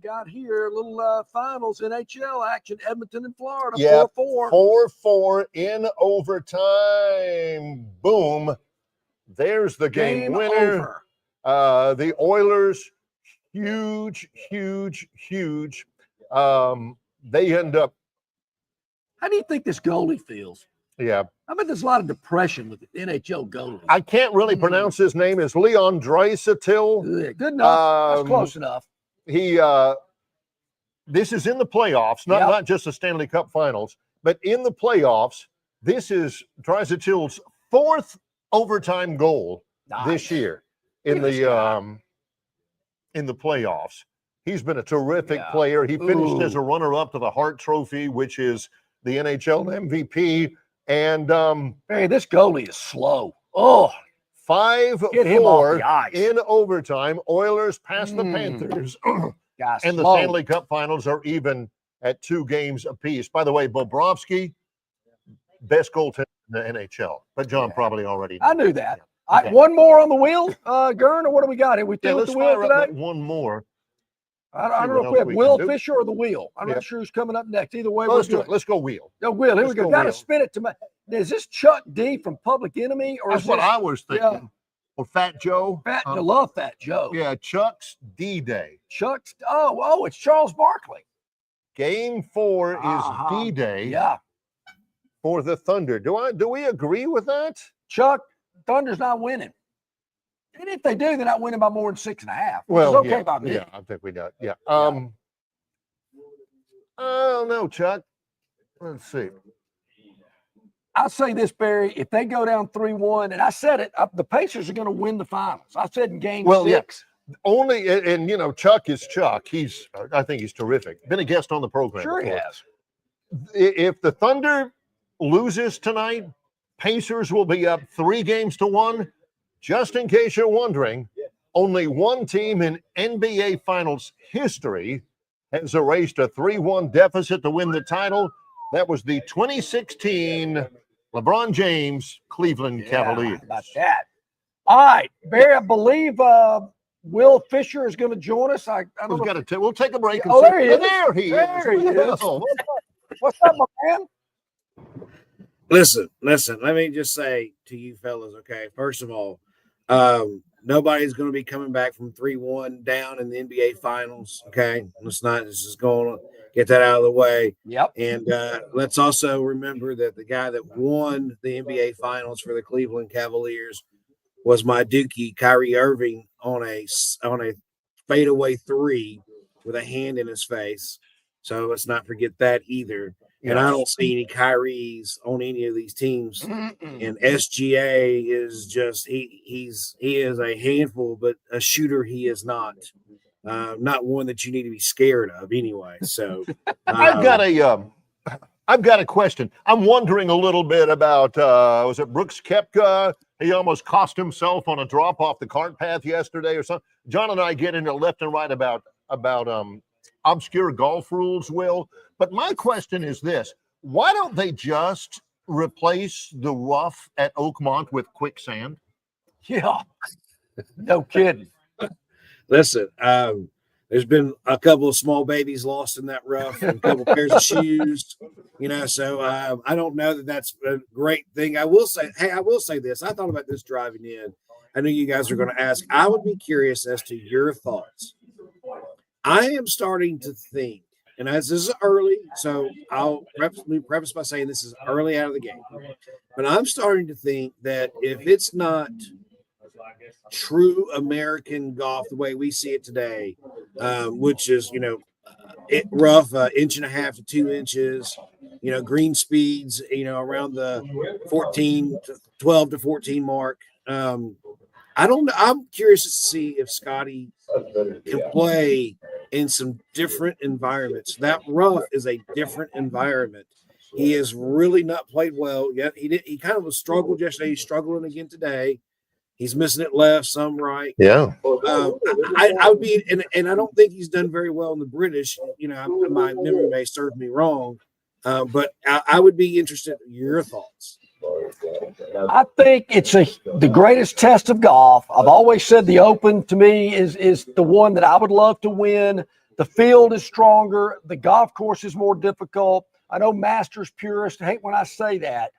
got here a little finals NHL action. Edmonton and Florida. Yeah. 4-4. 4-4 in overtime. Boom. There's the game winner. Over. The Oilers, huge. They end up. How do you think this goalie feels? Yeah. I bet there's a lot of depression with the NHL goalies. I can't really pronounce his name. It's Leon Draisaitl. Good enough. That's close enough. This is in the playoffs, not just the Stanley Cup Finals, but in the playoffs. This is Draisaitl's 4th overtime goal this year in the playoffs. He's been a terrific player. He finished as a runner-up to the Hart Trophy, which is the NHL MVP. And hey, this goalie is slow. Oh, 5-4 in overtime. Oilers pass the Panthers. And the Stanley Cup Finals are even at 2 games apiece. By the way, Bobrovsky, best goaltender in the NHL. But John probably already knew. I knew that. Okay. One more on the wheel, Gurn, or what do we got? Are we through with the wheel today? One more. I don't know if we have Will Fisher or the wheel. I'm not sure who's coming up next. Either way, let's do it. Let's go wheel. No, Will. Here we go. Got to spin it to my. Is this Chuck D from Public Enemy, or that's is what this, I was thinking? Or Fat Joe? I love Fat Joe. Yeah, Chuck's D-Day. Chuck's. Oh, it's Charles Barkley. Game 4 is D-Day. Yeah. For the Thunder. Do we agree with that? Chuck, Thunder's not winning. And if they do, they're not winning by more than 6.5. Well, okay by me. Yeah, I think we do. Yeah. I don't know, Chuck. Let's see. I'll say this, Barry. If they go down 3-1, and I said it, the Pacers are going to win the finals. I said in game 6. Yeah. Only, and Chuck is Chuck. I think he's terrific. Been a guest on the program. Sure before. he has. If the Thunder loses tonight, Pacers will be up 3-1. Just in case you're wondering, only one team in NBA Finals history has erased a 3-1 deficit to win the title. That was the 2016 LeBron James Cleveland Cavaliers. How about that? All right, Barry, I believe Will Fisher is going to join us. We'll take a break. Oh, there he is. There he is. What's up, my man? Listen. Let me just say to you fellas, okay, first of all, nobody's going to be coming back from 3-1 down in the NBA Finals, okay? Let's just going to get that out of the way. Yep. And let's also remember that the guy that won the NBA Finals for the Cleveland Cavaliers was my Dookie, Kyrie Irving, on a fadeaway 3 with a hand in his face. So let's not forget that either. And I don't see any Kyries on any of these teams. And SGA is just he is a handful, but a shooter he is not. Not one that you need to be scared of anyway. So I've got a question. I'm wondering a little bit about was it Brooks Koepka? He almost cost himself on a drop off the cart path yesterday or something. John and I get into left and right about obscure golf rules, Will. But my question is this: why don't they just replace the rough at Oakmont with quicksand? Yeah, no kidding. Listen, there's been a couple of small babies lost in that rough, and a couple pairs of shoes, so I don't know that that's a great thing. I will say this. I thought about this driving in. I knew you guys were going to ask. I would be curious as to your thoughts. I am starting to think, and as this is early, so I'll preface by saying this is early out of the game, but I'm starting to think that if it's not true American golf the way we see it today, which is rough 1.5 to 2 inches, green speeds around the 12 to 14 mark. I don't know. I'm curious to see if Scotty can play in some different environments. That rough is a different environment. He has really not played well yet. He kind of struggled yesterday. He's struggling again today. He's missing it left, some right. Yeah. I would be, and I don't think he's done very well in the British. My memory may serve me wrong, but I would be interested in your thoughts. I think it's the greatest test of golf. I've always said the Open to me is the one that I would love to win. The field is stronger. The golf course is more difficult. I know Masters purists hate when I say that.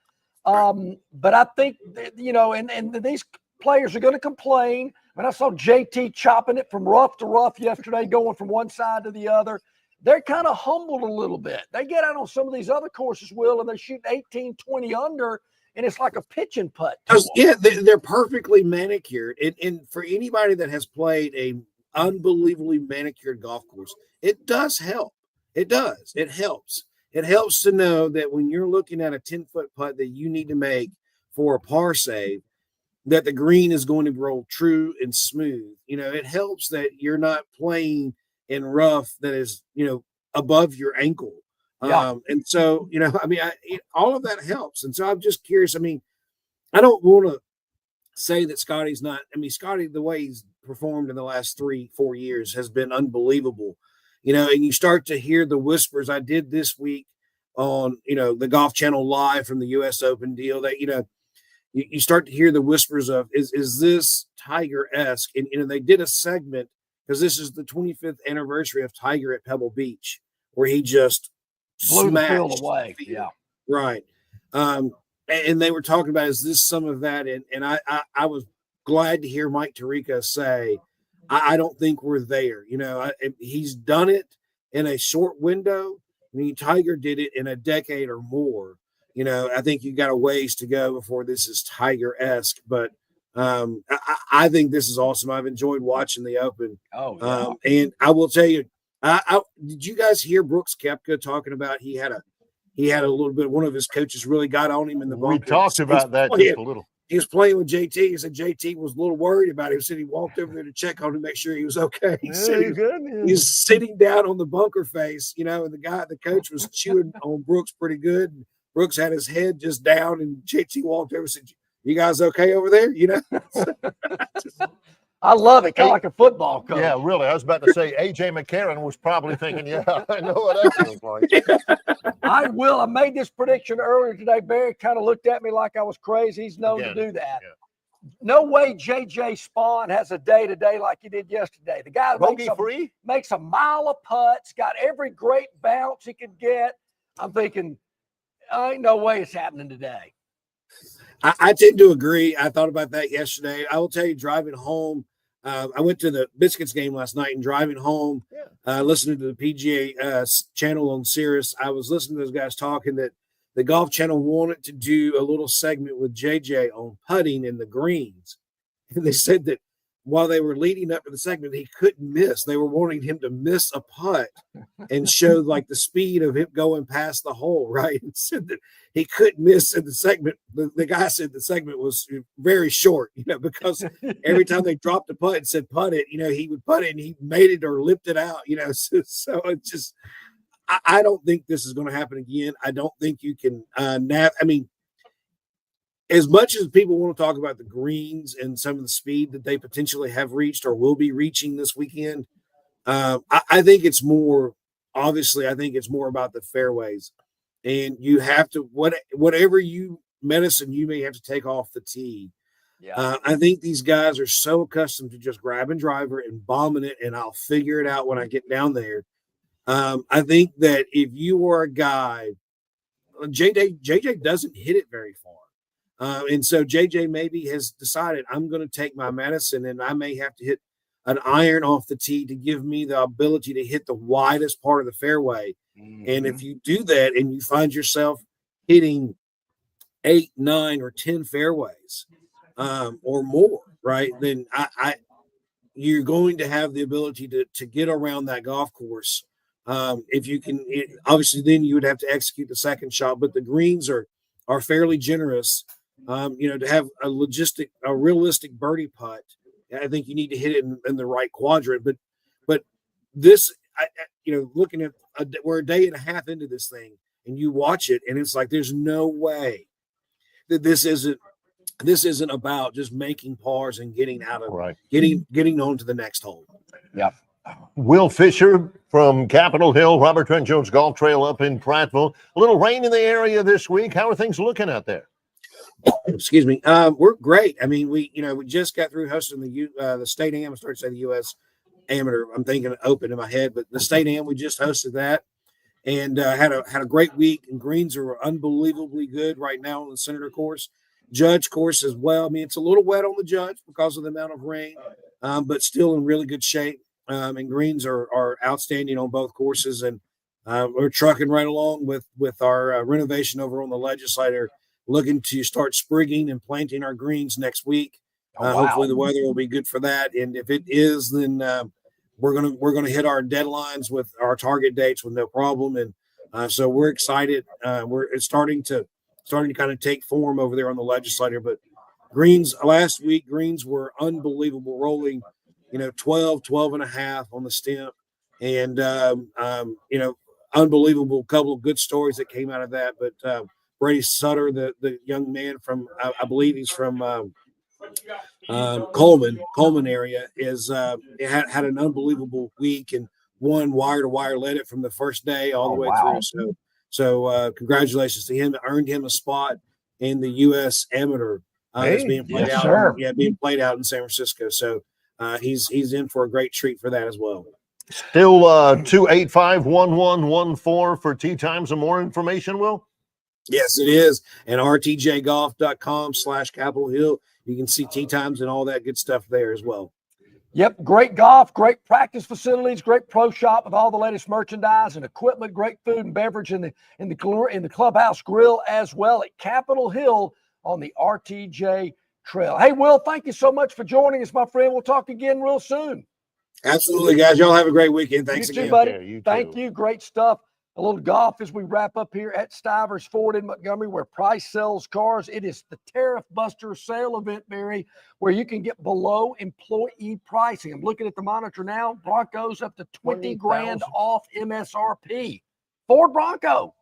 But I think, and these players are going to complain. When I saw JT chopping it from rough to rough yesterday, going from one side to the other, they're kind of humbled a little bit. They get out on some of these other courses, Will, and they shoot 18, 20 under, and it's like a pitch and putt. Yeah, they're perfectly manicured. And for anybody that has played a unbelievably manicured golf course, it does help. It does. It helps. It helps to know that when you're looking at a 10-foot putt that you need to make for a par save, that the green is going to roll true and smooth. It helps that you're not playing in rough that is, above your ankle. Yeah. And so, all of that helps. And so I'm just curious. I don't want to say that Scotty's not. Scotty, the way he's performed in the last 3-4 years has been unbelievable. And you start to hear the whispers. I did this week on, the Golf Channel Live from the U.S. Open deal that, you start to hear the whispers of, is this Tiger-esque? And they did a segment because this is the 25th anniversary of Tiger at Pebble Beach, where he just blew the field smashed away. the field. Yeah. Right. And they were talking about, is this some of that? And I was glad to hear Mike Tirica say, I don't think we're there. He's done it in a short window. Tiger did it in a decade or more. I think you got a ways to go before this is Tiger-esque, but I think this is awesome. I've enjoyed watching the Open. Oh, yeah. And I will tell you, did you guys hear Brooks Koepka talking about he had a little bit, one of his coaches really got on him in the bunker. We talked about that just a little. He was playing with JT. He said JT was a little worried about him. He said he walked over there to check on him, make sure he was okay. He said he was sitting down on the bunker face, and the coach was chewing on Brooks pretty good. And Brooks had his head just down, and JT walked over and said, "You guys okay over there?" I love it, kind of like a football coach. Yeah, really. I was about to say AJ McCarron was probably thinking, yeah, I know what that feels like. I made this prediction earlier today. Barry kind of looked at me like I was crazy. He's known to do that. Yeah. No way JJ Spawn has a day today like he did yesterday. The guy makes a mile of putts, got every great bounce he could get. I'm thinking, ain't no way it's happening today. I tend to agree. I thought about that yesterday. I will tell you, driving home, I went to the Biscuits game last night, and driving home, listening to the PGA channel on Sirius, I was listening to those guys talking that the Golf Channel wanted to do a little segment with JJ on putting in the greens. And they said that while they were leading up to the segment, he couldn't miss. They were wanting him to miss a putt and show like the speed of him going past the hole, right? And said that he couldn't miss in the segment. The guy said the segment was very short, because every time they dropped a putt and said putt it, he would putt it and he made it or lipped it out, So it's just, I don't think this is going to happen again. I don't think you can as much as people want to talk about the greens and some of the speed that they potentially have reached or will be reaching this weekend, I think it's more, obviously, I think it's more about the fairways. And you have to, whatever medicine you may have to take off the tee. Yeah. I think these guys are so accustomed to just grabbing driver and bombing it, and I'll figure it out when I get down there. I think that if you are a guy, JJ doesn't hit it very far. And so JJ maybe has decided, I'm going to take my medicine, and I may have to hit an iron off the tee to give me the ability to hit the widest part of the fairway. Mm-hmm. And if you do that and you find yourself hitting 8, 9, or 10 fairways or more, right, then you're going to have the ability to get around that golf course. If you can, obviously, then you would have to execute the second shot, but the greens are fairly generous. To have a realistic birdie putt, I think you need to hit it in the right quadrant. But this, looking at we're a day and a half into this thing, and you watch it, and it's like there's no way that this isn't about just making pars and getting out of getting on to the next hole. Yep. Will Fisher from Capitol Hill, Robert Trent Jones Golf Trail up in Prattville. A little rain in the area this week. How are things looking out there? Excuse me. We're great. I mean, we just got through hosting the state am. I started to say the U.S. Amateur. I'm thinking open in my head, but the state am, we just hosted that and had a great week. And greens are unbelievably good right now on the Senator course. Judge course as well. I mean, it's a little wet on the Judge because of the amount of rain, but still in really good shape. And greens are outstanding on both courses. And we're trucking right along with our renovation over on the Legislature, looking to start sprigging and planting our greens next week. Hopefully the weather will be good for that. And if it is, then we're gonna hit our deadlines with our target dates with no problem. And so we're excited. It's starting to kind of take form over there on the Legislature. But greens last week, greens were unbelievable, rolling 12 and a half on the stem, and unbelievable couple of good stories that came out of that. But Brady Sutter, the young man from I believe he's from Coleman area, had an unbelievable week and won wire to wire, led it from the first day all the way through. So congratulations to him. It earned him a spot in the U.S. Amateur that's being played out. Yeah, being played out in San Francisco. So he's in for a great treat for that as well. Still 285-1114 for tee times and more information, Will? Yes, it is. And rtjgolf.com/Capitol Hill. You can see tee times and all that good stuff there as well. Yep, great golf, great practice facilities, great pro shop with all the latest merchandise and equipment, great food and beverage in the clubhouse grill as well at Capitol Hill on the RTJ Trail. Hey, Will, thank you so much for joining us, my friend. We'll talk again real soon. Absolutely, guys. Y'all have a great weekend. Thanks you too, again, buddy. Yeah, you Thank too. you. Great stuff. A little golf as we wrap up here at Stivers Ford in Montgomery, where Price sells cars. It is the Tariff Buster sale event, Barry, where you can get below employee pricing. I'm looking at the monitor now. Broncos up to 20 grand off MSRP. Ford Bronco.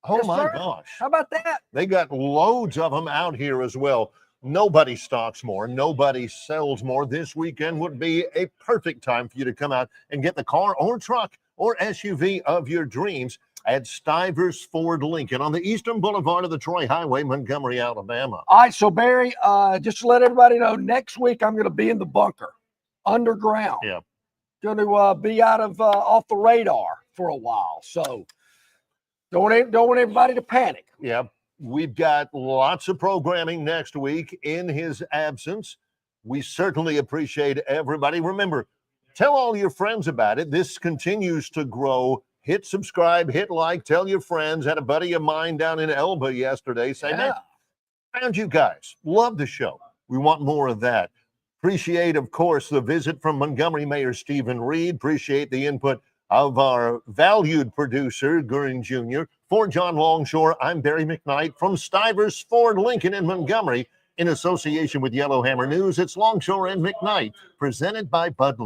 Oh, Yes, my sir. gosh. How about that? They got loads of them out here as well. Nobody stocks more. Nobody sells more. This weekend would be a perfect time for you to come out and get the car or truck or SUV of your dreams at Stivers Ford Lincoln on the Eastern Boulevard of the Troy Highway, Montgomery, Alabama. All right, so Barry, just to let everybody know, next week I'm going to be in the bunker, underground. Yeah. Going to be out of off the radar for a while. So don't want everybody to panic. Yeah. We've got lots of programming next week in his absence. We certainly appreciate everybody. Remember, tell all your friends about it. This continues to grow. Hit subscribe, hit like, tell your friends. Had a buddy of mine down in Elba yesterday say, man, found you guys. Love the show. We want more of that. Appreciate, of course, the visit from Montgomery Mayor Stephen Reed. Appreciate the input of our valued producer, Gurn Jr. For John Longshore, I'm Barry McKnight from Stivers Ford Lincoln in Montgomery. In association with Yellowhammer News, it's Longshore and McKnight, presented by Bud Light.